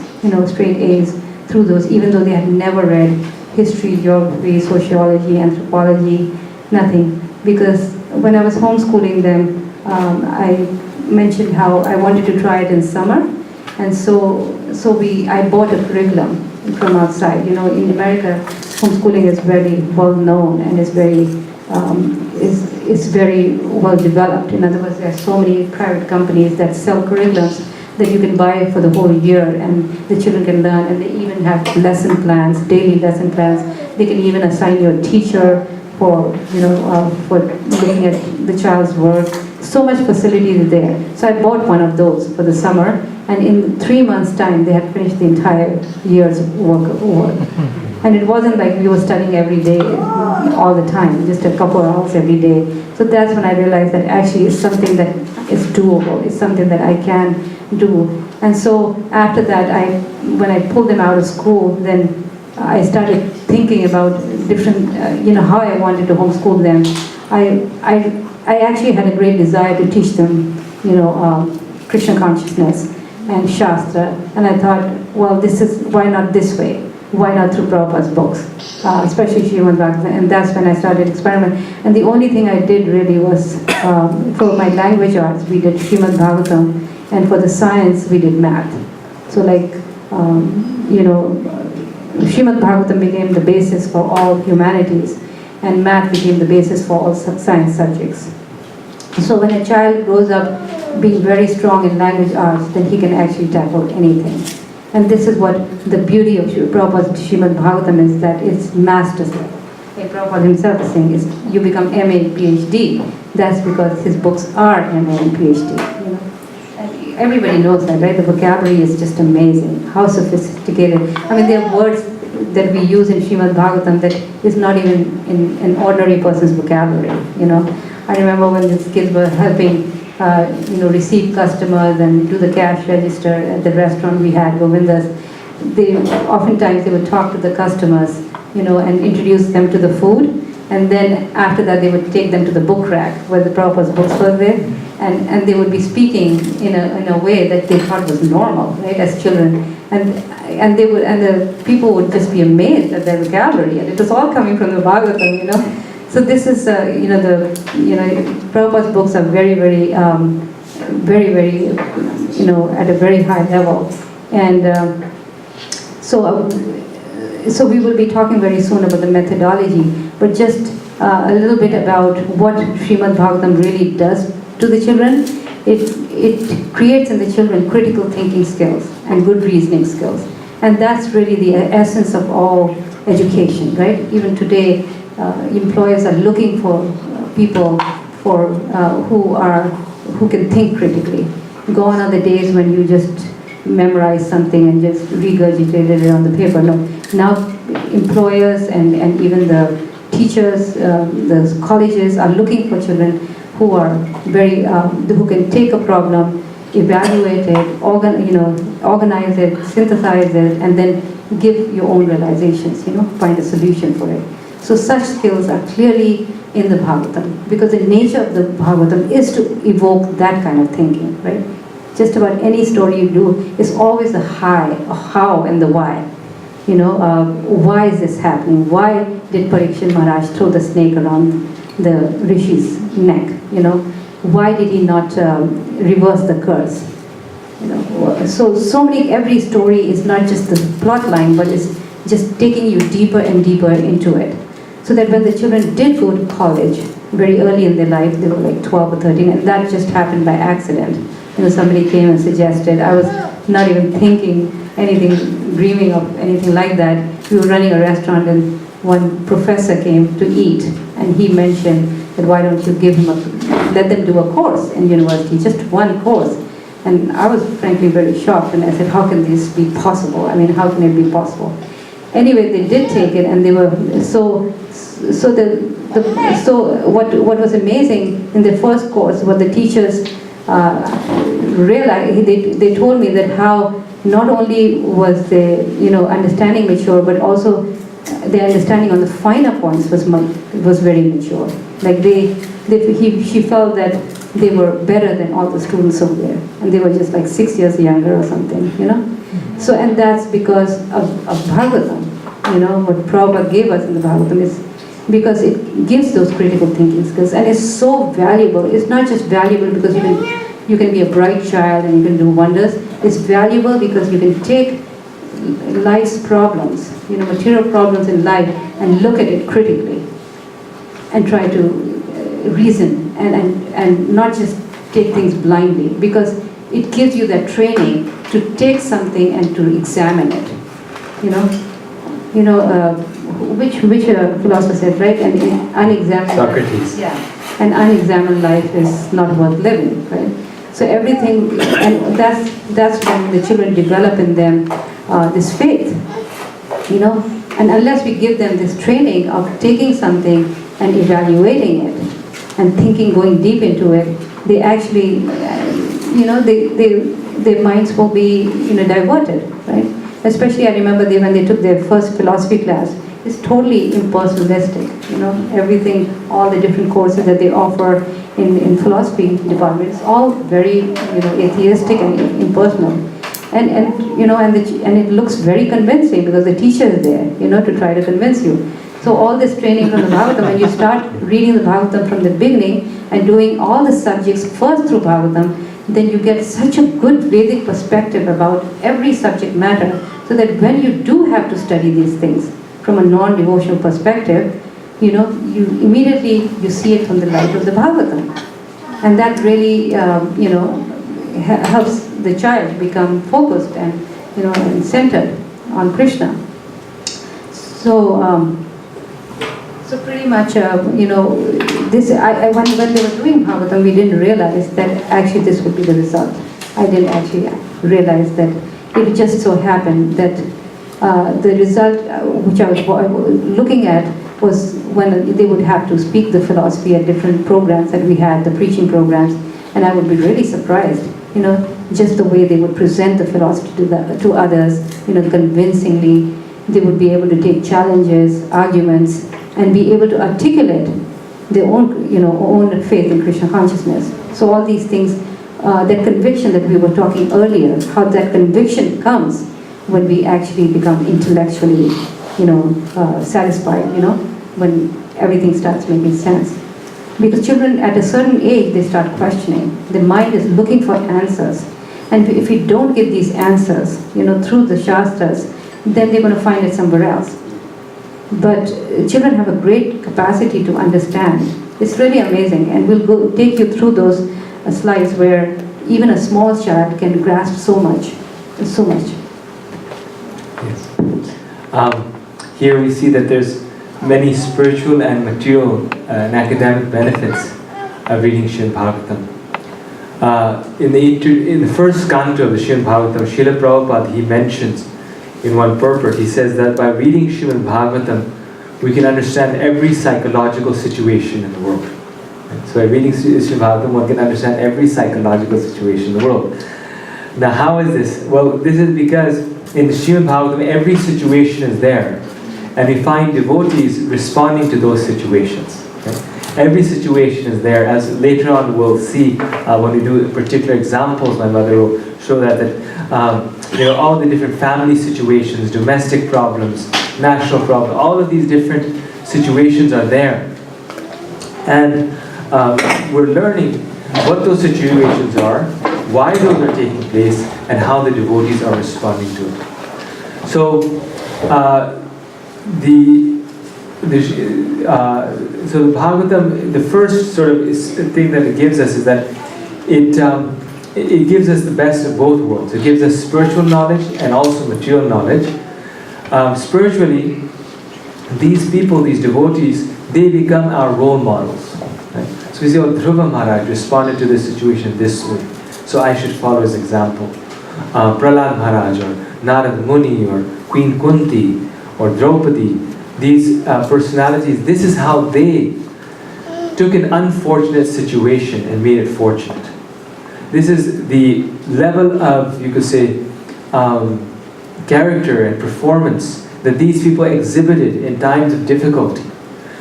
straight A's through those, even though they had never read history, geography, sociology, anthropology, nothing. Because when I was homeschooling them, I mentioned how I wanted to try it in summer, and so I bought a curriculum from outside. In America, homeschooling is very well known and is very well developed. In other words, there are so many private companies that sell curriculums that you can buy for the whole year, and the children can learn, and they even have lesson plans, daily lesson plans. They can even assign you a teacher for looking at the child's work. So much facility is there. So I bought one of those for the summer, and in 3 months' time, they had finished the entire year's work. And it wasn't like we were studying every day, all the time, just a couple of hours every day. So that's when I realized that actually it's something that is doable. It's something that I can do. And so after that, when I pulled them out of school, then I started thinking about different, how I wanted to homeschool them. I actually had a great desire to teach them, Krishna consciousness and Shastra. And I thought, well, why not this way? Why not through Prabhupada's books, especially Srimad-Bhagavatam? And that's when I started experimenting. And the only thing I did really was, for my language arts, we did Srimad-Bhagavatam, and for the science, we did math. So Srimad-Bhagavatam became the basis for all humanities, and math became the basis for all science subjects. So when a child grows up being very strong in language arts, then he can actually tackle anything. And this is what the beauty of Prabhupada's Srimad-Bhagavatam is, that it's master's level. Like Prabhupada himself is saying, you become MA and PhD. That's because his books are MA and PhD. And everybody knows that, right? The vocabulary is just amazing. How sophisticated. I mean, there are words that we use in Srimad-Bhagavatam that is not even in an ordinary person's vocabulary. I remember when these kids were helping receive customers and do the cash register at the restaurant we had, Govinda's. Oftentimes they would talk to the customers, and introduce them to the food, and then after that they would take them to the book rack where the Prabhupada's books were there, and they would be speaking in a way that they thought was normal, right, as children, and the people would just be amazed at their vocabulary, and it was all coming from the Bhagavatam, So this is, Prabhupada's books are very, very, very, very, at a very high level. And so we will be talking very soon about the methodology, but just a little bit about what Srimad-Bhagavatam really does to the children. It creates in the children critical thinking skills and good reasoning skills. And that's really the essence of all education, right? Even today, employers are looking for people who can think critically. Gone are the days when you just memorize something and just regurgitate it on the paper. No, now employers and even the teachers, the colleges are looking for children who are who can take a problem, evaluate it, organize it, synthesize it, and then give your own realizations. Find a solution for it. So such skills are clearly in the Bhagavatam, because the nature of the Bhagavatam is to evoke that kind of thinking, right? Just about any story you do is always a how and the why. Why is this happening? Why did Parikshit Maharaj throw the snake around the Rishi's neck? why did he not reverse the curse? You know, so many, every story is not just the plot line, but it's just taking you deeper and deeper into it. So that when the children did go to college, very early in their life, they were like 12 or 13, and that just happened by accident. You know, somebody came and suggested, I was not even thinking anything, dreaming of anything like that. We were running a restaurant and one professor came to eat, and he mentioned that why don't you let them do a course in university, just one course. And I was frankly very shocked, and I said, how can this be possible? I mean, how can it be possible? Anyway, they did take it, and they were so what was amazing in the first course, what the teachers realized, they told me that how not only was the understanding mature, but also the understanding on the finer points was very mature. Like she felt that they were better than all the students over there, and they were just like 6 years younger or something, So, and that's because of Bhagavatam, what Prabhupada gave us in the Bhagavatam is because it gives those critical thinking skills, and it's so valuable. It's not just valuable because you can be a bright child and you can do wonders. It's valuable because you can take life's problems, material problems in life, and look at it critically and try to reason and not just take things blindly, because it gives you that training to take something and to examine it. Which philosopher said, right? And unexamined Socrates. life, an unexamined life is not worth living, right? So everything, and that's when the children develop in them this faith, And unless we give them this training of taking something and evaluating it and thinking, going deep into it, they actually, their minds will be, diverted, right? Especially I remember when they took their first philosophy class, it's totally impersonalistic, everything, all the different courses that they offer in philosophy departments, all very, atheistic and impersonal. And it looks very convincing because the teacher is there, to try to convince you. So all this training from the Bhagavatam, when you start reading the Bhagavatam from the beginning and doing all the subjects first through Bhagavatam, then you get such a good Vedic perspective about every subject matter, so that when you do have to study these things from a non-devotional perspective, you immediately you see it from the light of the Bhagavatam. And that really, helps the child become focused and, and centered on Krishna. So, so pretty much, this, when they were doing Bhagavatam, we didn't realize that actually this would be the result. I didn't actually realize that it just so happened that the result which I was looking at was when they would have to speak the philosophy at different programs that we had, the preaching programs, and I would be really surprised, just the way they would present the philosophy to others, convincingly. They would be able to take challenges, arguments, and be able to articulate their own, own faith in Krishna consciousness. So all these things, that conviction that we were talking earlier, how that conviction comes when we actually become intellectually, satisfied, when everything starts making sense. Because children at a certain age, they start questioning. The mind is looking for answers. And if we don't give these answers, through the Shastras, then they're going to find it somewhere else. But children have a great capacity to understand. It's really amazing. And we'll take you through those slides where even a small child can grasp so much. So much. Yes. Here we see that there's many spiritual and material and academic benefits of reading Srimad-Bhagavatam. In the first canto of the Srimad-Bhagavatam, Srila Prabhupada, he mentions in one purport, he says that by reading Srimad-Bhagavatam, we can understand every psychological situation in the world. So by reading Srimad-Bhagavatam, one can understand every psychological situation in the world. Now how is this? Well, this is because in the Srimad-Bhagavatam, every situation is there. And we find devotees responding to those situations. Okay? Every situation is there, as later on we'll see when we do particular examples. My mother will show that all the different family situations, domestic problems, national problems, all of these different situations are there. And we're learning what those situations are, why those are taking place, and how the devotees are responding to it. So, the Bhagavatam, the first sort of thing that it gives us is that it gives us the best of both worlds. It gives us spiritual knowledge and also material knowledge. Spiritually, these people, these devotees, they become our role models. Right? So we see, oh, Dhruva Maharaj responded to this situation this way, so I should follow his example. Prahlad Maharaj or Narad Muni or Queen Kunti or Draupadi, these personalities, this is how they took an unfortunate situation and made it fortunate. This is the level of, you could say, character and performance that these people exhibited in times of difficulty.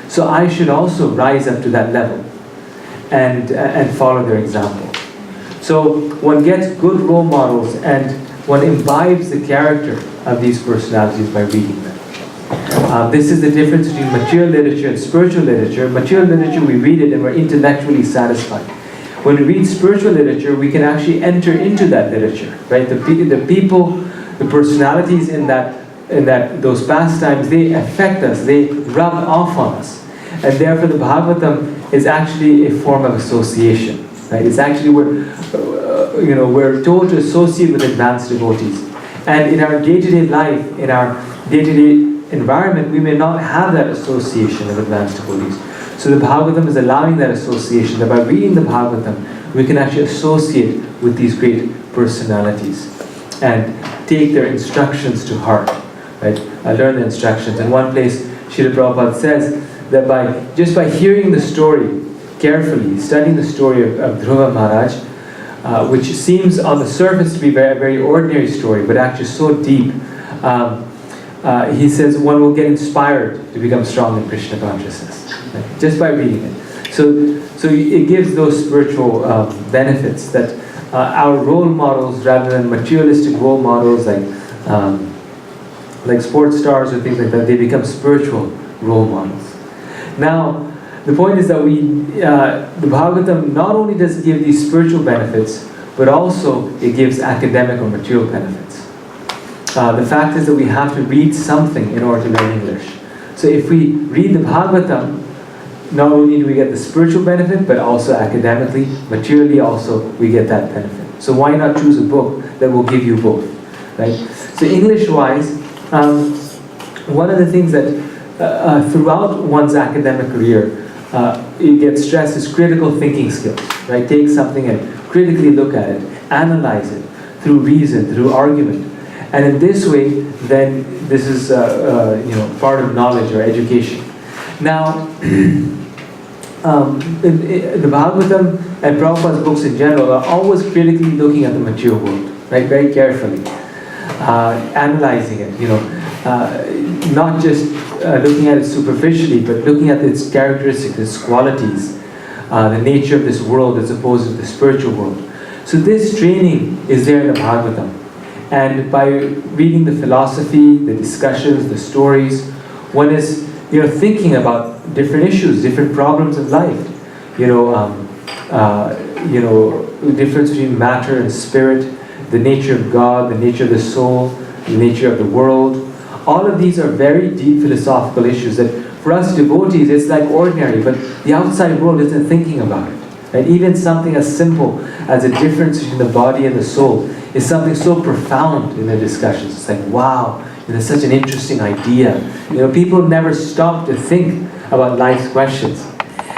So I should also rise up to that level and follow their example. So one gets good role models and one imbibes the character of these personalities by reading them. This is the difference between material literature and spiritual literature. Material literature, we read it and we're intellectually satisfied. When we read spiritual literature, we can actually enter into that literature, right? The people, the personalities in those pastimes, they affect us, they rub off on us. And therefore the Bhagavatam is actually a form of association, right? It's actually we're told to associate with advanced devotees. And in our day-to-day life, in our day-to-day environment, we may not have that association of advanced devotees. So the Bhagavatam is allowing that association, that by reading the Bhagavatam, we can actually associate with these great personalities and take their instructions to heart, right? Learn the instructions. In one place, Srila Prabhupada says that just by hearing the story carefully, studying the story of Dhruva Maharaj, which seems on the surface to be a very, very ordinary story, but actually so deep, he says one will get inspired to become strong in Krishna consciousness, right? Just by reading it. So it gives those spiritual benefits that our role models, rather than materialistic role models like sports stars or things like that, they become spiritual role models. Now, the point is that the Bhagavatam not only does it give these spiritual benefits, but also it gives academic or material benefits. The fact is that we have to read something in order to learn English. So if we read the Bhagavatam, not only do we get the spiritual benefit, but also academically, materially also, we get that benefit. So why not choose a book that will give you both, right? So English-wise, one of the things that throughout one's academic career, it gets stressed is critical thinking skills, right? Take something and critically look at it, analyze it through reason, through argument. And in this way, then this is part of knowledge or education. Now, the Bhagavatam and Prabhupada's books in general are always critically looking at the material world, right? Very carefully, analyzing it. Not just looking at it superficially, but looking at its characteristics, its qualities, the nature of this world as opposed to the spiritual world. So this training is there in the Bhagavatam. And by reading the philosophy, the discussions, the stories, one is thinking about different issues, different problems of life. The difference between matter and spirit, the nature of God, the nature of the soul, the nature of the world. All of these are very deep philosophical issues that for us devotees it's like ordinary, but the outside world isn't thinking about it. Right? Even something as simple as a difference between the body and the soul is something so profound in the discussions. It's like, wow, it's such an interesting idea. People never stop to think about life's questions.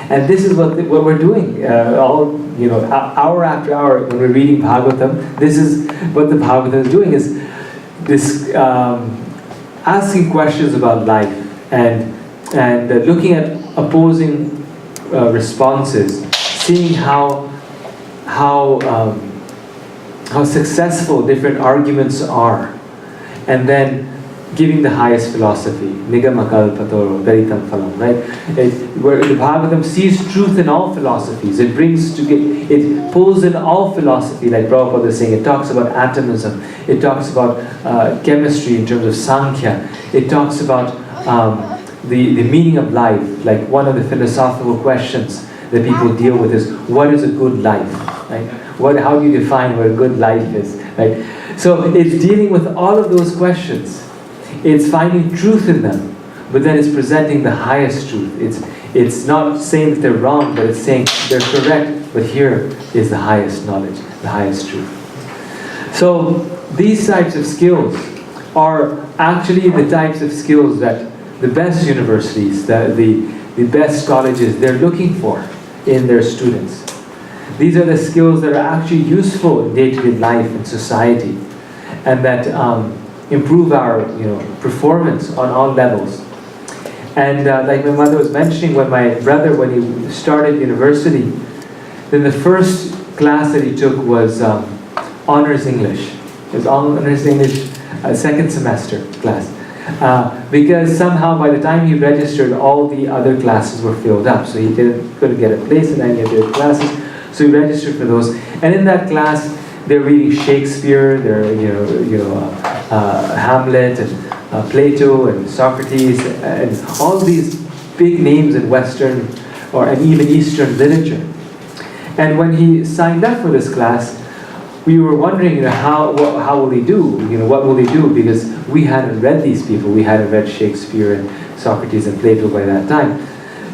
And this is what we're doing. Hour after hour when we're reading Bhagavatam, this is what the Bhagavatam is doing, is this asking questions about life and looking at opposing responses, seeing how successful different arguments are, and then giving the highest philosophy, Nigamakalpatoro, Veritam Phalam, right? Where the Bhagavatam sees truth in all philosophies. It pulls in all philosophy, like Prabhupada is saying. It talks about atomism. It talks about chemistry in terms of Sankhya. It talks about the meaning of life, like one of the philosophical questions that people deal with is, what is a good life? Right? How do you define what a good life is? Right? So it's dealing with all of those questions. It's finding truth in them, but then it's presenting the highest truth. It's not saying that they're wrong, but it's saying they're correct, but here is the highest knowledge, the highest truth. So these types of skills are actually the types of skills that the best universities, the best colleges, they're looking for in their students. These are the skills that are actually useful in day-to-day life and society, and that improve our performance on all levels. And like my mother was mentioning, when my brother, when he started university, then the first class that he took was honors English. It was honors English second semester class. Because somehow by the time he registered, all the other classes were filled up. So he couldn't get a place in any of the classes. So he registered for those. And in that class, they're reading Shakespeare, they're Hamlet and Plato and Socrates and all these big names in Western and even Eastern literature. And when he signed up for this class, we were wondering, how will he do? What will he do? Because we hadn't read these people. We hadn't read Shakespeare and Socrates and Plato by that time.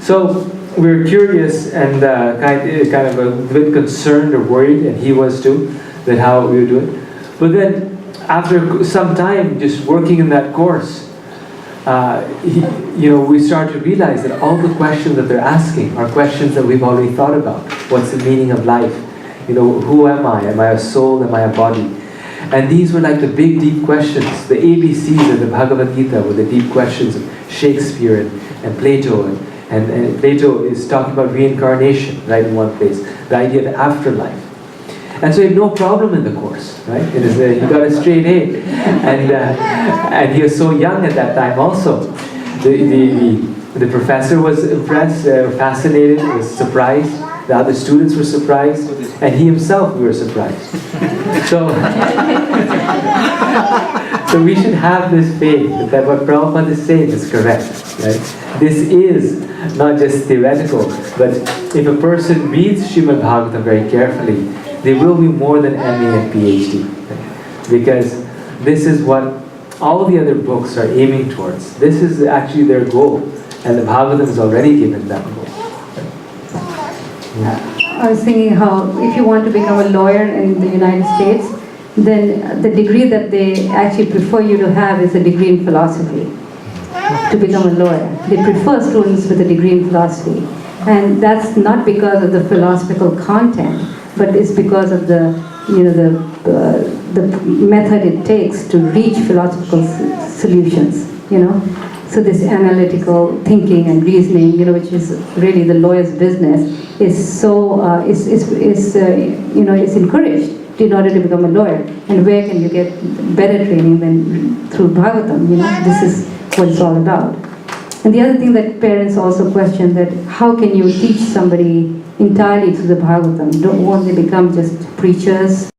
So we were curious and kind of a bit concerned or worried, and he was too, that how we were doing. But then, after some time just working in that course, we start to realize that all the questions that they're asking are questions that we've already thought about. What's the meaning of life? Who am I? Am I a soul? Am I a body? And these were like the big, deep questions. The ABCs of the Bhagavad Gita were the deep questions of Shakespeare and Plato. And Plato is talking about reincarnation, right, in one place. The idea of afterlife. And so he had no problem in the course, right? He got a straight A. And he was so young at that time also. The professor was impressed, fascinated, was surprised. The other students were surprised. And he himself, we were surprised. So we should have this faith that what Prabhupada is saying is correct, right? This is not just theoretical, but if a person reads Srimad-Bhagavatam very carefully, they will be more than MA and PhD. Right? Because this is what all the other books are aiming towards. This is actually their goal. And the Bhagavatam is already given that goal. I was thinking how if you want to become a lawyer in the United States, then the degree that they actually prefer you to have is a degree in philosophy to become a lawyer. They prefer students with a degree in philosophy. And that's not because of the philosophical content, but it's because of the method it takes to reach philosophical solutions, So this analytical thinking and reasoning, which is really the lawyer's business, is so is encouraged in order to become a lawyer. And where can you get better training than through Bhagavatam? This is what it's all about. And the other thing that parents also question, that how can you teach somebody entirely through the Bhagavatam? Won't they become just preachers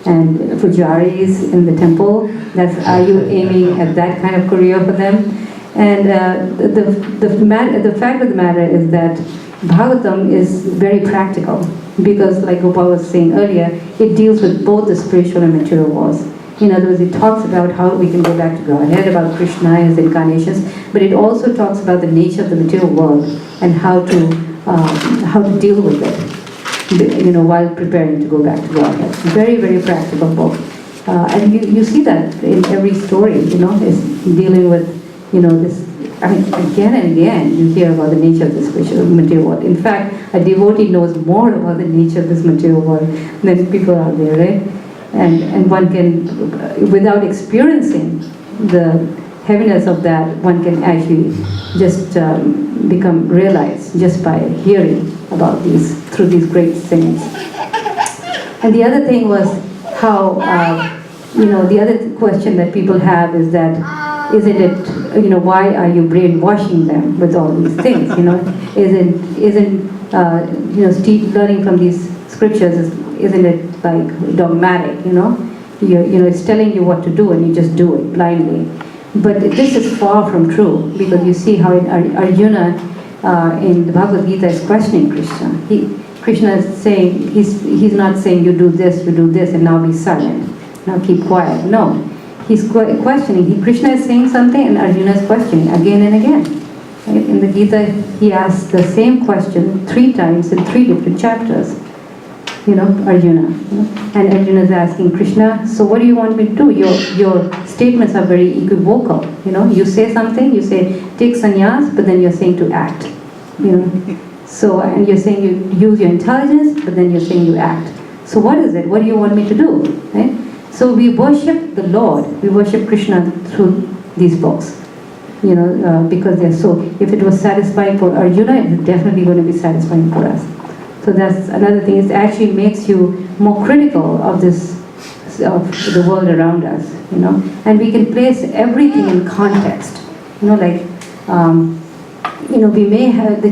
and pujaris in the temple? Are you aiming at that kind of career for them? And the fact of the matter is that Bhagavatam is very practical, because like Gopal was saying earlier, it deals with both the spiritual and material worlds. In other words, it talks about how we can go back to Godhead, about Krishna and his incarnations, but it also talks about the nature of the material world and how to deal with it, while preparing to go back to Godhead. Very, very practical book. And you see that in every story, is dealing with, this. Again and again, you hear about the nature of this spiritual material world. In fact, a devotee knows more about the nature of this material world than people out there, right? And one can, without experiencing the heaviness of that, one can actually just become realized just by hearing about these, through these great saints. And the other thing was how, the other question that people have is that, isn't it, why are you brainwashing them with all these things, Isn't learning from these scriptures, isn't it like dogmatic, it's telling you what to do and you just do it blindly. But this is far from true, because you see how Arjuna in the Bhagavad Gita is questioning Krishna. Krishna is saying, he's not saying you do this, and now be silent. Now keep quiet. No. He's questioning. Krishna is saying something and Arjuna is questioning again and again. Right? In the Gita, he asks the same question 3 times in 3 different chapters. Arjuna. And Arjuna is asking Krishna, so what do you want me to do? Your statements are very equivocal. You say something, you say take sannyas, but then you're saying to act. So, and you're saying you use your intelligence, but then you're saying you act. So what is it? What do you want me to do? Right? So we worship the Lord. We worship Krishna through these books. Because they're so. If it was satisfying for Arjuna, it's definitely going to be satisfying for us. So that's another thing. It actually makes you more critical of the world around us. And we can place everything in context. The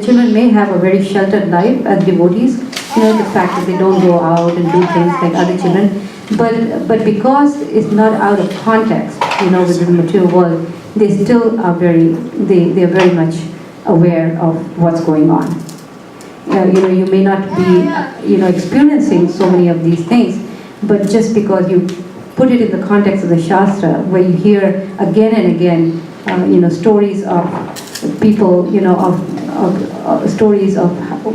children may have a very sheltered life as devotees. The fact that they don't go out and do things like other children. But because it's not out of context, within the material world, they still are they're very much aware of what's going on. You may not be, experiencing so many of these things, but just because you put it in the context of the Shastra, where you hear again and again, stories of people, stories of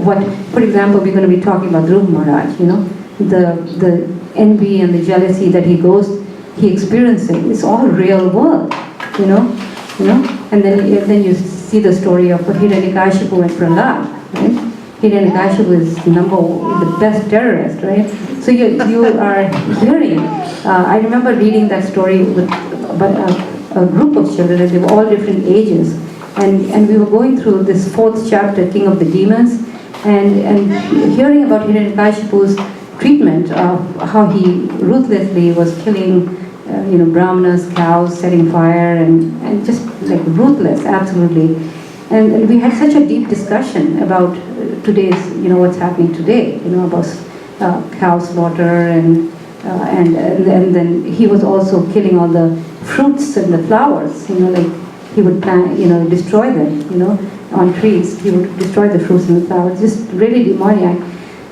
what, for example, we're going to be talking about Dhruv Maharaj, the envy and the jealousy that he experiencing. It's all real world, and then you see the story of Hiranyakashipu and Prahlad, right? Hiranyakashipu is the best terrorist, right? So you are hearing. I remember reading that story with a group of children, and they were all different ages, and we were going through this 4th chapter, King of the Demons, and hearing about Hiranyakashipu's treatment of how he ruthlessly was killing, brahmanas, cows, setting fire, and just like ruthless, absolutely. And we had such a deep discussion about today's, what's happening today, about cow slaughter, and then he was also killing all the fruits and the flowers, like he would plant, destroy them, on trees. He would destroy the fruits and the flowers, just really demoniac.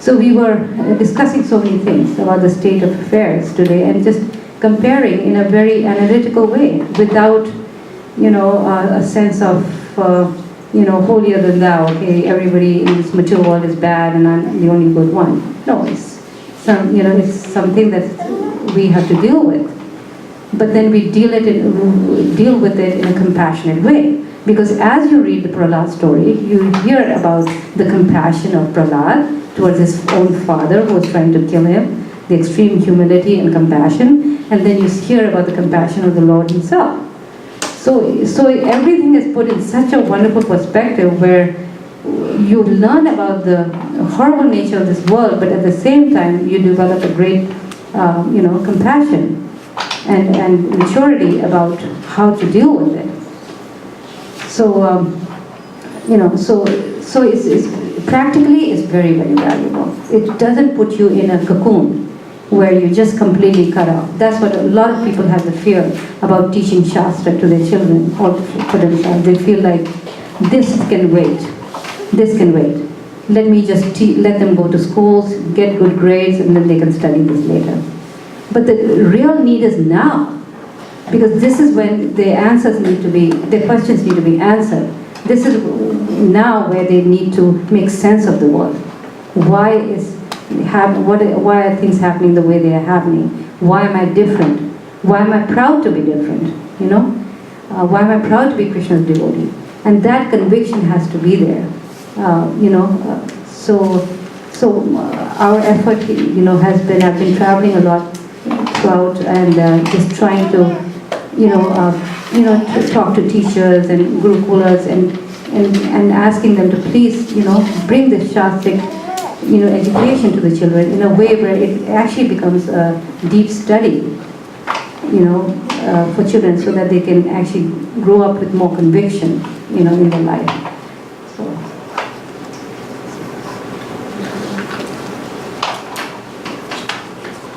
So we were discussing so many things about the state of affairs today, and just comparing in a very analytical way, without, a sense of, holier than thou. Okay, everybody in this material world is bad, and I'm the only good one. No, it's something that we have to deal with. But then we deal with it in a compassionate way. Because as you read the Prahlad story, you hear about the compassion of Prahlad towards his own father who was trying to kill him, the extreme humility and compassion, and then you hear about the compassion of the Lord himself. So everything is put in such a wonderful perspective where you learn about the horrible nature of this world, but at the same time you develop a great, compassion and maturity about how to deal with it. So, so it's practically it's very, very valuable. It doesn't put you in a cocoon where you're just completely cut off. That's what a lot of people have the fear about teaching Shastra to their children or for themselves. They feel like this can wait. This can wait. Let me just let them go to schools, get good grades, and then they can study this later. But the real need is now. Because this is when the questions need to be answered. This is now where they need to make sense of the world. Why are things happening the way they are happening? Why am I different? Why am I proud to be different? Why am I proud to be Krishna's devotee? And that conviction has to be there. So our effort, has been, I've been traveling a lot throughout and just trying to to talk to teachers and gurukulas and asking them to please, bring the Shastric, education to the children in a way where it actually becomes a deep study, for children, so that they can actually grow up with more conviction, in their life.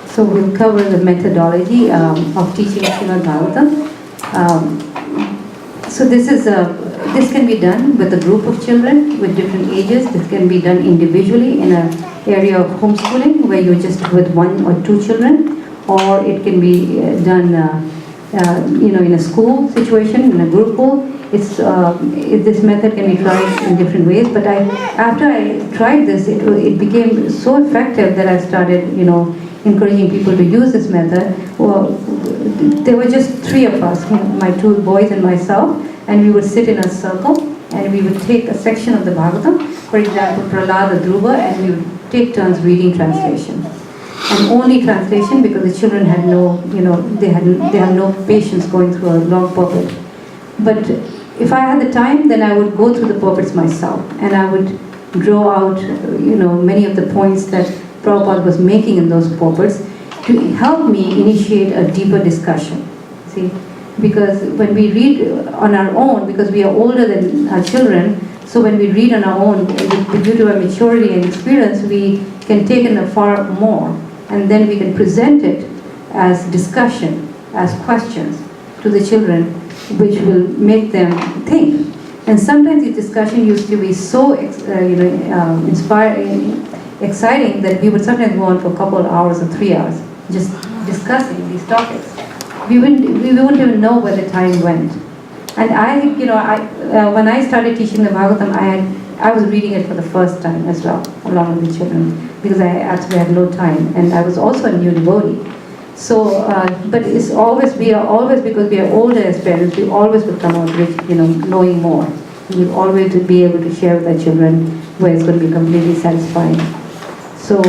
So we'll cover the methodology of teaching Srimad-Bhagavatam. So this is this can be done with a group of children with different ages. This can be done individually in an area of homeschooling where you're just with 1 or 2 children, or it can be done in a school situation, in a group pool. This method can be tried in different ways, but after I tried this, it became so effective that I started, encouraging people to use this method. Well, there were just 3 of us, my 2 boys and myself, and we would sit in a circle and we would take a section of the Bhagavatam, for example, Prahlada, Dhruva, and we would take turns reading translation. And only translation, because the children had no, they have no patience going through a long pulpit. But if I had the time, then I would go through the pulpits myself, and I would draw out, many of the points that Prabhupada was making in those pulpits to help me initiate a deeper discussion. See, because when we read on our own, because we are older than our children, so when we read on our own, due to our maturity and experience, we can take in far more, and then we can present it as discussion, as questions to the children, which will make them think. And sometimes the discussion used to be so inspiring, exciting, that we would sometimes go on for a couple of hours or 3 hours just discussing these topics. We wouldn't even know where the time went. And when I started teaching the Bhagavatam, I was reading it for the first time as well, along with the children, because I actually had no time, and I was also a new devotee. So, but it's always, because we are older as parents, we always would come out with, knowing more. We always would be able to share with our children where it's going to be completely satisfying. So,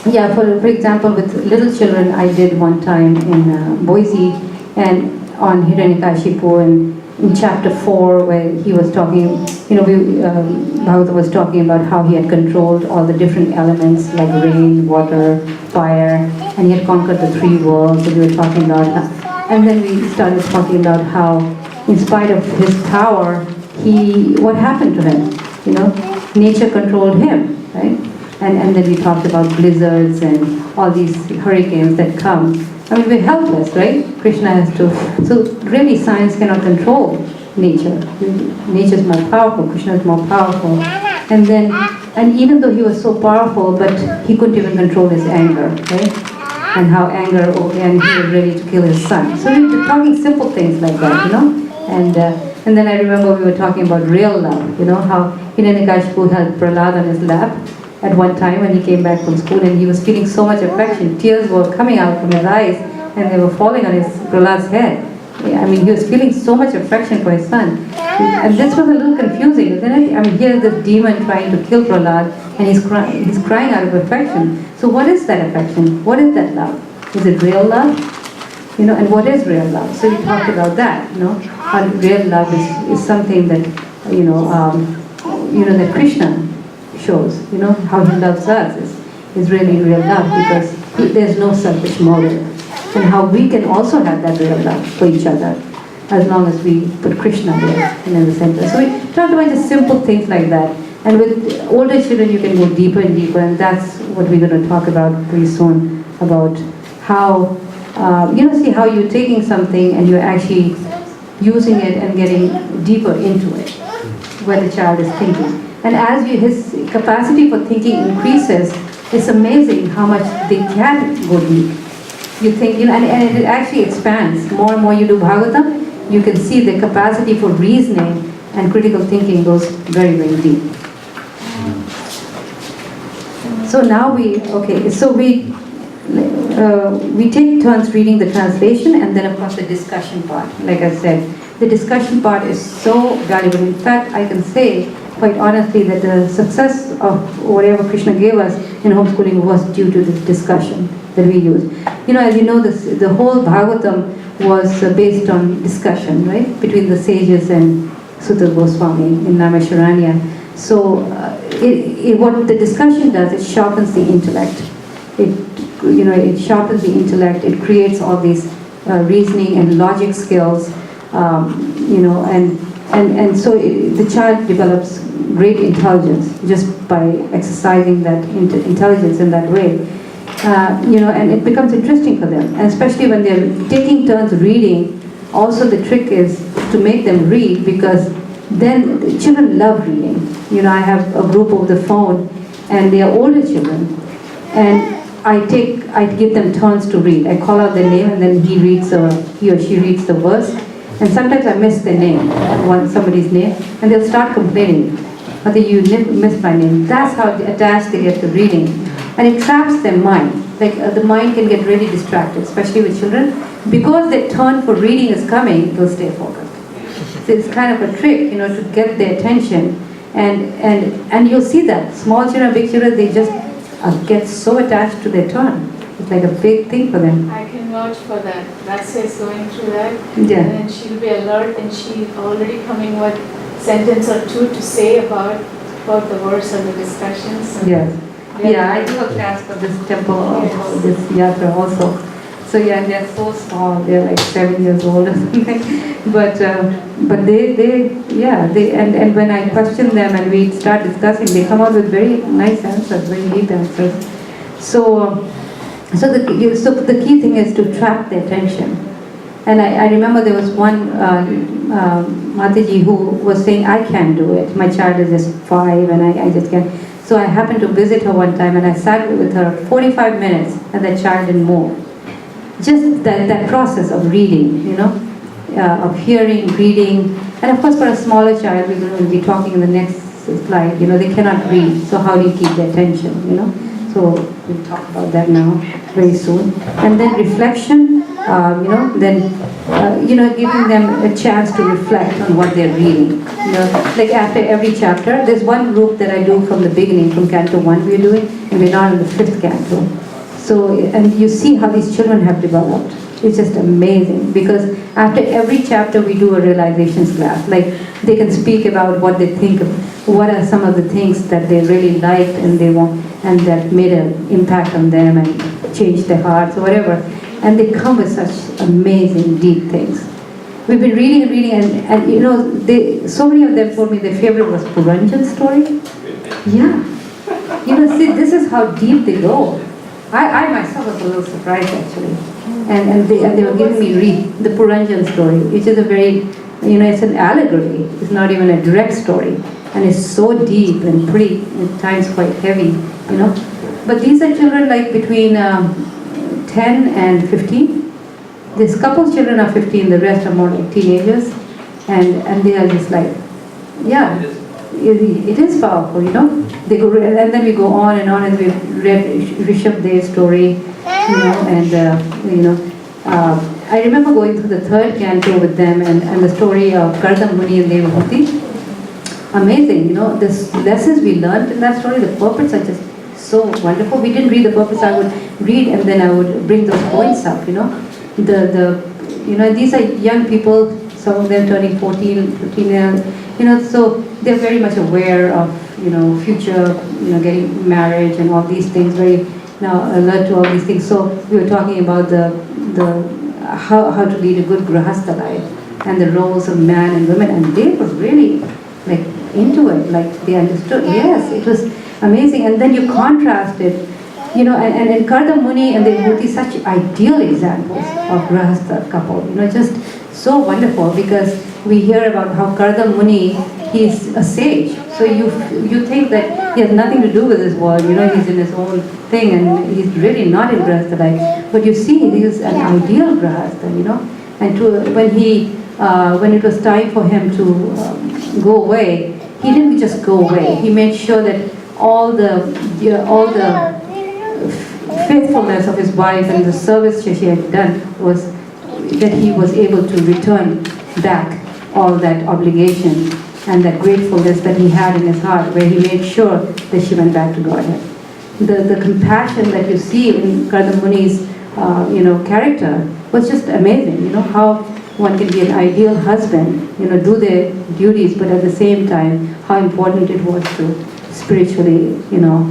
for example, with little children, I did one time in Boise, and on Hiranyakashipu, and in chapter 4, where he was talking, Bhagavatam was talking about how he had controlled all the different elements like rain, water, fire, and he had conquered the 3 worlds, and we were talking about that. And then we started talking about how, in spite of his power, what happened to him? Nature controlled him, right? And then we talked about blizzards and all these hurricanes that come. I mean, we're helpless, right? Krishna has to. So really, science cannot control nature. Nature is more powerful. Krishna is more powerful. And even though he was so powerful, but he couldn't even control his anger, right? And how anger, and he was ready to kill his son. So we were talking simple things like that, And then I remember we were talking about real love, how Hiranyakashipu held Prahlad on his lap at one time when he came back from school, and he was feeling so much affection. Tears were coming out from his eyes, and they were falling on Prahlad's head. I mean, he was feeling so much affection for his son. And this was a little confusing. Then here's this demon trying to kill Prahlad, and he's crying out of affection. So what is that affection? What is that love? Is it real love? And what is real love? So we talked about that, how real love is something that, that Krishna shows, how he loves us is really real love, because there's no selfish motive. And how we can also have that real love for each other, as long as we put Krishna there in the center. So we talked about just simple things like that. And with older children, you can go deeper and deeper, and that's what we're going to talk about pretty soon, about how, see how you're taking something and you're actually using it and getting deeper into it, where the child is thinking. And as his capacity for thinking increases, it's amazing how much they can go deep. You think, and it actually expands. More and more you do Bhagavatam, you can see the capacity for reasoning and critical thinking goes very, very deep. So now we take turns reading the translation, and then of course the discussion part. Like I said, the discussion part is so valuable. In fact, I can say quite honestly that the success of whatever Krishna gave us in homeschooling was due to this discussion that we used. As you know, the whole Bhagavatam was based on discussion, right, between the sages and Sutta Goswami in Naimisharanya. So what the discussion does, it sharpens the intellect. It sharpens the intellect. It creates all these reasoning and logic skills, and so the child develops great intelligence just by exercising that intelligence in that way. And it becomes interesting for them, and especially when they're taking turns reading. Also, the trick is to make them read, because then the children love reading. You know, I have a group over the phone, and they are older children, and I give them turns to read. I call out their name, and then he or she reads the verse. And sometimes I miss their name, somebody's name, and they'll start complaining. Mother, you missed my name. That's how attached they get to reading. And it traps their mind. Like the mind can get really distracted, especially with children. Because their turn for reading is coming, they'll stay focused. So it's kind of a trick, you know, to get their attention. And you'll see that. Small children, big children, they just get so attached to their turn. It's like a big thing for them. I can vouch for that. Dasa is going through that. Yeah. And then she'll be alert, and she's already coming with sentence or two to say about the verse or the discussions. So Yes. Yeah, I do a class for this temple, Yes. this yatra also. So yeah, and they're so small. They're like 7 years old or something. But and when I question them and we start discussing, they come out with very nice answers, very deep answers. So the key thing is to trap their attention. And I remember there was one Mataji who was saying, I can't do it. My child is just 5 and I just can't. So I happened to visit her one time and I sat with her 45 minutes and the child didn't move. Just that process of reading, you know, of hearing, reading. And of course for a smaller child, we're going to be talking in the next slide, you know, they cannot read. So how do you keep their attention, you know? So we'll talk about that now very soon. And then reflection, giving them a chance to reflect on what they're reading. You know, like after every chapter, there's one group that I do from the beginning, from Canto 1 we're doing, and we're now in the 5th Canto. So, and you see how these children have developed. It's just amazing, because after every chapter we do a realizations class. Like they can speak about what they think of, what are some of the things that they really liked and they want, and that made an impact on them and changed their hearts or whatever. And they come with such amazing, deep things. We've been reading, and you know, so many of them told me their favorite was Puranjan's story. Yeah. You know, see, this is how deep they go. I myself was a little surprised actually. And they were giving me read the Puranjan story, which is a very, you know, it's an allegory. It's not even a direct story. And it's so deep and pretty, at times quite heavy, you know. But these are children like between 10 and 15. This couple children are 15, the rest are more like teenagers. And they are just like, yeah, it is powerful, you know. They go, and then we go on, and we read Rishabh Dev's story, you know, and I remember going through the 3rd canto with them, and the story of Kardam Muni and Devhuti. Amazing, you know, the lessons we learned in that story, the purports are just so wonderful. We didn't read the purports, I would read and then I would bring those points up, you know. These are young people, some of them turning 14, 15, you know, so they're very much aware of, you know, future, you know, getting marriage and all these things, very now alert to all these things. So we were talking about how to lead a good grahastha life and the roles of man and women, and they were really like into it, like they understood. Yes, it was amazing. And then you contrast it, you know, and in Kardam Muni and the Deity, such ideal examples of grahastha couple, you know, just so wonderful, because we hear about how Kardam Muni, he's a sage. So you think that he has nothing to do with this world, you know, he's in his own thing and he's really not in grahastha life. But you see, he is an ideal grahastha, you know. And when it was time for him to go away, he didn't just go away. He made sure that all the faithfulness of his wife and the service she had done was that he was able to return back all that obligation and that gratefulness that he had in his heart, where he made sure that she went back to Godhead. The compassion that you see in Kardam Muni's character was just amazing. You know, how one can be an ideal husband, you know, do their duties, but at the same time, how important it was to spiritually, you know,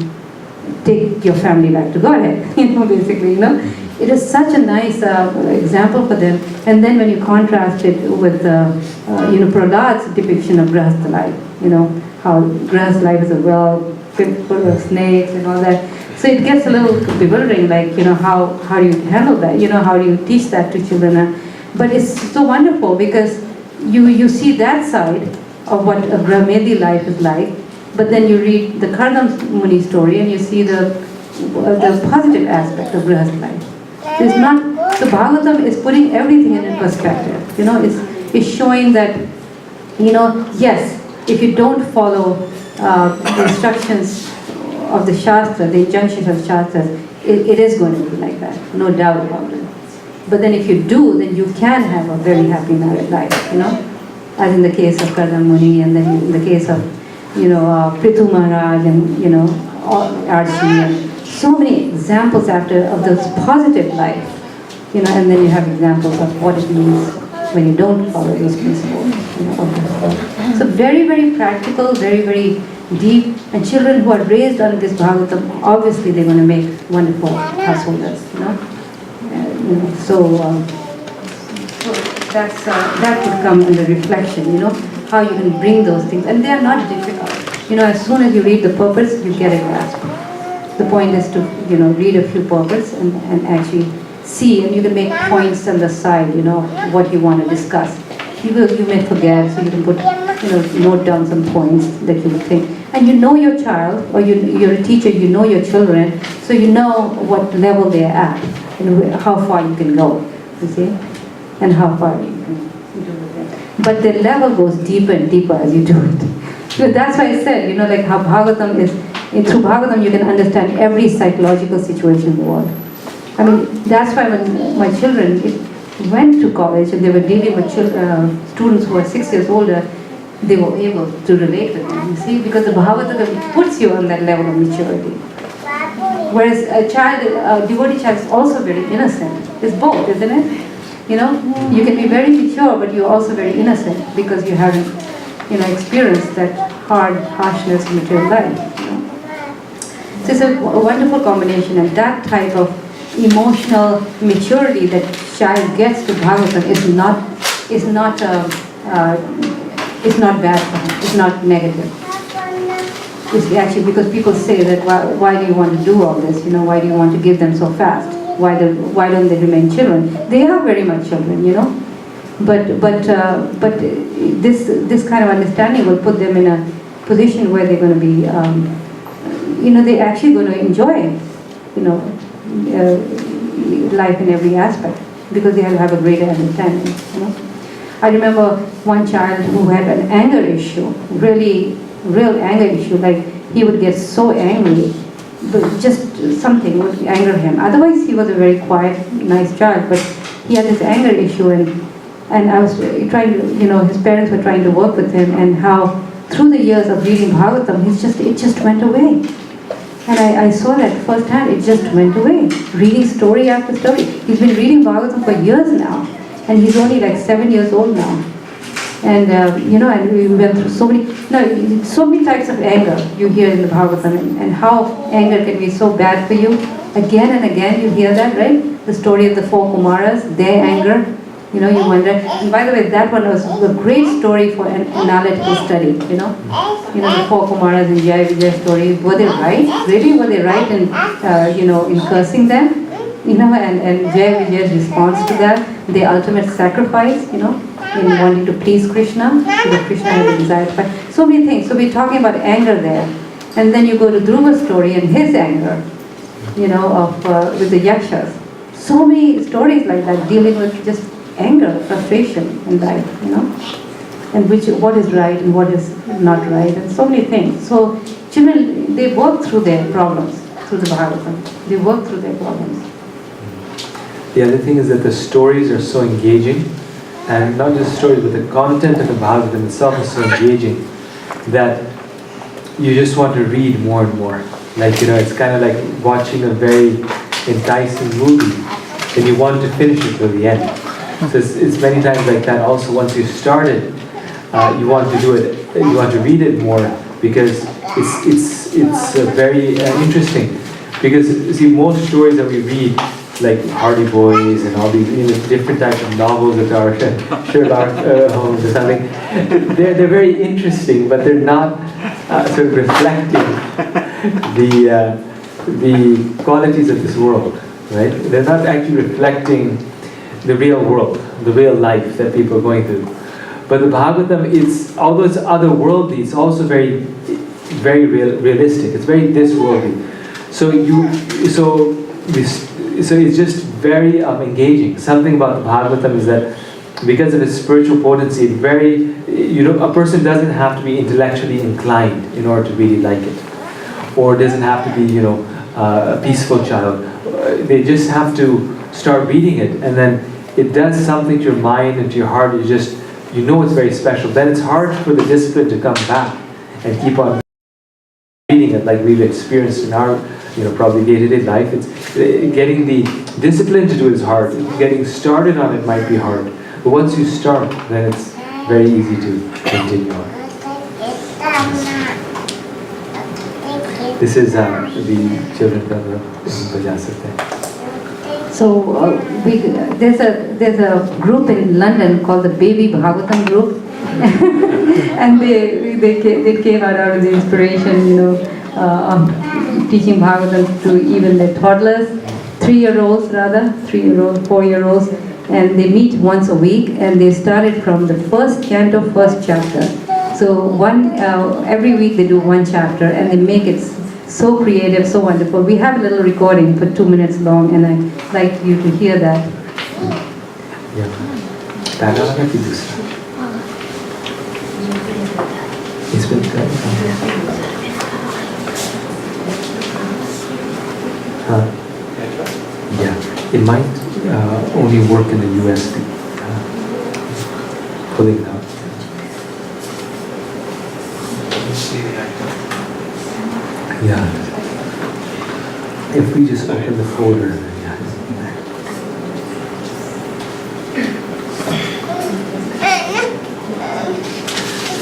take your family back to Godhead, you know, basically, you know. It is such a nice example for them. And then when you contrast it with, Prahlad's depiction of Grahastha life, you know, how Grahastha life is a well full of snakes and all that. So it gets a little bewildering, like, you know, how do you handle that? You know, how do you teach that to children? But it's so wonderful because you see that side of what a Brahmedi life is like, but then you read the Kardam Muni story and you see the positive aspect of Grihast life. It's not, so Bhagavatam is putting everything in perspective. It's showing that, yes, if you don't follow the instructions of the Shastra, the injunctions of Shastras, it is going to be like that, no doubt about it. But then if you do, then you can have a very happy married life, as in the case of Kardam Muni, and then in the case of, Prithu Maharaj, and, Archie, and so many examples of this positive life, and then you have examples of what it means when you don't follow those principles, So very, very practical, very, very deep, and children who are raised on this Bhagavatam, obviously they're going to make wonderful householders, So that would come under reflection, how you can bring those things, and they are not difficult. As soon as you read the purpose, you get a grasp. The point is to, read a few purpose and actually see, and you can make points on the side, what you want to discuss. You may forget, so you can put, note down some points that you would think. And you know your child, or you're a teacher, you know your children, so you know what level they're at, and how far you can go, you see, and how far you can do it. But the level goes deeper and deeper as you do it. So that's why I said, like how Bhagavatam is, through Bhagavatam you can understand every psychological situation in the world. I mean, that's why when my children went to college and they were dealing with students who were 6 years older, they were able to relate with them, you see, because the Bhagavatam puts you on that level of maturity. Whereas a devotee child is also very innocent. It's both, isn't it? You can be very mature, but you're also very innocent because you haven't, experienced that harshness of material life. So it's a wonderful combination, and that type of emotional maturity that child gets to Bhagavatam is not bad for him. It's not negative. It's actually because people say that why do you want to do all this? Why do you want to give them so fast? Why don't they remain children? They are very much children, But this kind of understanding will put them in a position where they're going to be, they're actually going to enjoy, life in every aspect because they have a greater understanding. I remember one child who had an anger issue, real anger issue. Like he would get so angry, but just something would anger him. Otherwise, he was a very quiet, nice child, but he had this anger issue, and I was trying to, his parents were trying to work with him, and how through the years of reading Bhagavatam, it just went away. And I saw that firsthand, it just went away. Reading story after story. He's been reading Bhagavatam for years now, and he's only like 7 years old now. And, and we went through so many types of anger you hear in the Bhagavatam, and how anger can be so bad for you. Again and again you hear that, right? The story of the 4 Kumaras, their anger. You wonder. And by the way, that one was a great story for an analytical study, the 4 Kumaras and Jaya Vijaya story. Were they right? Really, were they right in, in cursing them? And Jaya Vijaya's response to that, the ultimate sacrifice, in wanting to please Krishna, so that Krishna had a desire to fight. So many things. So we're talking about anger there. And then you go to Dhruva's story and his anger, with the Yakshas. So many stories like that, dealing with just anger, frustration in life, and what is right and what is not right, and so many things. So children, they work through their problems, through the Bhagavatam. They work through their problems. The other thing is that the stories are so engaging, and not just stories, but the content of the Bhagavatam itself is so engaging that you just want to read more and more. Like, it's kind of like watching a very enticing movie, and you want to finish it till the end. So it's many times like that. Also, once you start it, you want to do it. You want to read it more because it's very interesting. Because see, most stories that we read, like Hardy Boys and all these different types of novels that are Sherlock Holmes or something, they're very interesting, but they're not sort of reflecting the qualities of this world, right? They're not actually reflecting the real world, the real life that people are going through. But the Bhagavatam, although it's otherworldly, it's also very realistic. It's very this worldly. So it's just very engaging. Something about the Bhagavatam is that because of its spiritual potency, a person doesn't have to be intellectually inclined in order to really like it, or doesn't have to be, a peaceful child. They just have to start reading it, and then it does something to your mind and to your heart. It's very special. Then it's hard for the discipline to come back and keep on reading it like we've experienced in our, probably day-to-day life. It's getting the discipline to do it is hard. Getting started on it might be hard. But once you start, then it's very easy to continue on. This is the children of the Bajasate. So there's a group in London called the Baby Bhagavatam group, and they came out of the inspiration, of teaching Bhagavatam to even the toddlers, 3-year-olds, 4-year-olds, and they meet once a week, and they started from the first canto, first chapter. So every week they do one chapter, and they make it so creative, so wonderful. We have a little recording for 2 minutes long, and I'd like you to hear that. It might only work in the USB. Pulling it out. Yeah. If we just open the folder.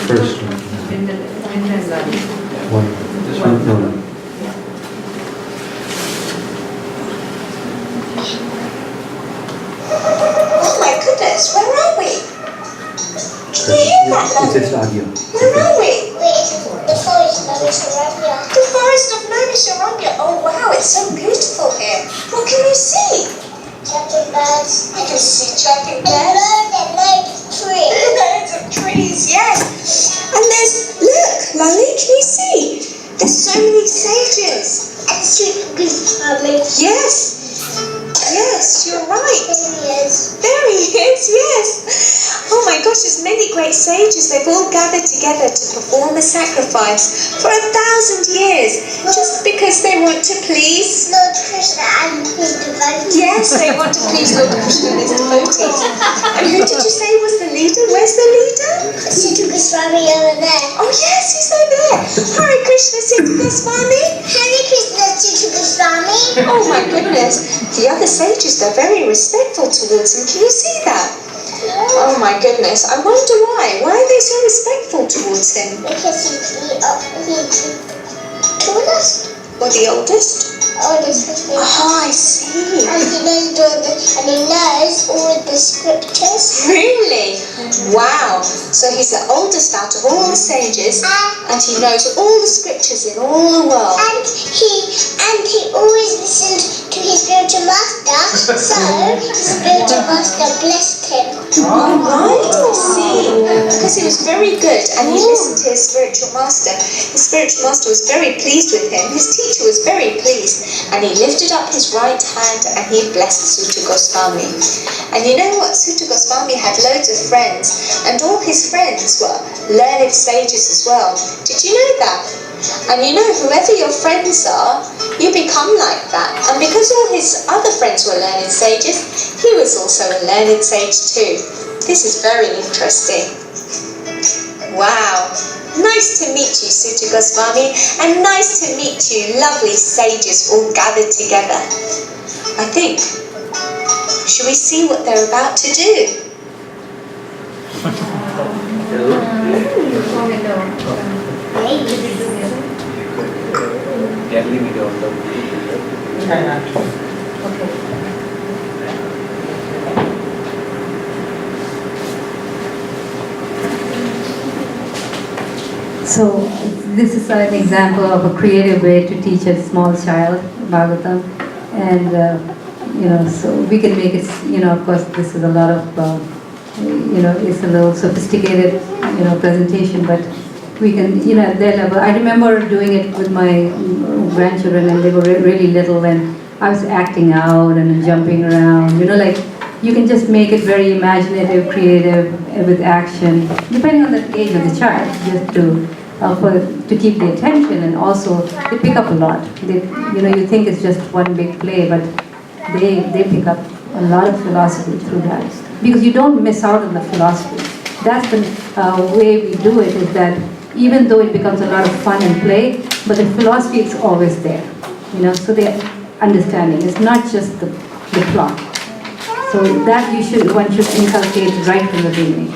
First one. This one? No. Oh my goodness, where are we? Can you hear that? It's just audio. Where are we? The forest of Naimisharanya. The forest of Naimisharanya. Oh wow, it's so beautiful here. What can you see? Jumping birds. I can see jumping birds. And loads of trees. Loads of trees, yes. And look, Lali, can you see? There's so many sages. And the Sweet Goswami. Yes. Yes, you're right. There he is, yes. Oh my gosh, there's many great sages. They've all gathered together to perform a sacrifice for 1,000 years, just because they want to please Lord Krishna and his devotees. Yes, they want to please Lord Krishna and his devotees. And who did you say was the leader? Where's the leader? Sita Goswami over there. Oh yes, he's over there. Hare Krishna, Sita Goswami. Hare Krishna, Sita Goswami. Oh my goodness. The other sages, they're very respectful towards him. Can you see that? Oh my goodness, I wonder why. Why are they so respectful towards him? Because he's the tallest. Or the oldest? Oldest. Oh, I see. And he knows all the scriptures. Really? Wow. So he's the oldest out of all the sages, and he knows all the scriptures in all the world. And he always listened to his spiritual master, so his spiritual master blessed him. Oh, right, I see. Because he was very good, and he listened to his spiritual master. His spiritual master was very pleased with him. His teacher was very pleased, and he lifted up his right hand and he blessed Sutta Goswami. And you know what? Sutta Goswami had loads of friends, and all his friends were learned sages as well. Did you know that? And you know, whoever your friends are, you become like that. And because all his other friends were learned sages, he was also a learned sage too. This is very interesting. Wow. Nice to meet you, Sutta Goswami, and nice to meet you, lovely sages all gathered together. I think, should we see what they're about to do? So this is an example of a creative way to teach a small child Bhagavatam, and so we can make it. Of course, this is a lot of it's a little sophisticated, presentation, but we can, at their level. I remember doing it with my grandchildren, and they were really little, and I was acting out and jumping around, like, you can just make it very imaginative, creative, with action, depending on the age of the child, just to keep the attention, and also they pick up a lot. They, you think it's just one big play, but they pick up a lot of philosophy through that, because you don't miss out on the philosophy. That's the way we do it, is that even though it becomes a lot of fun and play, but the philosophy is always there, so they're understanding. It's not just the plot. So that one should inculcate right from the beginning.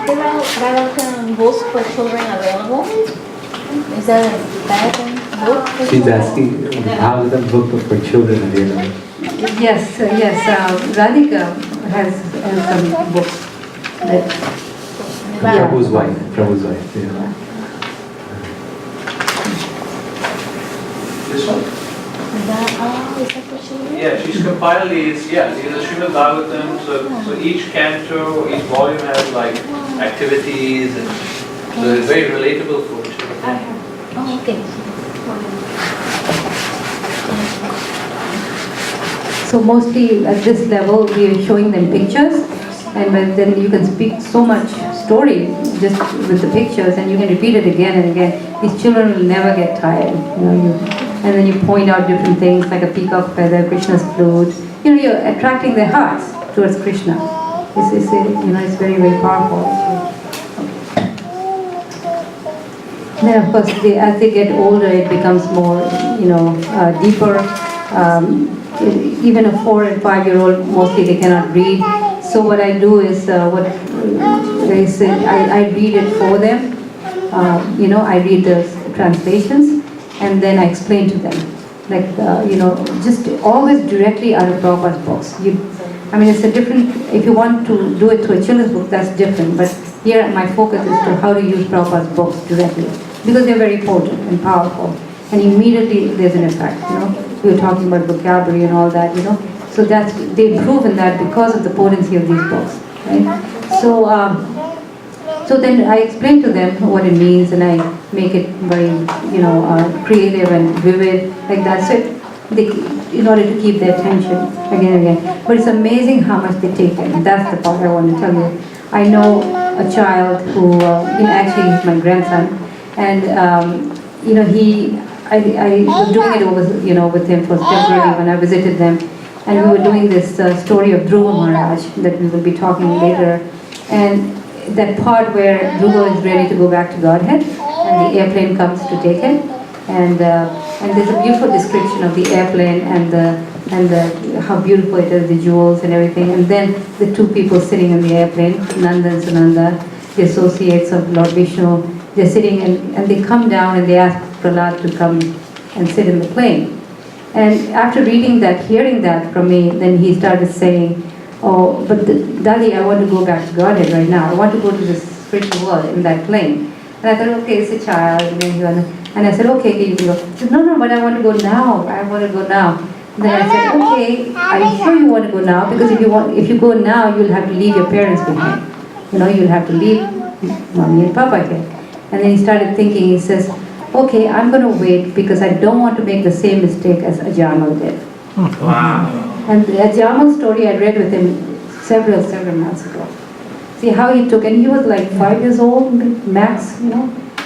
Bhagavatam books for children available? Is there a Bhagavatam book for She's children? asking Bhagavatam book for children available. Yes. Radhika has some books. Prabhu's wife. Yeah. This one? Is that for children? Yeah, she's compiled these, these are Srimad-Bhagavatam, so each canto, each volume has like activities, and so it's very relatable for children. Oh, okay. So mostly at this level, we are showing them pictures, and then you can speak so much story just with the pictures, and you can repeat it again and again. These children will never get tired. And then you point out different things like a peacock feather, Krishna's flute. You're attracting their hearts towards Krishna. It's very, very powerful. Then of course, as they get older, it becomes more, deeper. Even a 4 and 5-year-old, mostly they cannot read. So what I do is, what they say, I read it for them. I read the translations, and then I explain to them. Like, just always directly out of Prabhupada's books. It's a different, if you want to do it through a children's book, that's different. But here my focus is to how to use Prabhupada's books directly, because they're very potent and powerful. And immediately there's an effect, We were talking about vocabulary and all that, So they improve in that because of the potency of these books, right? So then I explain to them what it means, and I make it very, creative and vivid, like that. So in order to keep their attention again and again. But it's amazing how much they take in. That's the part I want to tell you. I know a child who, actually he's my grandson, and I was doing it over, with him for temporarily when I visited them, and we were doing this story of Dhruva Maharaj that we will be talking later, and that part where Dhruva is ready to go back to Godhead, and the airplane comes to take him, and there's a beautiful description of the airplane and how beautiful it is, the jewels and everything, and then the two people sitting in the airplane, Nanda and Sunanda, the associates of Lord Vishnu, they're sitting and they come down and they ask Prahlad to come and sit in the plane. And after reading that, hearing that from me, then he started saying, "Oh, but Daddy, I want to go back to Godhead right now. I want to go to this spiritual world in that plane." And I thought, okay, it's a child. And I said, okay, you can go. He said, no, but I want to go now. I want to go now. And then I said, okay, are you sure you want to go now? Because if you go now, you'll have to leave your parents behind. You'll have to leave Mommy and Papa here. And then he started thinking, he says, okay, I'm going to wait because I don't want to make the same mistake as Ajamal did. Wow. And the Ajamal story I read with him several months ago. See how he took, and he was like 5 years old, max,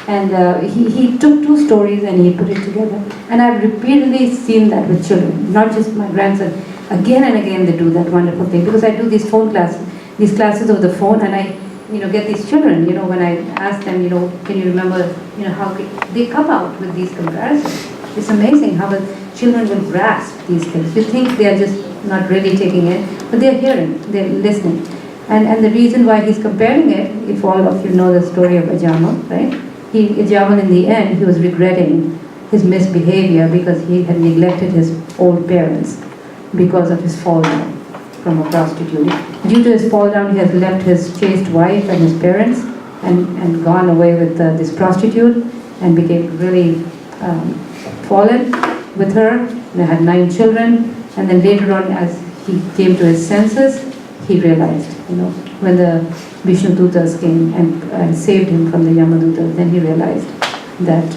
and he took two stories and he put it together. And I've repeatedly seen that with children, not just my grandson. Again and again they do that wonderful thing, because I do these classes over the phone, and I get these children, when I ask them, can you remember, how they come out with these comparisons. It's amazing how the children will grasp these things. You think they are just not really taking it, but they're hearing, they're listening. And the reason why he's comparing it, if all of you know the story of Ajamal, right? Ajamal in the end, he was regretting his misbehavior because he had neglected his old parents because of his fall down from a prostitute. Due to his fall down, he has left his chaste wife and his parents and gone away with this prostitute and became really fallen with her. They had 9 children, and then later on, as he came to his senses, he realized, when the Vishnu Dutas came and saved him from the Yamadutas, then he realized that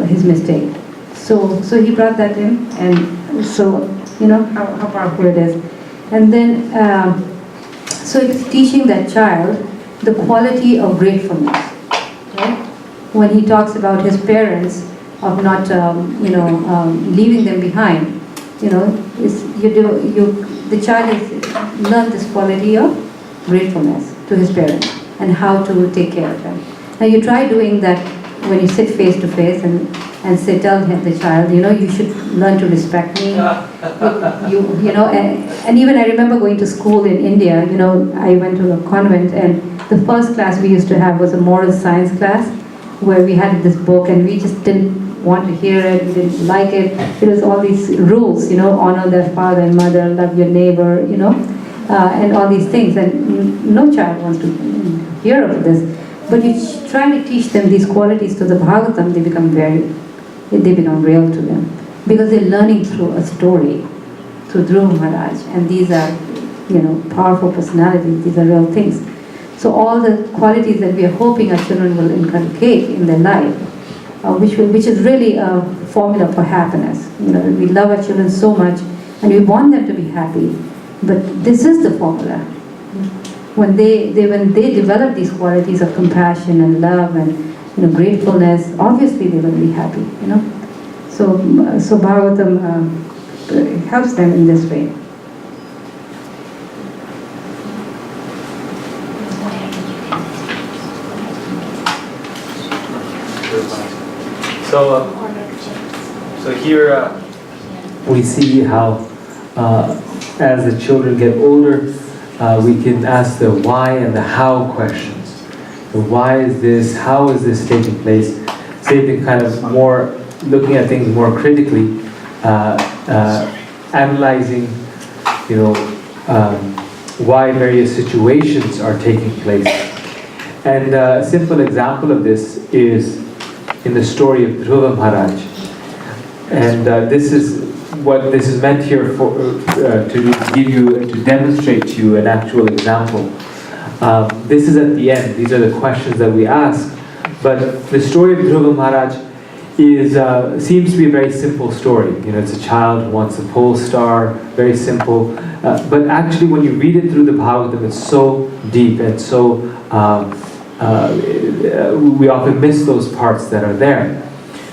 his mistake. So he brought that in, and so, how powerful it is. And then, so it's teaching that child the quality of gratefulness, right? When he talks about his parents, of not, leaving them behind, the child has learned this quality of gratefulness to his parents and how to take care of them. Now you try doing that when you sit face to face and tell the child, you should learn to respect me. And even I remember going to school in India, I went to a convent, and the first class we used to have was a moral science class, where we had this book and we just didn't want to hear it, we didn't like it. It was all these rules, honor their father and mother, love your neighbor, and all these things. And no child wants to hear of this. But you try to teach them these qualities to the Bhagavatam, they become real to them. Because they're learning through a story, through Dhruva Maharaj. And these are, powerful personalities, these are real things. So all the qualities that we are hoping our children will inculcate in their life, which is really a formula for happiness. We love our children so much, and we want them to be happy. But this is the formula. When they develop these qualities of compassion and love and gratefulness, obviously they're going to be happy. So Bhagavatam helps them in this way. So here we see how as the children get older, we can ask the why and the how questions. The why is this? How is this taking place? So they've been kind of more looking at things more critically, analyzing, why various situations are taking place. And a simple example of this is in the story of Dhruva Maharaj. And this is what this is meant here for, to demonstrate to you an actual example. This is at the end. These are the questions that we ask. But the story of Dhruva Maharaj seems to be a very simple story. It's a child who wants a pole star, very simple. But actually when you read it through the Bhagavatam, it's so deep and so we often miss those parts that are there.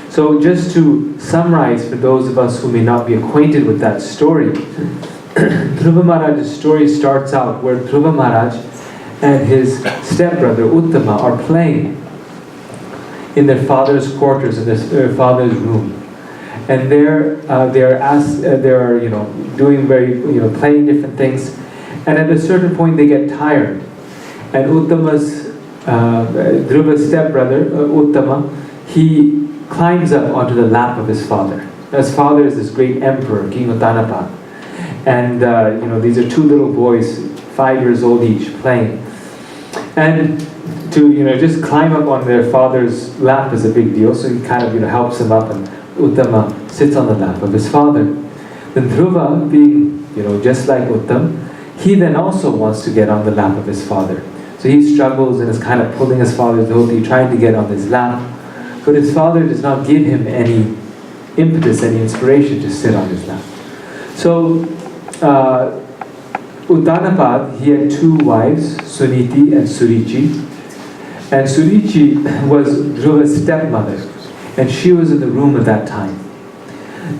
So just to summarize for those of us who may not be acquainted with that story, Dhruva Maharaj's story starts out where Dhruva Maharaj and his stepbrother Uttama are playing in their father's quarters, in their father's room. And they're doing playing different things. And at a certain point they get tired. And Dhruva's stepbrother, Uttama, he climbs up onto the lap of his father. His father is this great emperor, King Uttanapad. And these are two little boys, 5 years old each, playing. And to just climb up on their father's lap is a big deal, so he kind of helps him up, and Uttama sits on the lap of his father. Then Dhruva, being just like Uttam, he then also wants to get on the lap of his father. So he struggles and is kind of pulling his father's dhoti, trying to get on his lap. But his father does not give him any impetus, any inspiration to sit on his lap. So Uttanapad, he had two wives, Suniti and Surichi. And Surichi was Dhruva's stepmother, and she was in the room at that time.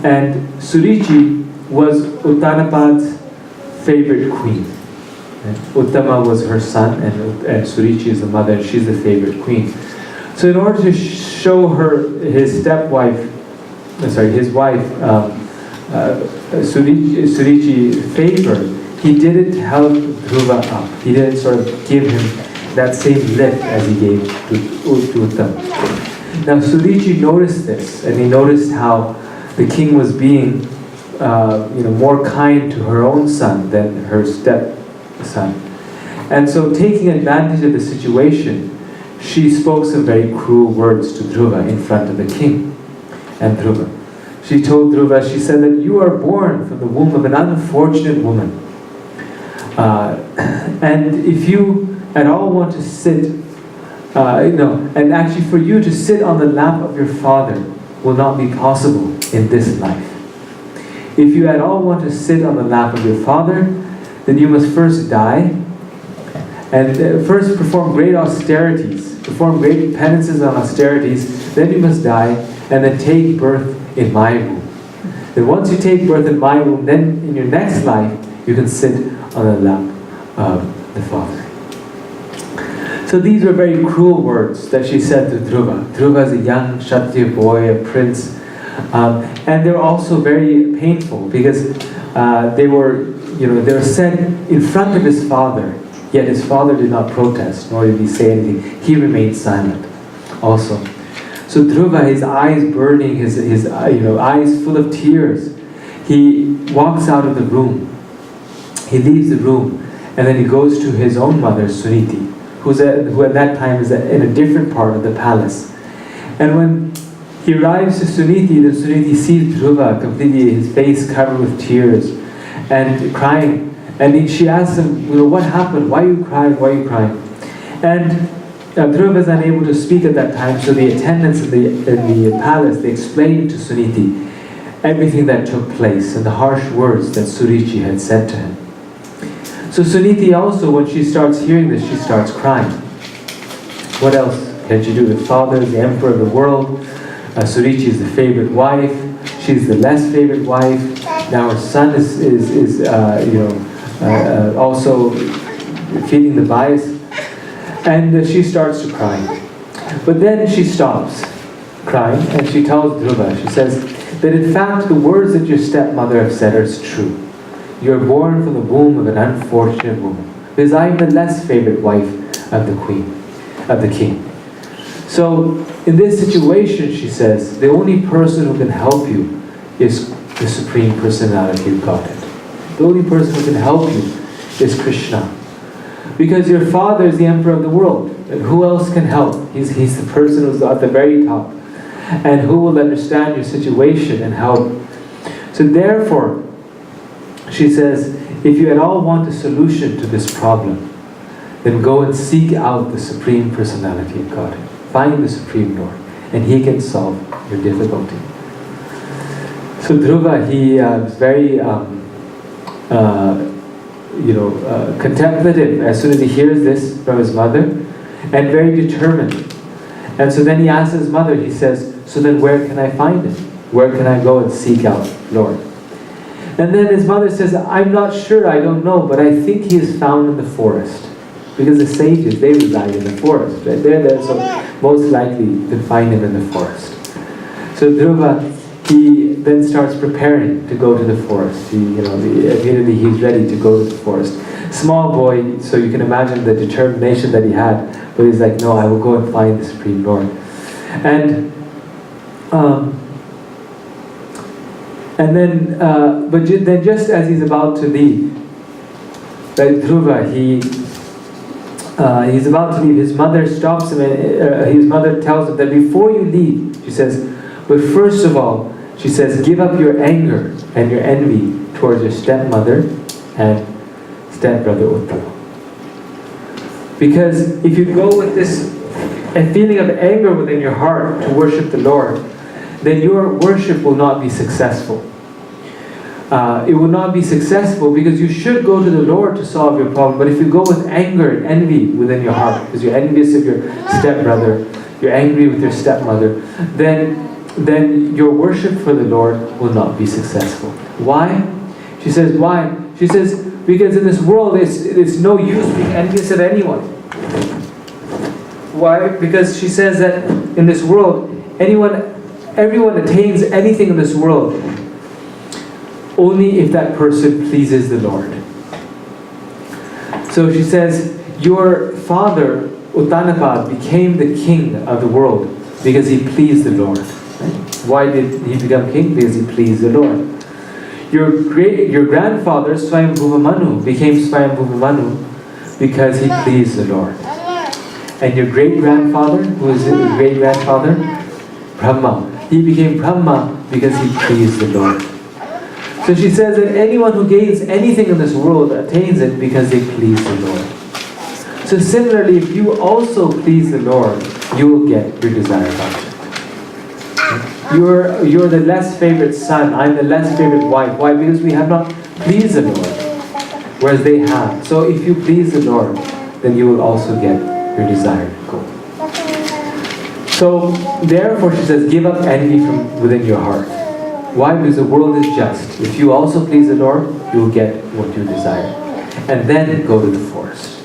And Surichi was Uttanapad's favorite queen. And Uttama was her son, and Surichi is the mother, and she's the favorite queen. So in order to show his wife, Surichi favor, he didn't help Dhruva up. He didn't sort of give him that same lift as he gave to Uttama. Now Surichi noticed this, and he noticed how the king was being more kind to her own son than her stepson. And so taking advantage of the situation, she spoke some very cruel words to Dhruva in front of the king and Dhruva. she told Dhruva, she said that you are born from the womb of an unfortunate woman. And if you at all want to sit, and actually for you to sit on the lap of your father will not be possible in this life. If you at all want to sit on the lap of your father, then you must first die, and first perform great austerities, perform great penances and austerities, then you must die, and then take birth in my womb. Then once you take birth in my womb, then in your next life, you can sit on the lap of the father. So these were very cruel words that she said to Dhruva. Dhruva is a young Kshatriya boy, a prince, and they were also very painful because they were said in front of his father, yet his father did not protest, nor did he say anything. He remained silent also. So Dhruva, his eyes burning, his eyes full of tears, he walks out of the room. He leaves the room, and then he goes to his own mother, Suniti, who at that time is in a different part of the palace. And when he arrives to Suniti, then Suniti sees Dhruva completely, his face covered with tears and crying. And she asks him, what happened? Why are you crying? Why are you crying? And Dhruva is unable to speak at that time, so the attendants in the palace, they explained to Suniti everything that took place and the harsh words that Surichi had said to him. So Suniti also, when she starts hearing this, she starts crying. What else can she do? The father is the emperor of the world. Surichi is the favorite wife. She's the less favorite wife. Now her son is also feeling the bias. And she starts to cry. But then she stops crying and she tells Dhruva, she says that in fact the words that your stepmother have said are true. You are born from the womb of an unfortunate woman, because I am the less favorite wife of the king. So in this situation, she says, the only person who can help you is the Supreme Personality of Godhead. The only person who can help you is Krishna. Because your father is the emperor of the world. And who else can help? He's the person who's at the very top. And who will understand your situation and help. So therefore, she says, if you at all want a solution to this problem, then go and seek out the Supreme Personality of Godhead. Find the Supreme Lord, and He can solve your difficulty. So Dhruva, he was very contemplative as soon as he hears this from his mother, and very determined. And so then he asks his mother, he says, so then where can I find him? Where can I go and seek out Lord? And then his mother says, I'm not sure, I don't know, but I think he is found in the forest. Because the sages, they reside in the forest. Right? They're there, so most likely you can find him in the forest. So Dhruva, he then starts preparing to go to the forest. Immediately he's ready to go to the forest. Small boy, so you can imagine the determination that he had. But he's like, no, I will go and find the Supreme Lord. And then just as he's about to leave, right, Dhruva, he's about to leave. His mother stops him, and his mother tells him that before you leave, she says, but first of all, she says, give up your anger and your envy towards your stepmother and stepbrother Uttama. Because if you go with this a feeling of anger within your heart to worship the Lord, then your worship will not be successful. It will not be successful because you should go to the Lord to solve your problem. But if you go with anger and envy within your heart, because you're envious of your stepbrother, you're angry with your stepmother, then your worship for the Lord will not be successful. Why? She says, why? She says, because in this world it's no use being envious of anyone. Why? Because she says that in this world, everyone attains anything in this world only if that person pleases the Lord. So she says, your father, Uttanapad, became the king of the world because he pleased the Lord. Why did he become king? Because he pleased the Lord. Your grandfather, Swayambhuva Manu, became Swayambhuva Manu because he pleased the Lord. And your great-grandfather, who is your great-grandfather? Brahma. He became Brahma because he pleased the Lord. So she says that anyone who gains anything in this world attains it because they please the Lord. So similarly, if you also please the Lord, you will get your desired object. You're the less favorite son, I'm the less favorite wife. Why? Because we have not pleased the Lord, whereas they have. So if you please the Lord, then you will also get your desired goal. So therefore, she says, give up envy from within your heart. Why? Because the world is just. If you also please the Lord, you will get what you desire. And then go to the forest.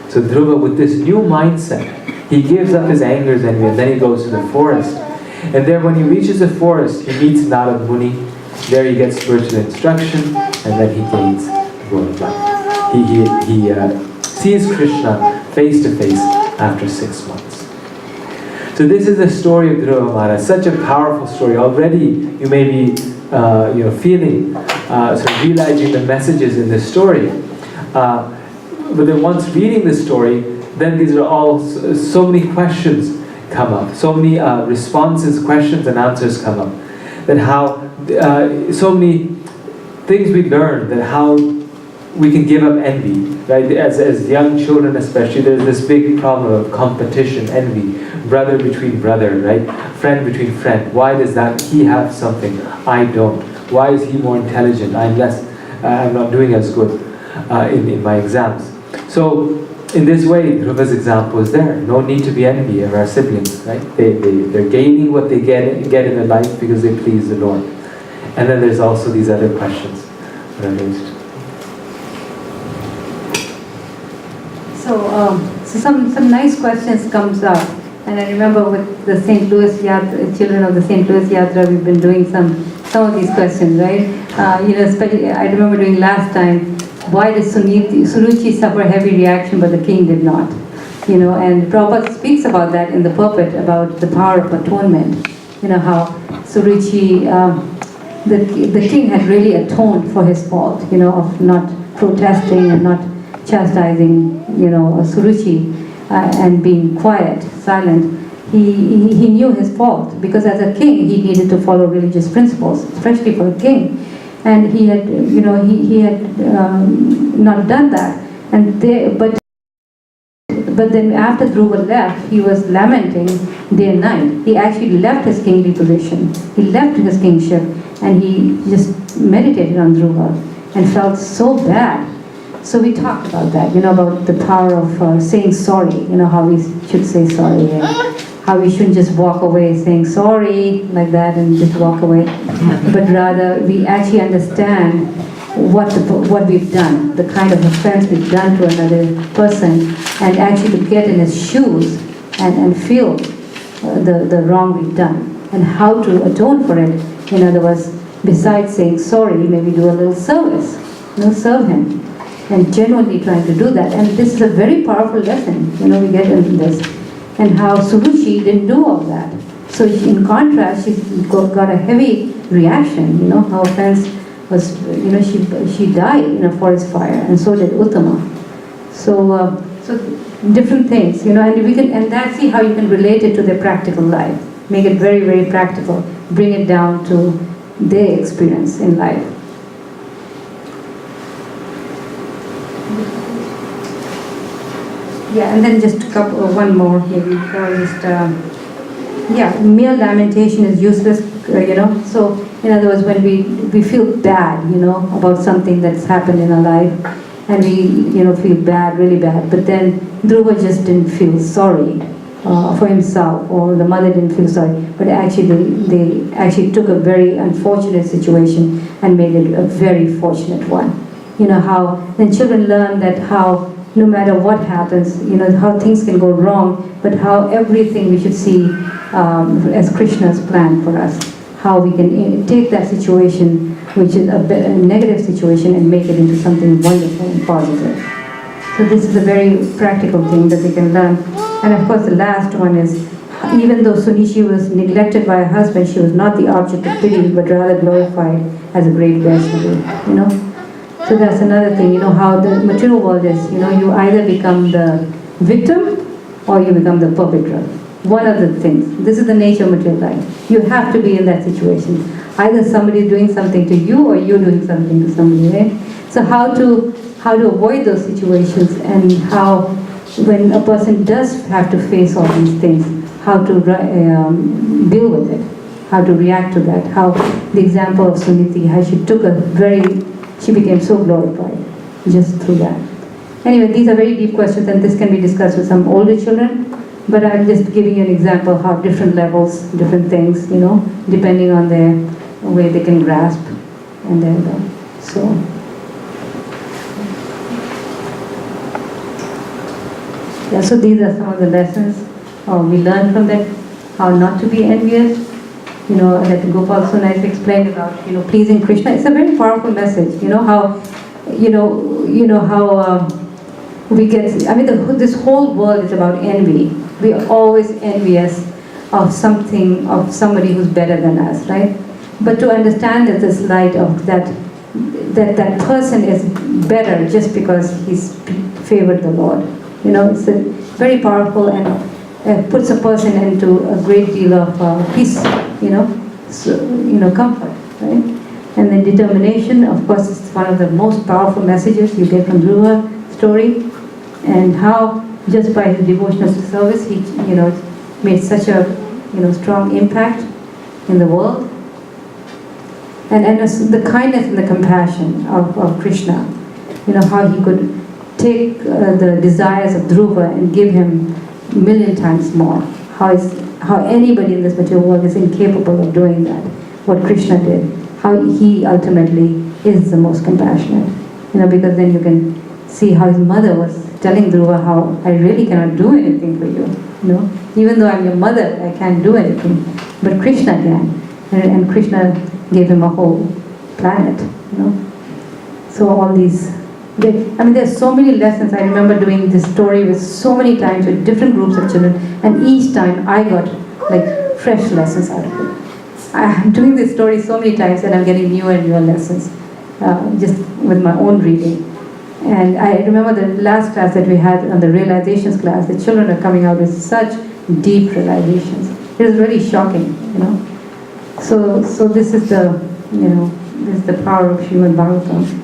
So Dhruva, with this new mindset, he gives up his anger and envy, and then he goes to the forest. And there, when he reaches the forest, he meets Narad Muni. There he gets spiritual instruction, and then he gains world life. He sees Krishna face to face after 6 months. So this is the story of Dhruva Maharaj. Such a powerful story. Already you may be feeling, sort of realizing the messages in this story. But then once reading the story, then these are all so many questions come up, so many responses, questions and answers come up. That how so many things we learn, that how we can give up envy, right? As young children especially, there's this big problem of competition, envy, brother between brother, right? Friend between friend. Why does that he have something I don't? Why is he more intelligent? I'm less. I'm not doing as good in my exams. So in this way, Dhruva's example is there. No need to be envy of our siblings, right? They're gaining what they get in their life because they please the Lord. And then there's also these other questions that are raised. So some nice questions comes up, and I remember with the St. Louis Yatra, children of the St. Louis Yatra, we've been doing some of these questions, right? Especially I remember doing last time. Why did Suruchi suffer heavy reaction but the king did not? And Prabhupada speaks about that in the pulpit, about the power of atonement. How Suruchi, the king had really atoned for his fault, of not protesting and not chastising, Suruchi and being quiet, silent. He knew his fault, because as a king he needed to follow religious principles, especially for a king. And he had, he had not done that. But then after Dhruva left, he was lamenting day and night. He actually left his kingly position. He left his kingship, and he just meditated on Dhruva and felt so bad. So we talked about that, about the power of saying sorry, how we should say sorry, and how we shouldn't just walk away saying sorry like that and just walk away, but rather we actually understand what we've done, the kind of offense we've done to another person, and actually to get in his shoes and feel the wrong we've done, and how to atone for it. In other words, besides saying sorry, maybe do a little service, serve him, and genuinely trying to do that. And this is a very powerful lesson, we get in this. And how Suruchi didn't do all that. So in contrast, she got a heavy reaction, her offense was, she died in a forest fire, and so did Uttama. So different things, and that's see how you can relate it to their practical life. Make it very, very practical. Bring it down to their experience in life. Yeah, and then just one more here. Mere lamentation is useless, So, in other words, when we feel bad, about something that's happened in our life, and we, feel bad, really bad, but then Dhruva just didn't feel sorry for himself, or the mother didn't feel sorry, but actually they actually took a very unfortunate situation and made it a very fortunate one. How then children learn that how no matter what happens, how things can go wrong, but how everything we should see as Krishna's plan for us. How we can take that situation, which is a negative situation, and make it into something wonderful and positive. So this is a very practical thing that they can learn. And of course the last one is, even though Sunichi was neglected by her husband, she was not the object of pity, but rather glorified as a great Vaishnava, So that's another thing, how the material world is, you either become the victim or you become the perpetrator. One of the things. This is the nature of material life. You have to be in that situation. either somebody is doing something to you or you're doing something to somebody, right? So how to avoid those situations, and how, when a person does have to face all these things, how to deal with it, how to react to that. How the example of Suniti, how she became so glorified just through that. Anyway, these are very deep questions, and this can be discussed with some older children, but I'm just giving you an example of how different levels, different things, depending on their way they can grasp, and then so. Yeah, so these are some of the lessons we learned from that, how not to be envious. That Gopal so nicely explained about, pleasing Krishna. It's a very powerful message. How we get, this whole world is about envy. We are always envious of something, of somebody who's better than us, right? But to understand that this light of that person is better just because he's favored the Lord. It's very powerful, and puts a person into a great deal of peace, comfort, right? And then determination, of course, is one of the most powerful messages you get from Dhruva's story, and how just by his devotional service he, made such a, strong impact in the world. And the kindness and the compassion of Krishna, how he could take the desires of Dhruva and give him a million times more. How anybody in this material world is incapable of doing that. What Krishna did. How he ultimately is the most compassionate. Because then you can see how his mother was telling Dhruva how I really cannot do anything for you. Even though I'm your mother, I can't do anything. But Krishna can. And Krishna gave him a whole planet. So all these, there's so many lessons. I remember doing this story with so many times with different groups of children, and each time I got fresh lessons out of it. I'm doing this story so many times, and I'm getting newer and newer lessons just with my own reading. And I remember the last class that we had on the realizations class, the children are coming out with such deep realizations. It was really shocking, So this is the, this is the power of Srimad-Bhagavatam.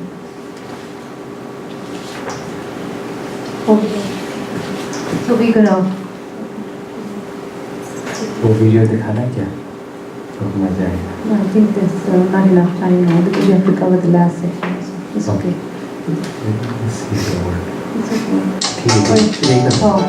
Okay. So we're gonna. वो video दिखाना है क्या? तो मजा आएगा. No, I think there's not enough time now because we have to cover the last section. So it's okay. Let's see the word. It's okay. ठीक है. Oh.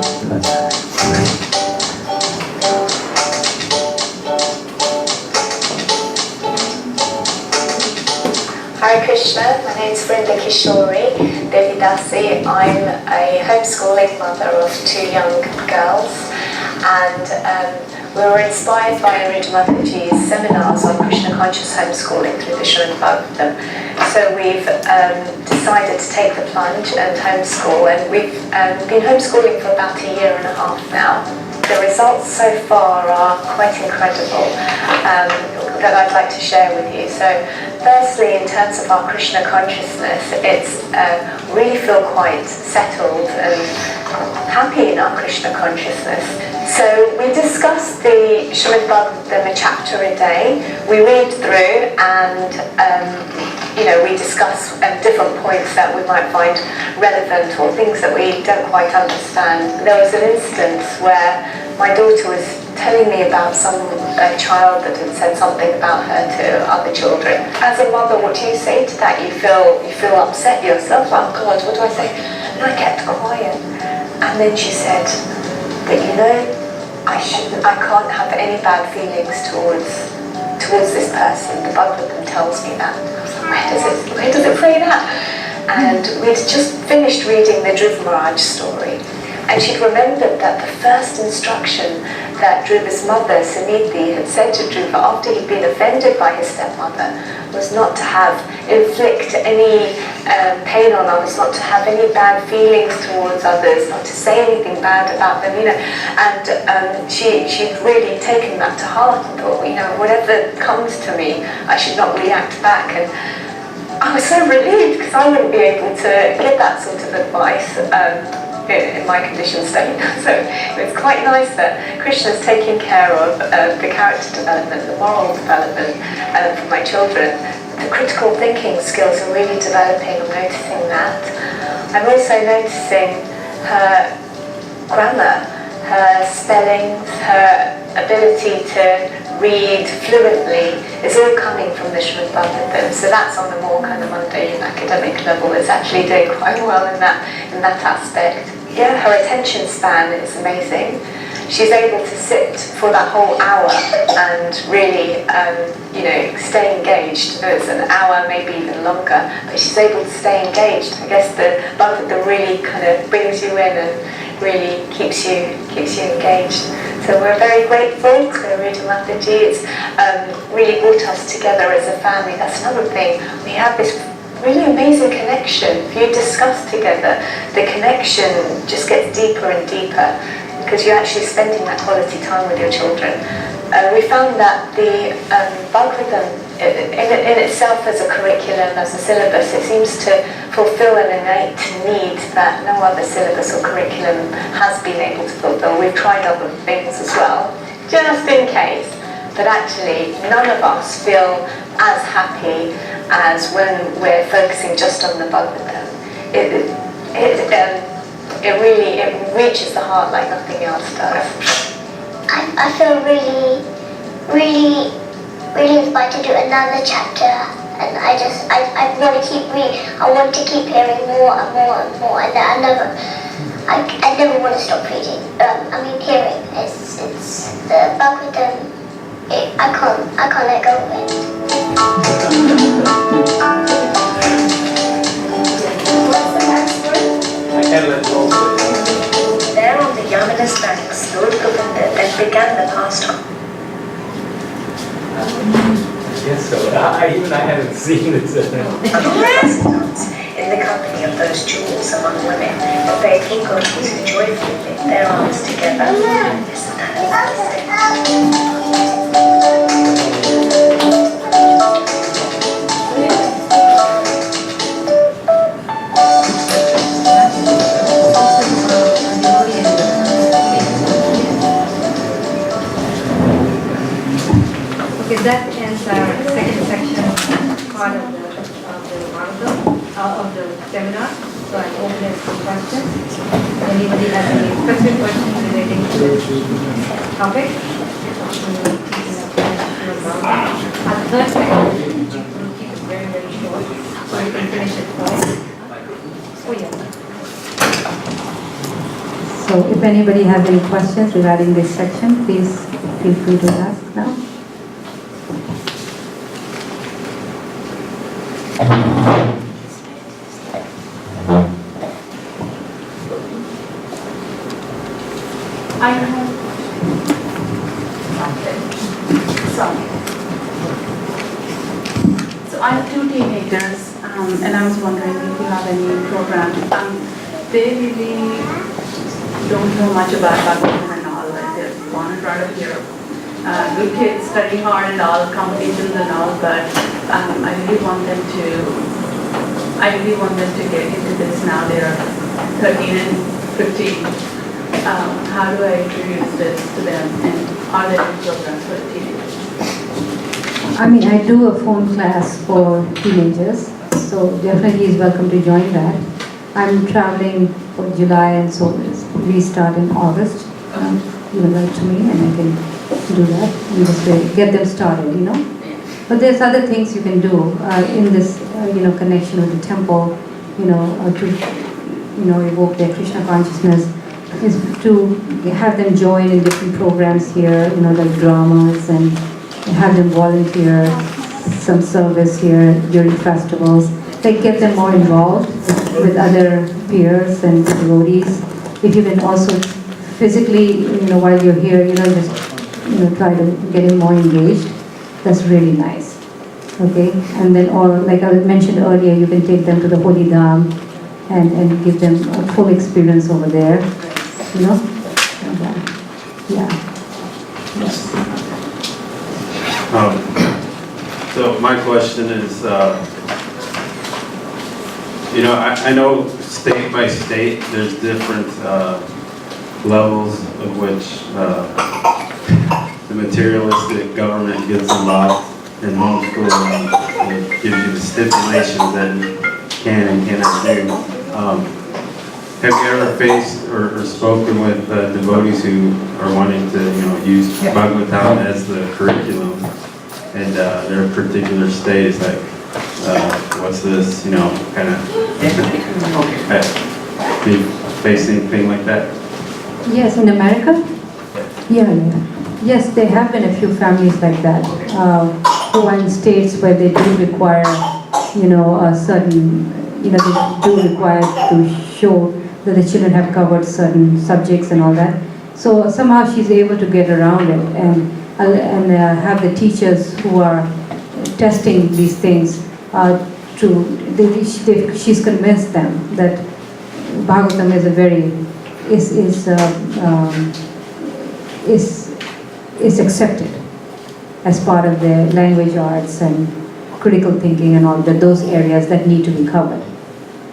Hare Krishna, my name is Brinda Kishori, Devi Dasi. I'm a homeschooling mother of 2 young girls, and we were inspired by Aruddha Mataji's seminars on Krishna conscious homeschooling through the Srimad-Bhagavatam. So we've decided to take the plunge and homeschool, and we've been homeschooling for about 1.5 years now. The results so far are quite incredible that I'd like to share with you. So firstly, in terms of our Krishna consciousness, it's really feel quite settled and happy in our Krishna consciousness. So we discuss the Srimad-Bhagavatam a chapter a day. We read through and we discuss different points that we might find relevant or things that we don't quite understand. There was an instance where my daughter was telling me about a child that had said something about her to other children. As a mother, what do you say to that? You feel upset yourself, like, oh God, what do I say? And I kept quiet. And then she said, but I can't have any bad feelings towards this person. The Bhagavatam tells me that. I was like, where does it say that? And we'd just finished reading the Dhruva Maharaj story. And she'd remembered that the first instruction that Dhruva's mother, Suniti, had said to Dhruva after he'd been offended by his stepmother was not to inflict any pain on others, not to have any bad feelings towards others, not to say anything bad about them, And she'd really taken that to heart and thought, whatever comes to me, I should not react back. And I was so relieved because I wouldn't be able to give that sort of advice. in my condition state. So it's quite nice that Krishna's taking care of the character development, the moral development for my children. The critical thinking skills are really developing. I'm noticing that. I'm also noticing her grammar, her spellings, her ability to read fluently is all coming from the Srimad-Bhagavatam. So that's on a more kind of mundane academic level. It's actually doing quite well in that aspect. Yeah, her attention span is amazing. She's able to sit for that whole hour and really, stay engaged. It's an hour, maybe even longer, but she's able to stay engaged. I guess the Bhagavatam really kind of brings you in and really keeps you engaged. So we're very grateful to Aruddha Mataji. It's really brought us together as a family. That's another thing. We have this really amazing connection. If you discuss together, the connection just gets deeper and deeper because you're actually spending that quality time with your children. We found that the Bhagavatam in itself as a curriculum, as a syllabus, it seems to fulfill an innate need that no other syllabus or curriculum has been able to fulfill. We've tried other things as well, just in case, but actually none of us feel as happy as when we're focusing just on the Bhagavatam. It really reaches the heart like nothing else does. I feel really inspired to do another chapter, and I want to keep reading. I want to keep hearing more and more and more, and I never want to stop reading. Hearing. It's the Bhagavatam. I can't let go of it. What's the next word? I can't let go of it. There on the Yamuna's banks stood Govinda and began the pastime. Yes, so I haven't seen it. Dance in the company of those jewels among women, but they devotees who joyfully lift their arms together. Isn't that amazing? Okay, that ends our second section, part of the seminar. So I open it for questions. Anybody has any specific questions relating to this topic? Our third section, we'll keep it very, very short, so we can finish it first. Oh, yeah. So if anybody has any questions regarding this section, please feel free to ask now. I have So I have two teenagers, and I was wondering if you have any program. They really don't know much about Bhagavatam and all. They're born and brought up here. Good kids, study hard and all, competitions and all, but I really want them to get into this now. They're 13 and 15. How do I introduce this to them, and are there any programs for teenagers? I do a phone class for teenagers, so definitely he's welcome to join that. I'm traveling for July, and so we start in August. You will write to me and I can do that in this way, get them started, But there's other things you can do in this, connection with the temple, to, evoke their Krishna consciousness, is to have them join in different programs here, like dramas, and have them volunteer some service here during festivals. Like get them more involved with other peers and devotees. If you can also physically, while you're here, just try to get him more engaged. That's really nice. Okay, and then, or like I mentioned earlier, you can take them to the Holy Dham and give them a full experience over there. Yes. So my question is, You know, I know state by state, there's different levels of which the materialistic government gets involved in homeschooling. It gives you the stipulations that you can and cannot do. Have you ever faced or spoken with devotees who are wanting to, use Bhagavatam as the curriculum, and their particular state is like, what's this, kind of, do you face anything like that? Yes, in America? Yeah. Yes, there have been a few families like that, who are in states where they do require, a certain, they do require to show that the children have covered certain subjects and all that. So somehow she's able to get around it and have the teachers who are testing these things she's convinced them that Bhagavatam is accepted as part of the language arts and critical thinking and all those areas that need to be covered.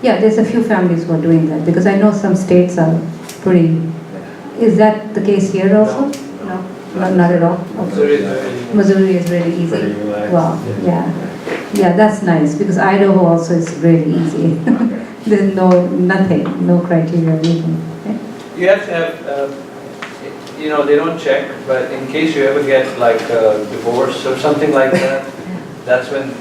Yeah, there's a few families who are doing that because I know some states are pretty. Is that the case here also? No, not at all. Okay. Missouri is really easy. Wow, yeah, that's nice because Idaho also is really easy. There's no criteria or anything. Okay? You have to have, they don't check, but in case you ever get like a divorce or something like that, that's when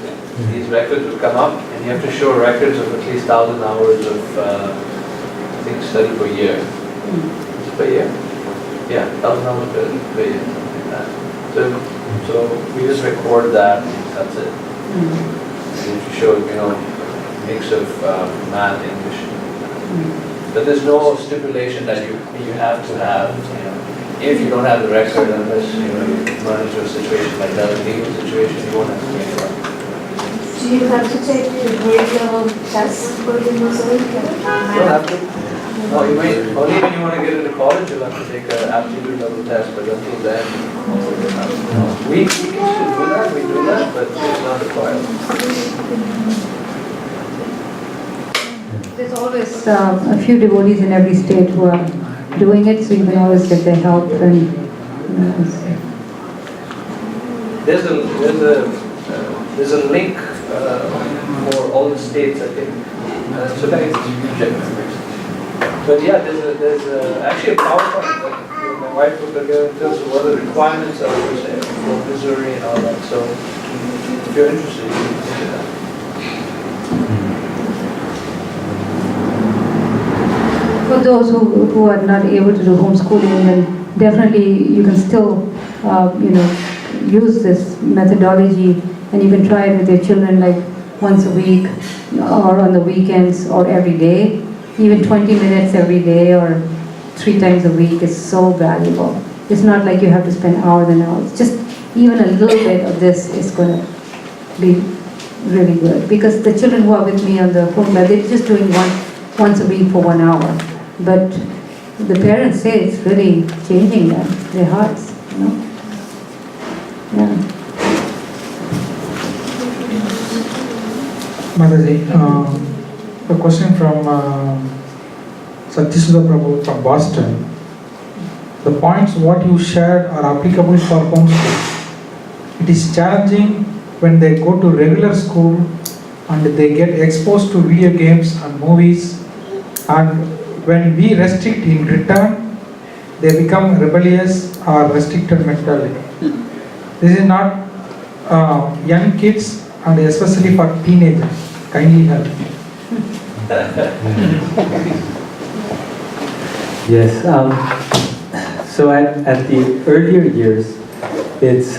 these records will come up, and you have to show records of at least 1,000 hours of, I think, study per year. Is it per year? Yeah, 1,000 hours per year, something like that. So we just record that, that's it. And you have to show, mix of math, English. But there's no stipulation that you have to have, if you don't have the record, unless you run into a situation like that, a legal situation, you won't have to make it up. Do you have to take the grade level test for the Missouri? You don't have to. No, you may, only when you want to get into college, you'll have to take an aptitude level test, but until then, we used to do that, but it's not required. There's always a few devotees in every state who are doing it, so you can always get their help and. There's a link for all the states, I think. So that is check. But yeah, there's actually a PowerPoint that my wife put together in terms of what the requirements are for Missouri and all that. So if you're interested, you can look at that. For those who are not able to do homeschooling, then definitely you can still, use this methodology, and you can try it with your children like once a week, or on the weekends, or every day. Even 20 minutes every day or 3 times a week is so valuable. It's not like you have to spend hours and hours. Just even a little bit of this is going to be really good. Because the children who are with me on the home class, they're just doing once a week for 1 hour. But the parents say it's really changing their hearts. Yeah. Mataji, a question from Satyasuda Prabhu from Boston. The points what you shared are applicable for homeschool. It is challenging when they go to regular school and they get exposed to video games and movies, and when we restrict in return, they become rebellious or restricted mentally. This is not young kids and especially for teenagers. Kindly help. Yes. So at the earlier years, it's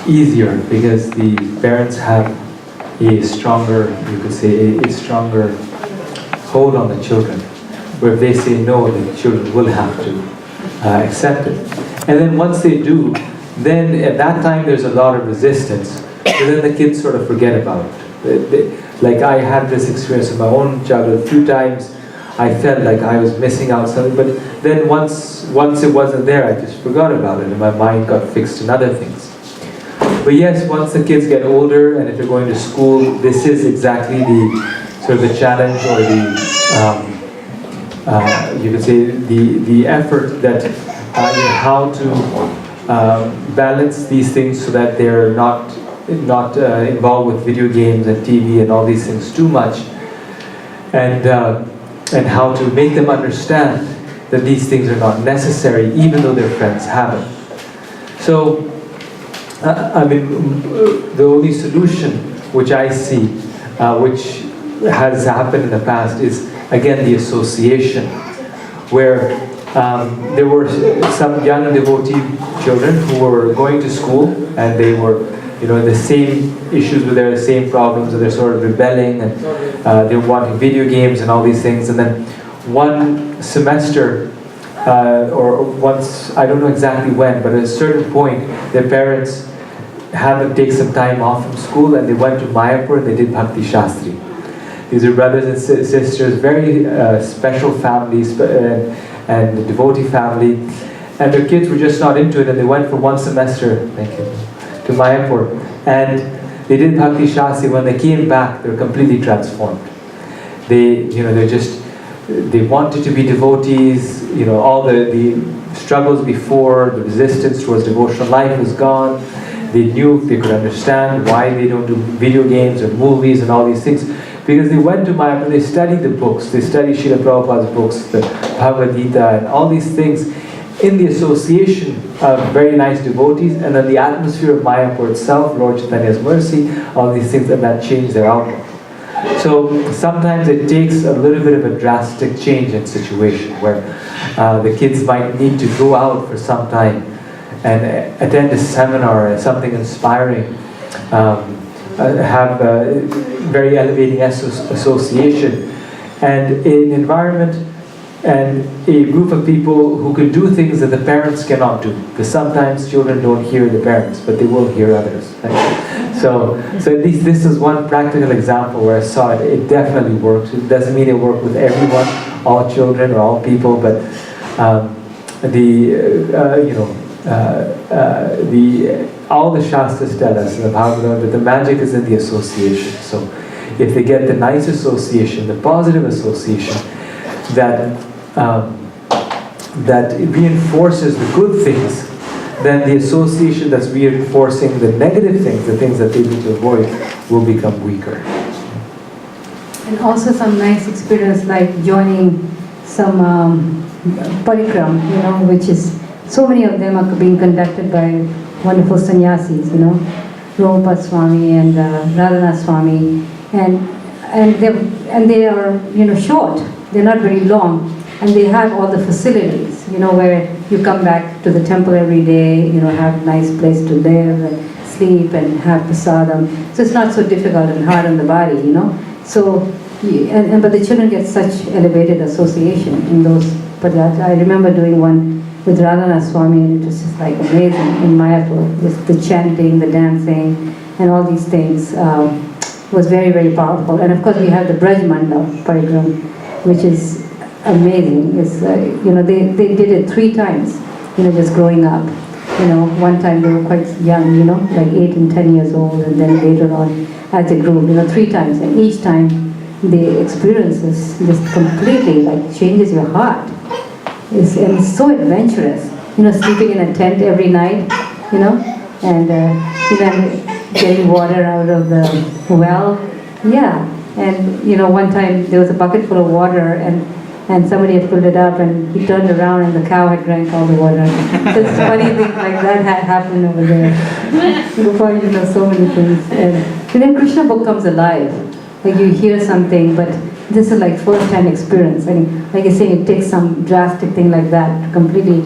easier because the parents have a stronger, you could say, a stronger hold on the children. Where if they say no, the children will have to accept it. And then once they do, then at that time there's a lot of resistance. But then the kids sort of forget about it. Like I had this experience in my own childhood. A few times I felt like I was missing out something, but then once it wasn't there, I just forgot about it and my mind got fixed in other things. But yes, once the kids get older and if they're going to school, this is exactly the sort of the challenge or the, you could say, the effort that how to balance these things so that they're not involved with video games and TV and all these things too much, and how to make them understand that these things are not necessary, even though their friends have it. So, I mean, the only solution which I see, which has happened in the past, is again the association, where there were some young devotee children who were going to school and they were, the same issues with the same problems, and they're sort of rebelling and they're wanting video games and all these things. And then one semester, or once, I don't know exactly when, but at a certain point, their parents had them take some time off from school and they went to Mayapur and they did Bhakti Shastri. These are brothers and sisters, very special families and devotee family, and their kids were just not into it, and they went for one semester, thank you, to Mayapur, and they did Bhakti Shastri. When they came back, they were completely transformed. They wanted to be devotees. All the struggles before, the resistance towards devotional life was gone. They knew, they could understand why they don't do video games or movies and all these things. Because they went to Mayapur, they studied the books, they studied Srila Prabhupada's books, the Bhagavad Gita and all these things in the association of very nice devotees, and then the atmosphere of Mayapur itself, Lord Chaitanya's mercy, all these things, and that changed their outlook. So sometimes it takes a little bit of a drastic change in situation where the kids might need to go out for some time and attend a seminar or something inspiring, have a very elevating association, and an environment and a group of people who can do things that the parents cannot do. Because sometimes children don't hear the parents, but they will hear others. Right? So at least this is one practical example where I saw it. It definitely works. It doesn't mean it worked with everyone, all children or all people, but all the Shastras tell us in the Bhagavatam that the magic is in the association. So if they get the nice association, the positive association, that reinforces the good things, then the association that's reinforcing the negative things, the things that they need to avoid, will become weaker. And also some nice experience like joining some parikram, which is, so many of them are being conducted by wonderful sannyasis, Prabhupada Swami and Radhanath Swami, and they are, short. They're not very long, and they have all the facilities, where you come back to the temple every day, have a nice place to live and sleep and have prasadam. So it's not so difficult and hard on the body, So, but the children get such elevated association in those. But I remember doing one with Radhanath Swami, and it was just like amazing in Mayapur. Just the chanting, the dancing, and all these things was very, very powerful. And of course, we have the Braj Mandal Parigram, which is amazing. It's they did it 3 times, just growing up. One time they were quite young, like 8 and 10 years old, and then later on as they grew, 3 times, and each time the experiences just completely changes your heart. And it's so adventurous, sleeping in a tent every night, and getting water out of the well, and one time there was a bucket full of water, and somebody had filled it up, and he turned around and the cow had drank all the water. So it's funny things like that had happened over there. Before so many things, and then Krishna book comes alive. Like you hear something, but this is like first-hand experience. I mean, like I say, it takes some drastic thing like that to completely,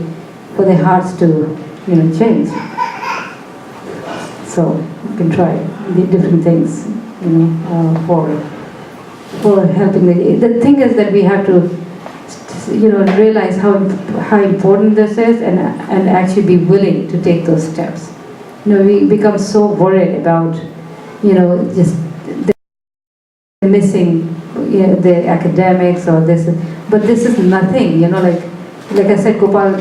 for their hearts to, change. So you can try different things, for helping. The thing is that we have to, realize how important this is, and actually be willing to take those steps. We become so worried about, just missing the academics or this, but this is nothing, like I said, Gopal,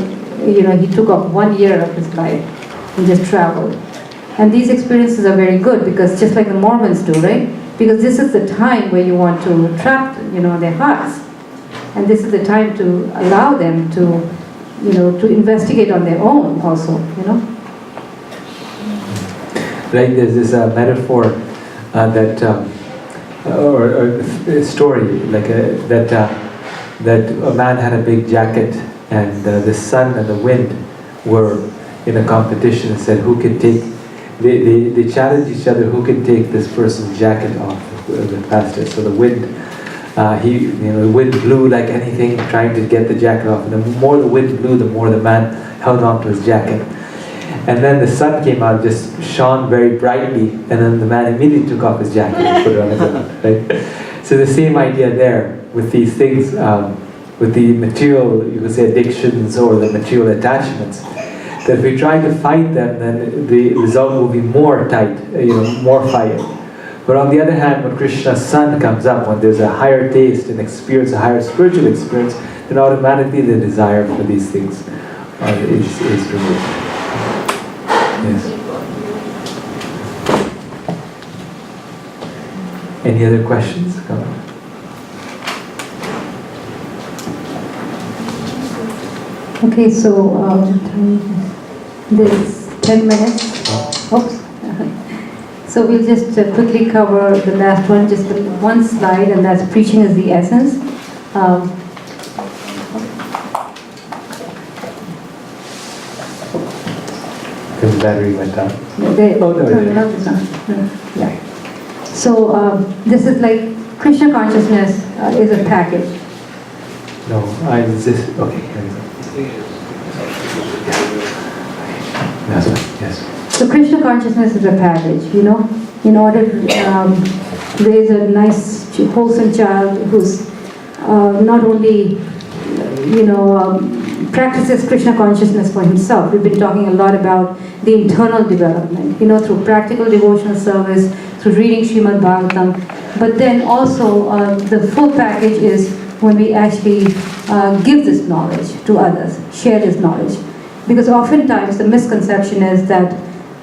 he took off 1 year of his life and just traveled, And these experiences are very good because just like the Mormons do, right? Because this is the time where you want to trap, their hearts. And this is the time to allow them to, to investigate on their own also, Right, there's this metaphor that, or a story, like that a man had a big jacket, and the sun and the wind were in a competition and said who can take, they challenged each other who can take this person's jacket off the fastest. So the wind, the wind blew like anything, trying to get the jacket off. And the more the wind blew, the more the man held on to his jacket. And then the sun came out, just shone very brightly, and then the man immediately took off his jacket and put it on the ground. Right? So the same idea there with these things, with the material, you could say addictions or the material attachments. That if we try to fight them, then the result will be more tight, more fire. But on the other hand, when Krishna's sun comes up, when there's a higher taste and experience, a higher spiritual experience, then automatically the desire for these things is removed. Yes. Any other questions? Come on. Okay, so there's 10 minutes. Oops. So we'll just quickly cover the last one, just one slide, and that's preaching is the essence. The battery went down. Yeah. So this is like Krishna consciousness is a package. No, okay, here we go. That's right, yes. So Krishna consciousness is a package, in order to raise a nice, wholesome child who's not only, practices Krishna consciousness for himself. We've been talking a lot about the internal development, through practical devotional service, through reading Srimad-Bhagavatam. But then also the full package is when we actually give this knowledge to others, share this knowledge. Because oftentimes the misconception is that,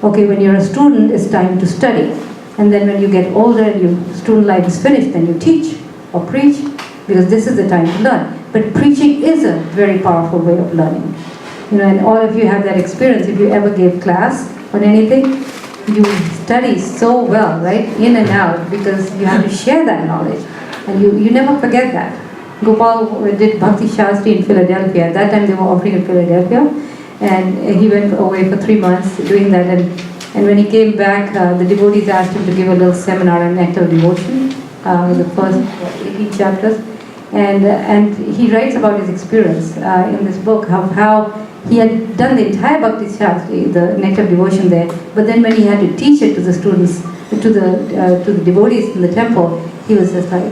okay, when you're a student, it's time to study. And then when you get older and your student life is finished, then you teach or preach, because this is the time to learn. But preaching is a very powerful way of learning. And all of you have that experience. If you ever gave class on anything, you study so well, right? In and out, because you have to share that knowledge. And you never forget that. Gopal did Bhakti Shastri in Philadelphia. At that time they were offering in Philadelphia. And he went away for 3 months doing that. And when he came back, the devotees asked him to give a little seminar on nectar of devotion, the first 18 chapters. And he writes about his experience in this book, how he had done the entire Bhakti Shastri, the nectar of devotion there, but then when he had to teach it to the students, to the devotees in the temple, he was just like,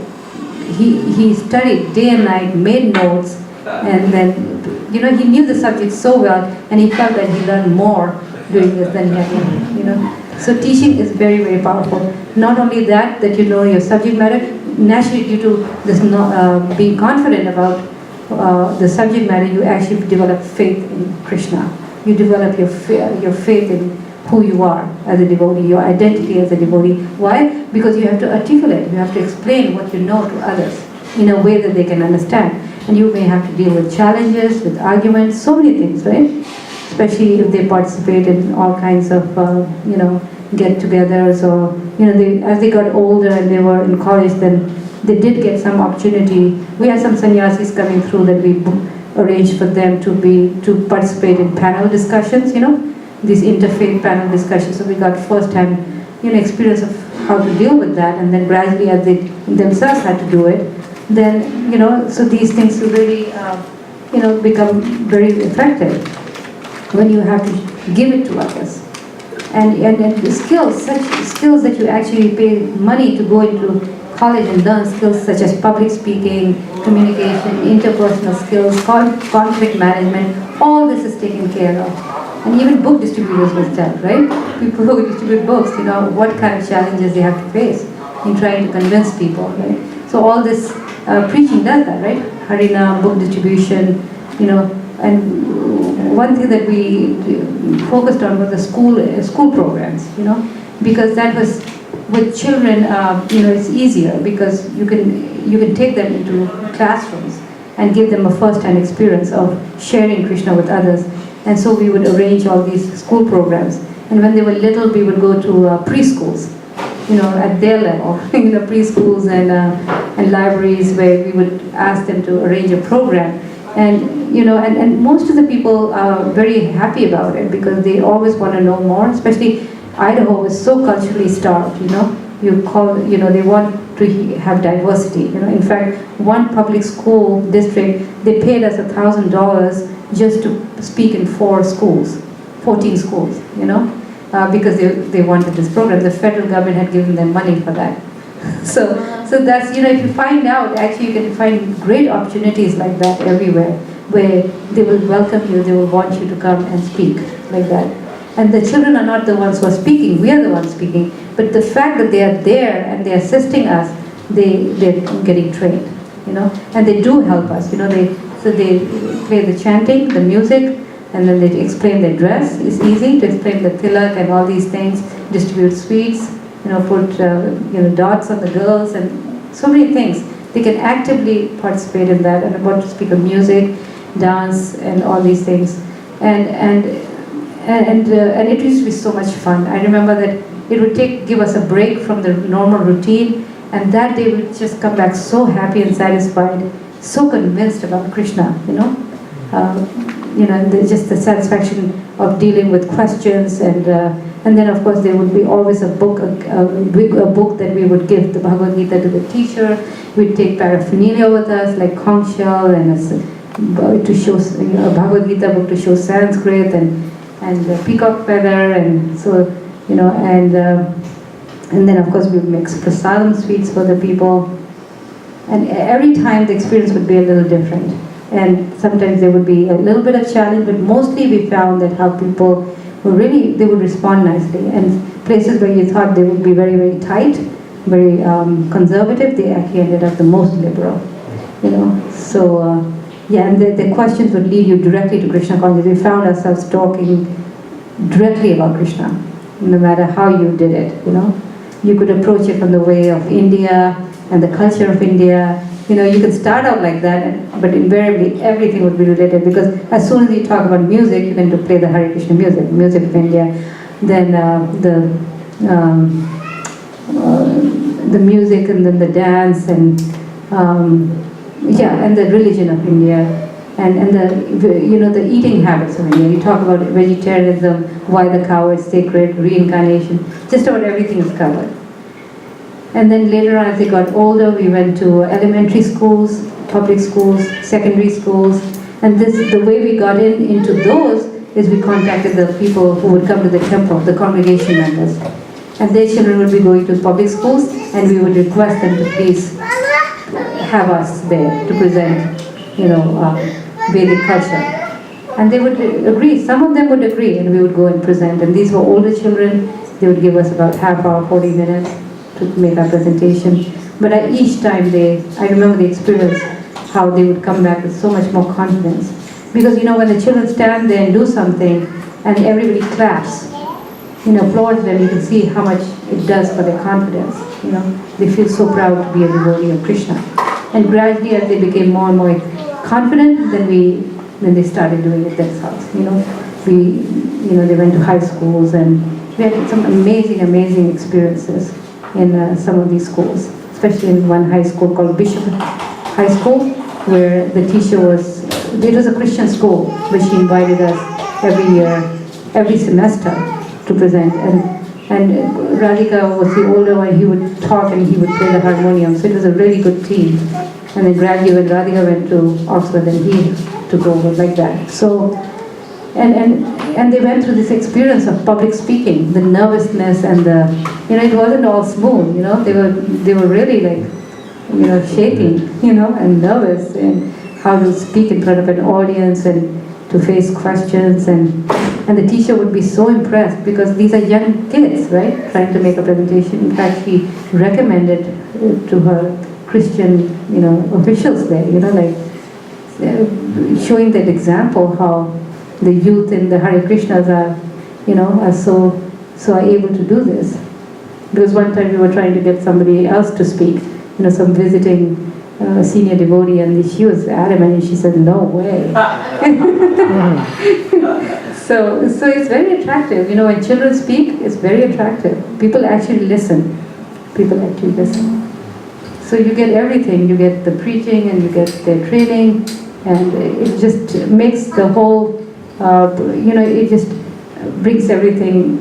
he studied day and night, made notes, and then, he knew the subject so well, and he felt that he learned more doing this than he had learned, So teaching is very, very powerful. Not only that you know your subject matter, naturally due to this being confident about the subject matter, you actually develop faith in Krishna. You develop your faith in who you are as a devotee, your identity as a devotee. Why? Because you have to articulate, you have to explain what you know to others in a way that they can understand. And you may have to deal with challenges, with arguments, so many things, right? Especially if they participate in all kinds of, get-togethers, or, as they got older and they were in college, then they did get some opportunity. We had some sannyasis coming through that we arranged for them to participate in panel discussions, these interfaith panel discussions. So we got first-hand, experience of how to deal with that, and then gradually as they themselves had to do it, then, so these things really, become very effective when you have to give it to others. And the skills, such skills that you actually pay money to go into college and learn, skills such as public speaking, communication, interpersonal skills, conflict management, all this is taken care of. And even book distributors will tell, right? People who distribute books, what kind of challenges they have to face in trying to convince people, right? So all this preaching does that, right? Harina, book distribution, and one thing that we focused on was the school programs, because that was with children, it's easier because you can take them into classrooms and give them a first-hand experience of sharing Krishna with others. And so we would arrange all these school programs. And when they were little, we would go to preschools, at their level, preschools and libraries where we would ask them to arrange a program. And, and most of the people are very happy about it because they always want to know more, especially Idaho is so culturally starved, they want to have diversity. In fact, one public school district, they paid us $1,000 just to speak in 14 schools, because they wanted this program. The federal government had given them money for that. So that's, if you find out, actually you can find great opportunities like that everywhere, where they will welcome you, they will want you to come and speak like that. And the children are not the ones who are speaking, we are the ones speaking. But the fact that they are there and they're assisting us, they're getting trained, and they do help us, so they play the chanting, the music, and then they explain their dress. It's easy to explain the tilak and all these things, distribute sweets, put dots on the girls and so many things. They can actively participate in that and about to speak of music, dance, and all these things. And it used to be so much fun. I remember that it would give us a break from the normal routine, and that day we'd just come back so happy and satisfied, so convinced about Krishna, just the satisfaction of dealing with questions, and then of course there would be always a book that we would give the Bhagavad Gita to the teacher. We'd take paraphernalia with us like conch shell and to show a Bhagavad Gita book to show Sanskrit and the peacock feather, and so and then of course we would mix prasadam sweets for the people, and every time the experience would be a little different, and sometimes there would be a little bit of challenge, but mostly we found that how people they would respond nicely, and places where you thought they would be very, very tight, very conservative, they actually ended up the most liberal, so and the questions would lead you directly to Krishna consciousness. We found ourselves talking directly about Krishna, no matter how you did it, You could approach it from the way of India and the culture of India. You could start out like that, but invariably everything would be related, because as soon as you talk about music, you can play the Hare Krishna music of India, then the music, and then the dance, and and the religion of India, and the eating habits of India. You talk about vegetarianism, why the cow is sacred, reincarnation, just about everything is covered. And then later on, as they got older, we went to elementary schools, public schools, secondary schools, and the way we got into those is we contacted the people who would come to the temple, the congregation members, and their children would be going to public schools, and we would request them to please have us there to present, Vedic culture. And they would agree, some of them would agree, and we would go and present. And these were older children, they would give us about half hour, 40 minutes to make our presentation. But each time I remember the experience, how they would come back with so much more confidence. Because when the children stand there and do something, and everybody claps, applauds them, you can see how much it does for their confidence. They feel so proud to be a devotee of Krishna. And gradually, as they became more and more confident, then they started doing it themselves. They went to high schools, and we had some amazing experiences in some of these schools, especially in one high school called Bishop High School, where the teacher it was a Christian school, but she invited us every year, every semester to present. And Radhika was the older one, he would talk and he would play the harmonium, so it was a really good team. And then gradually when Radhika went to Oxford, then he took over like that. So, and they went through this experience of public speaking, the nervousness and it wasn't all smooth, they were really like, shaking, and nervous, and how to speak in front of an audience and to face questions, and the teacher would be so impressed because these are young kids, right, trying to make a presentation. In fact, she recommended to her Christian, officials there, showing that example how the youth in the Hare Krishnas are so able to do this. Because one time we were trying to get somebody else to speak, some visiting senior devotee, and she was adamant, and she said, no way. So it's very attractive. When children speak, it's very attractive. People actually listen. So you get everything. You get the preaching, and you get their training, and it just makes the whole, it just brings everything.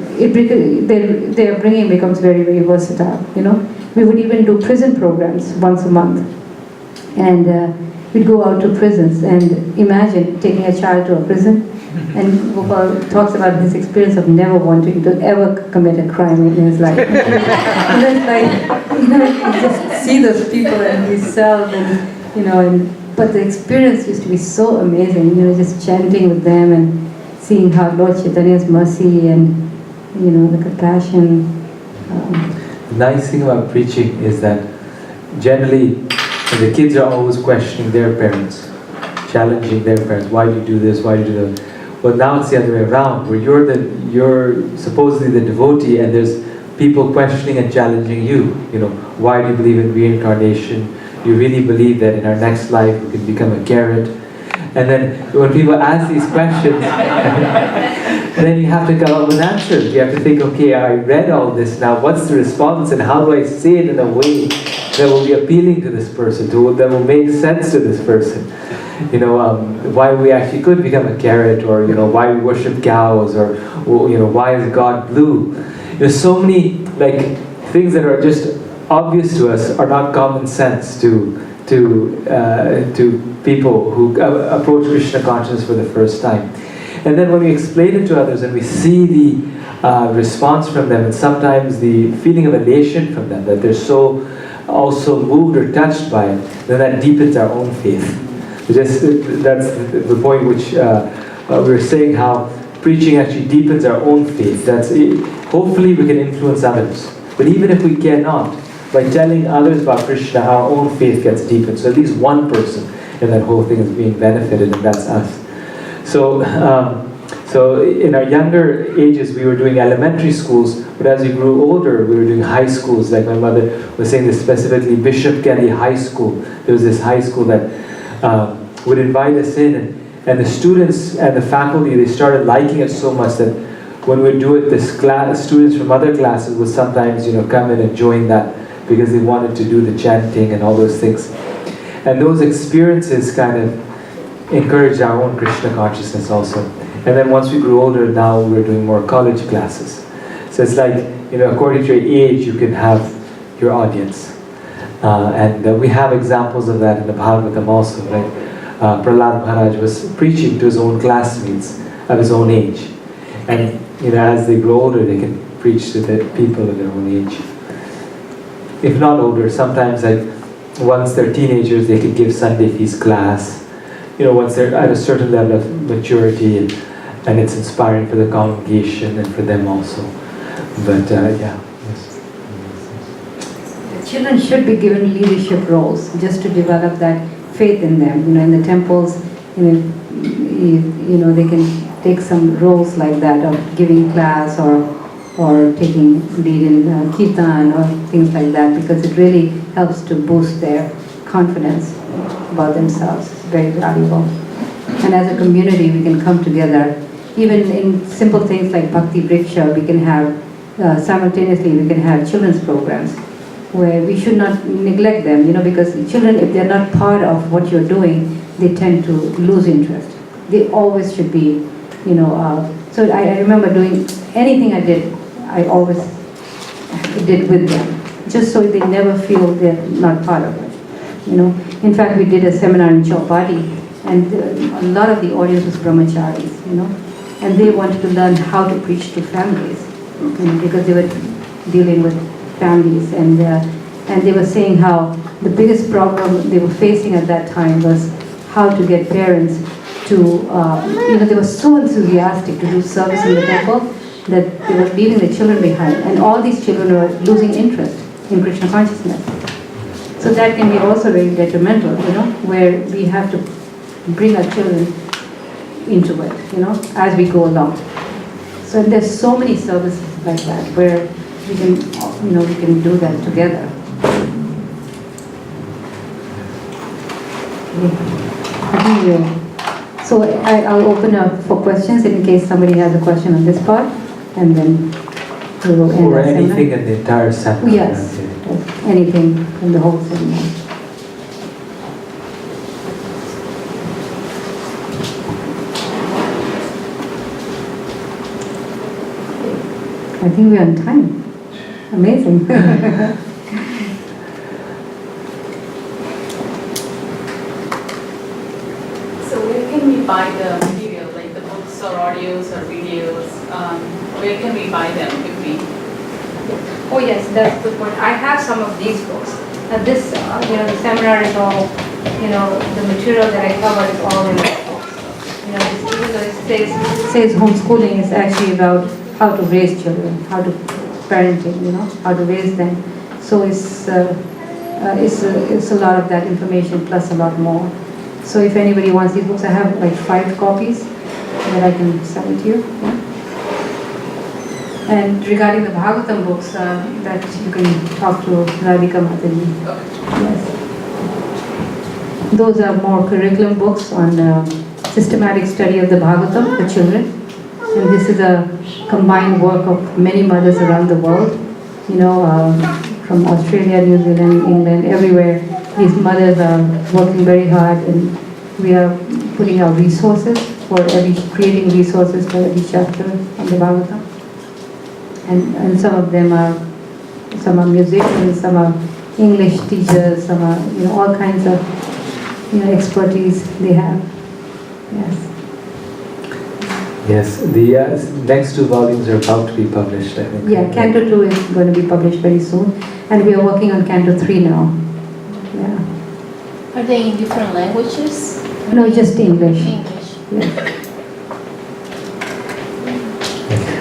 Their bringing becomes very, very versatile. We would even do prison programs once a month, and we'd go out to prisons, and imagine taking a child to a prison. And Gopal talks about his experience of never wanting to ever commit a crime in his life. And it's like, you just see those people and we serve, but the experience used to be so amazing, just chanting with them and seeing how Lord Chaitanya's mercy and, the compassion. The nice thing about preaching is that generally the kids are always questioning their parents, challenging their parents. Why do you do this? Why do you do that? Well, now it's the other way around, where you're supposedly the devotee, and there's people questioning and challenging you. Why do you believe in reincarnation? Do you really believe that in our next life we can become a carrot? And then when people ask these questions, then you have to come up with answers. You have to think, okay, I read all this now, what's the response, and how do I say it in a way that will be appealing to this person, that will make sense to this person? Why we actually could become a carrot, or why we worship cows, or why is God blue? There's so many things that are just obvious to us are not common sense to people who approach Krishna consciousness for the first time. And then when we explain it to others and we see the response from them, and sometimes the feeling of elation from them, that they're so also moved or touched by it, then that deepens our own faith. That's the point which we were saying, how preaching actually deepens our own faith. Hopefully we can influence others. But even if we cannot, by telling others about Krishna, our own faith gets deepened. So at least one person in that whole thing is being benefited, and that's us. So in our younger ages, we were doing elementary schools, but as we grew older, we were doing high schools. Like my mother was saying this specifically, Bishop Kelly High School. There was this high school that would invite us in, and the students and the faculty, they started liking it so much that when we do it, students from other classes would sometimes come in and join that, because they wanted to do the chanting and all those things. And those experiences kind of encouraged our own Krishna consciousness also. And then once we grew older, now we're doing more college classes. So it's like, according to your age, you can have your audience. And we have examples of that in the Bhagavatam also, right? Prahlad Maharaj was preaching to his own classmates of his own age. And as they grow older, they can preach to the people of their own age. If not older, sometimes once they're teenagers, they could give Sunday feast class. Once they're at a certain level of maturity, and it's inspiring for the congregation and for them also. But yes. Children should be given leadership roles just to develop that faith in them. In the temples, they can take some roles like that of giving class or taking lead in kirtan or things like that, because it really helps to boost their confidence about themselves. It's very valuable. And as a community, we can come together. Even in simple things like Bhakti Vriksha, we can have, simultaneously we can have children's programs where we should not neglect them, because children, if they're not part of what you're doing, they tend to lose interest. They always should be, so I remember doing anything I did, I always did with them, just so they never feel they're not part of it. In fact, we did a seminar in Japa, and a lot of the audience was brahmacharis, and they wanted to learn how to preach to families, because they were dealing with families, and they were saying how the biggest problem they were facing at that time was how to get parents to, they were so enthusiastic to do service in the temple that they were leaving the children behind, and all these children were losing interest in Krishna consciousness. So that can be also very detrimental, where we have to bring our children into it, as we go along. So there's so many services like that where we can, we can do that together. So I'll open up for questions in case somebody has a question on this part, and then we will end Or our seminar. anything in the entire seminar. Yes, anything in the whole seminar. I think we're on time. Amazing. So where can we buy the material, like the books or audios or videos? Where can we buy them if we? Oh yes, that's the point. I have some of these books. This, the seminar is all, the material that I cover is all in the books. Even though it says homeschooling, it's actually about how to raise children, how to parenting, how to raise them. So it's a lot of that information plus a lot more. So if anybody wants these books, I have like 5 copies that I can send it to you. Yeah. And regarding the Bhagavatam books, that you can talk to Radhika Mataji. Yes. Those are more curriculum books on systematic study of the Bhagavatam for children. And this is a combined work of many mothers around the world, from Australia, New Zealand, England, everywhere. These mothers are working very hard, and we are putting out resources creating resources for every chapter of the Bhagavatam. And some of them are musicians, some are English teachers, some are, all kinds of, expertise they have. Yes. Yes, the next 2 volumes are about to be published, I think. Yeah, Canto 2 is going to be published very soon, and we are working on Canto 3 now. Yeah. Are they in different languages? No, just English. English. Yeah.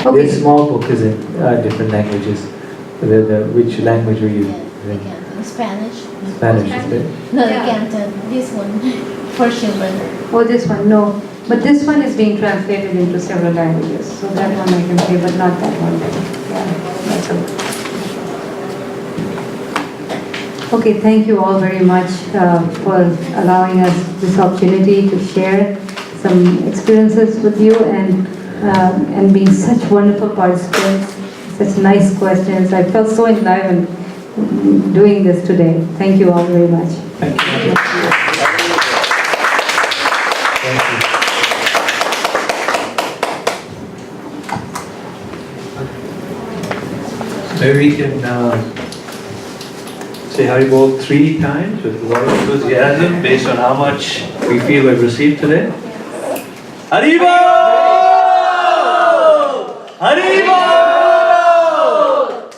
Okay. This small book is in different languages. Which language are you? The Canton, Spanish. Spanish, is it? No, the Canton, this one, for children. Oh, this one, no. But this one is being translated into several languages. So that one I can say, but not that one. Yeah, that's okay. Okay, thank you all very much for allowing us this opportunity to share some experiences with you and being such wonderful participants, such nice questions. I felt so enlivened doing this today. Thank you all very much. Thank you. Thank you. Maybe we can say Haribol 3 times with a lot of enthusiasm based on how much we feel we've received today. Haribol! Haribol!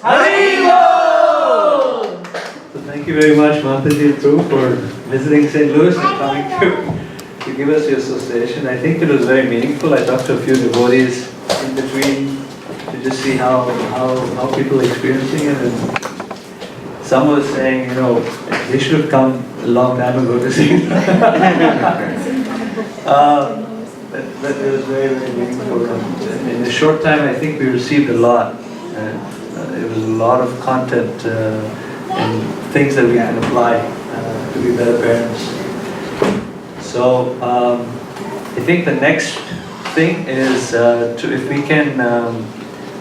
Haribol! So thank you very much, Mataji and Prabhu, for visiting St. Louis and coming to give us your association. I think it was very meaningful. I talked to a few devotees in between to just see how people are experiencing it, and some was saying, they should have come a long time ago to see it. But it was very, very meaningful. In a short time, I think we received a lot. It was a lot of content and things that we can apply to be better parents. So I think the next thing is if we can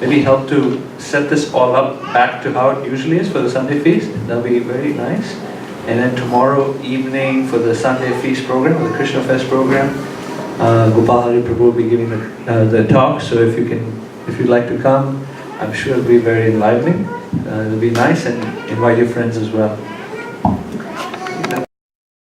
maybe help to set this all up back to how it usually is for the Sunday feast. That'll be very nice. And then tomorrow evening for the Sunday feast program, the Krishna Fest program, Gopal Hari Prabhu will be giving the talk. So if you'd like to come, I'm sure it'll be very enlivening. It'll be nice, and invite your friends as well.